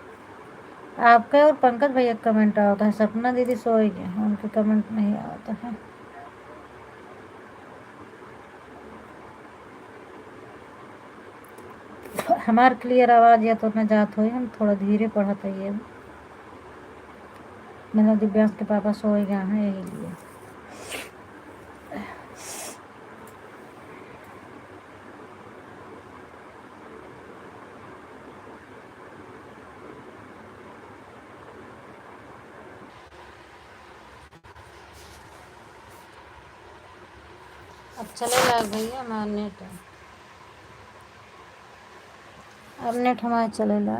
आपका और पंकज भैया कमेंट आता है, सपना दीदी सो ही गए, उनके कमेंट नहीं आता है। हमार क्लियर आवाज़ या तो न जात हो, हम थोड़ा धीरे पढ़ते ही। मतलब दिव्यांश के पापा सो ही गए हैं, यही लिए। अब चलेगा भैया हमारा नेट, अब नेट हमारा चलेगा।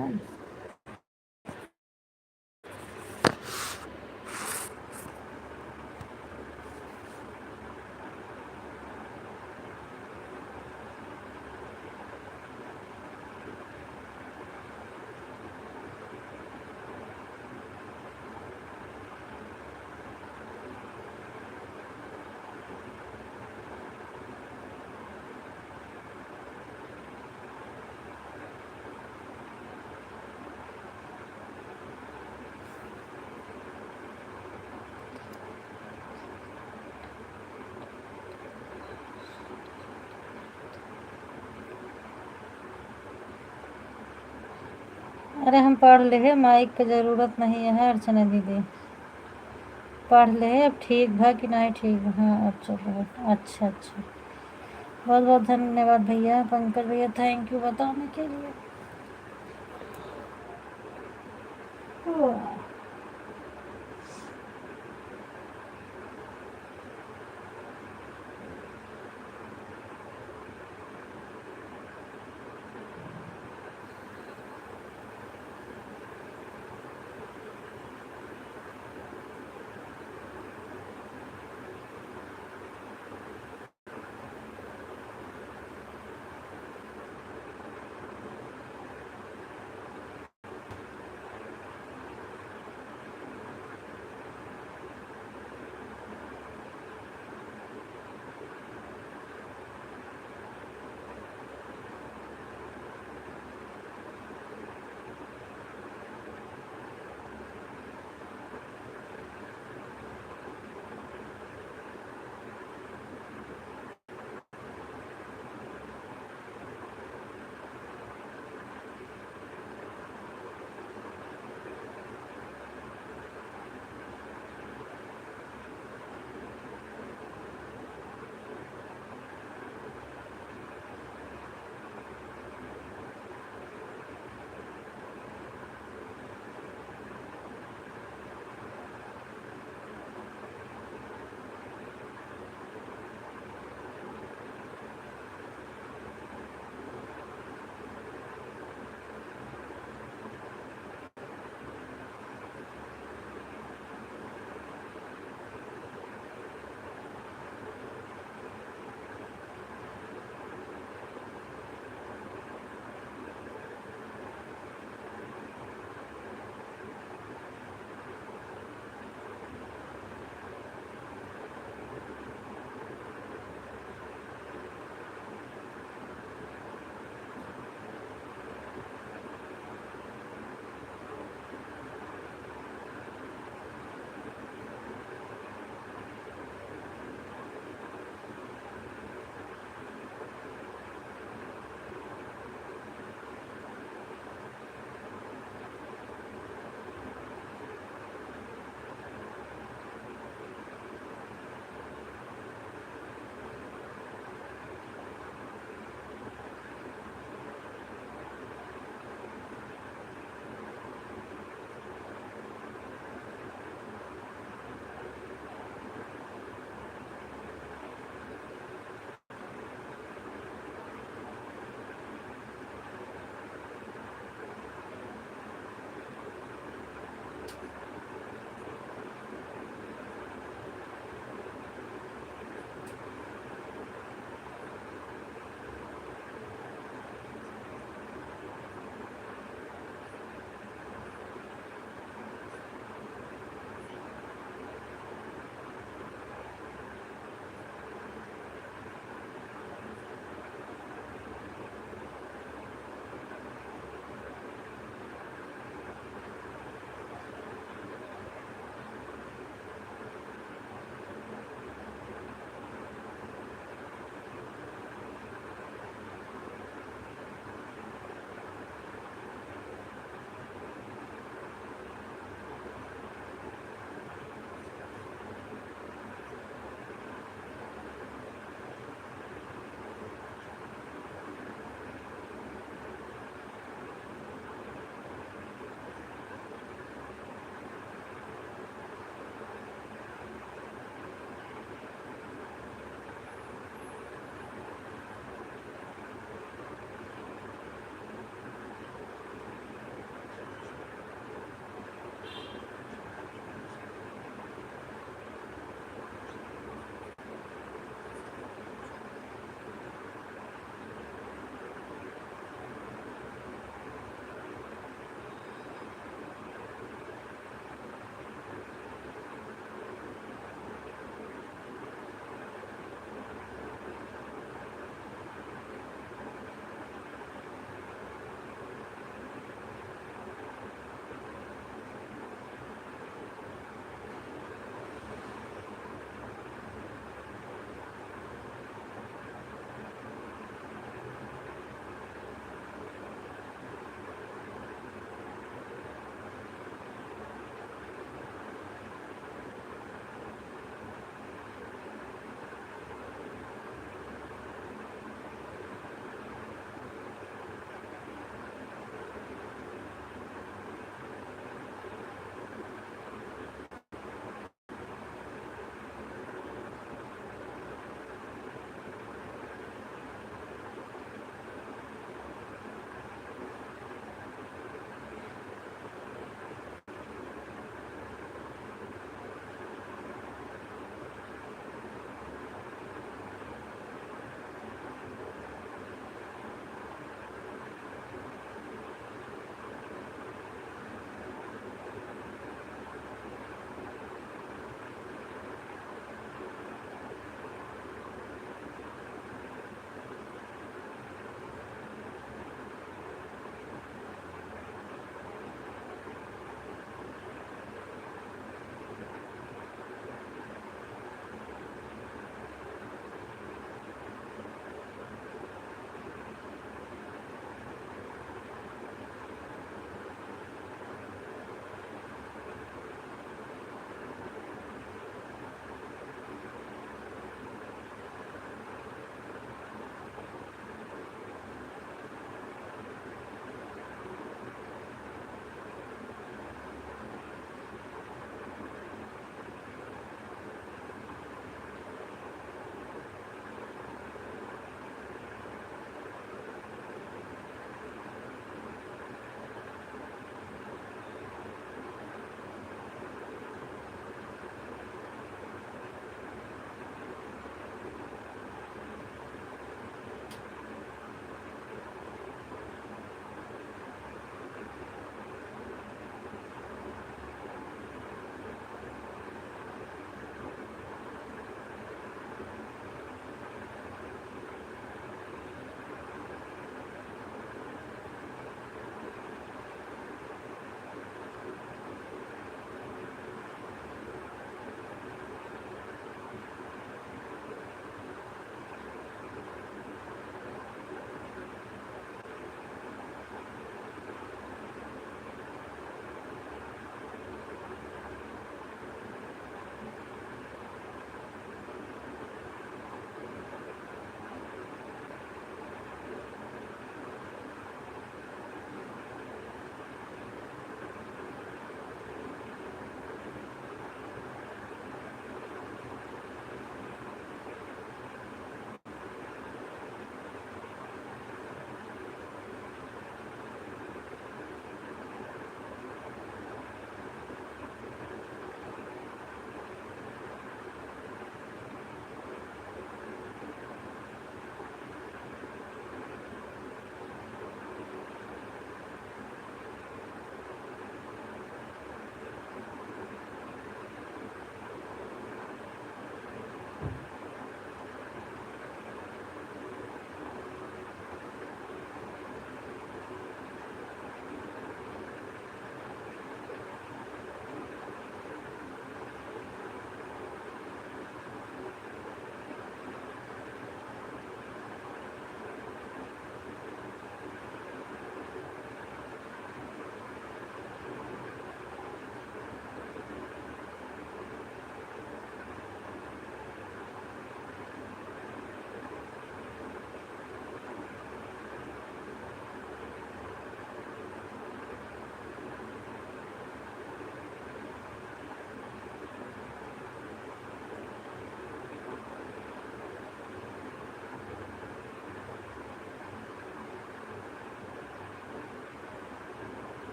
अरे हम पढ़ ले है, माइक की ज़रूरत नहीं है अर्चना दीदी, पढ़ ले। अब ठीक है कि नहीं ठीक है? हाँ अब चलो, अच्छा अच्छा, बहुत बहुत धन्यवाद भैया, पंकज भैया थैंक यू बताने के लिए।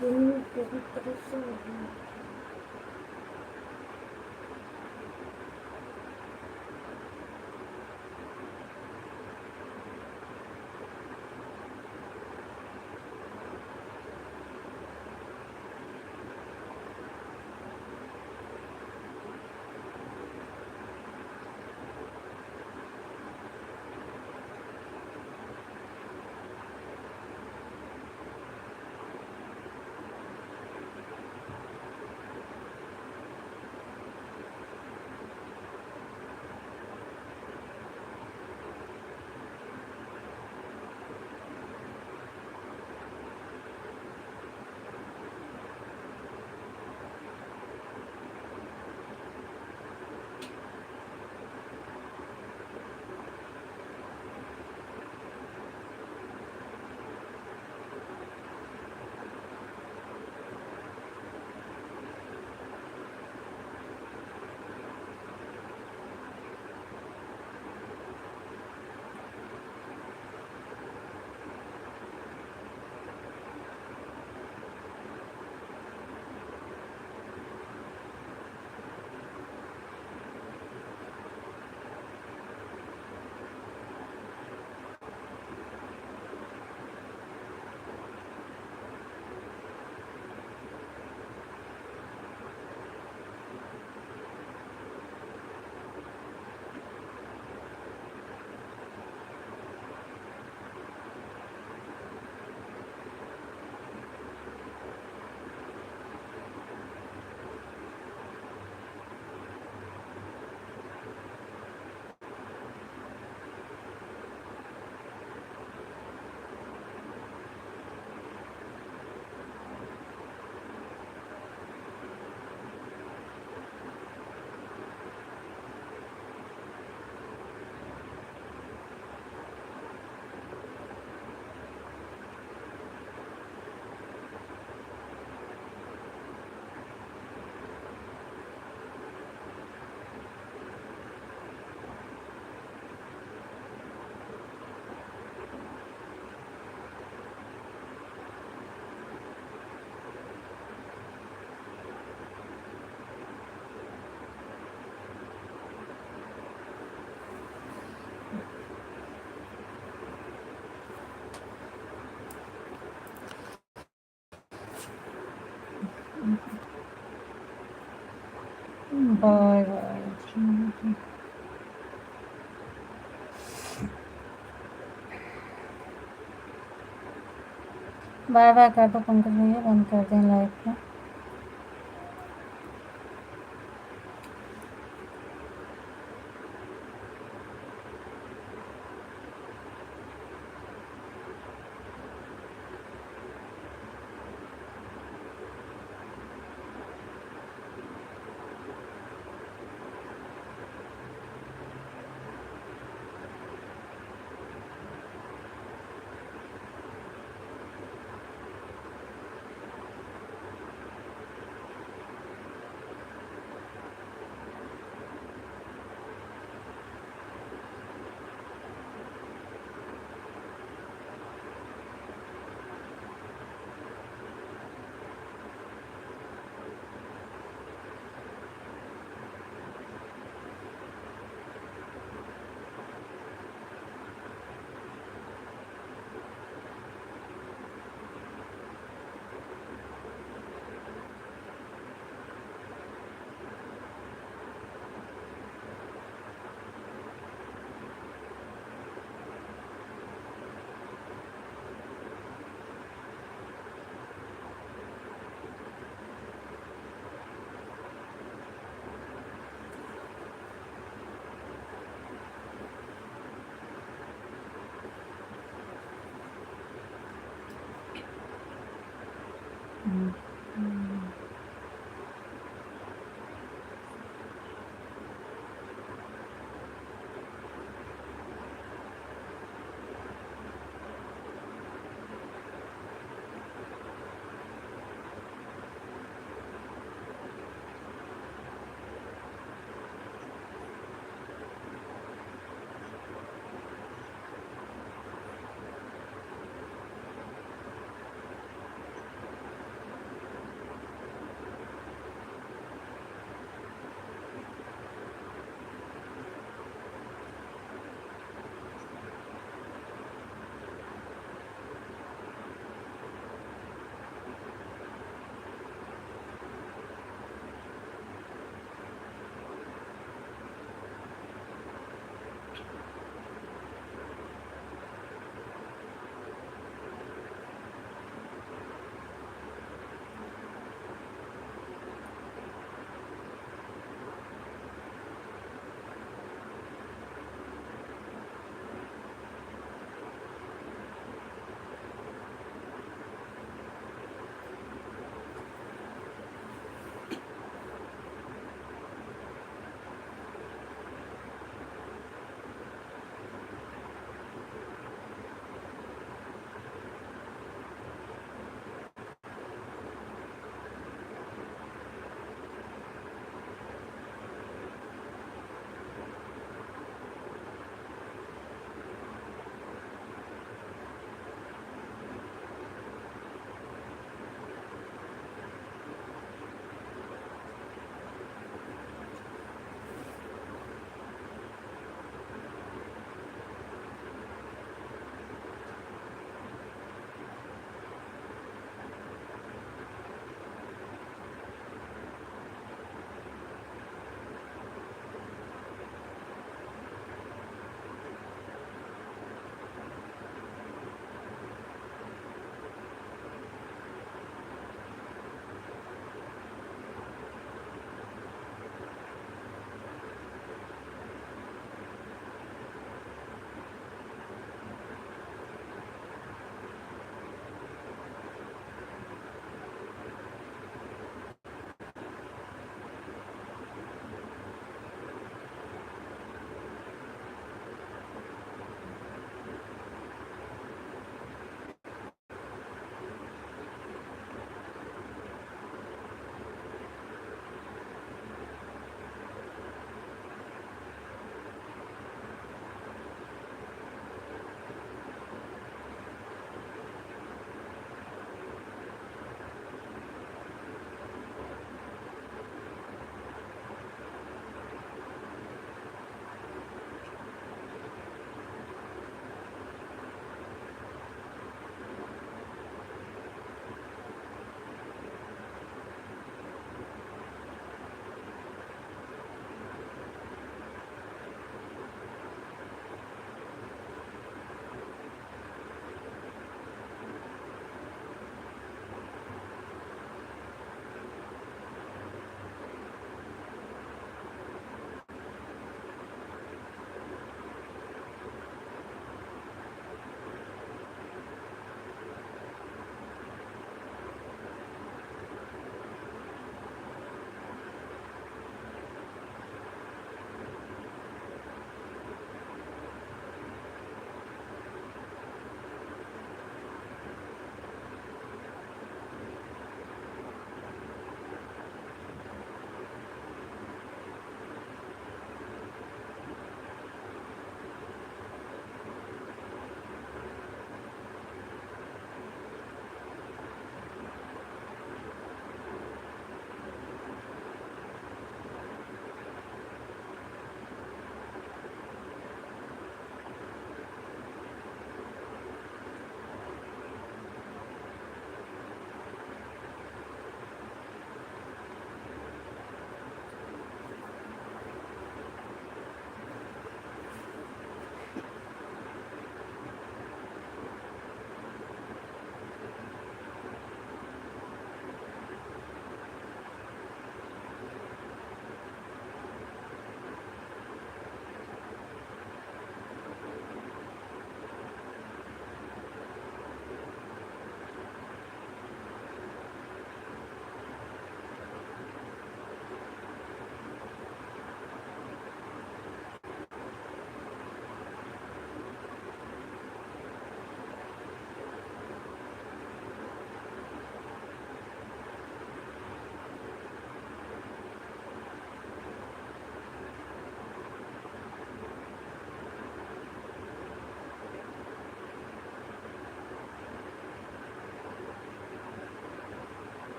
पूरी तरह से नहीं। Bye bye. बाय बाय कर दो पंकज भैया, बंद कर दें लाइव को।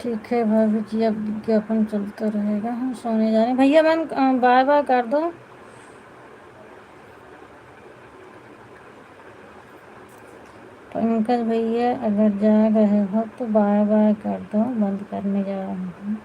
ठीक है भाभी जी, अब विज्ञापन चलता रहेगा, हम सोने जा रहे हैं। भैया मैम बाय बाय कर दो। पंकज भैया अगर जा रहे हो तो बाय बाय कर दो, बंद करने जा रहे हैं।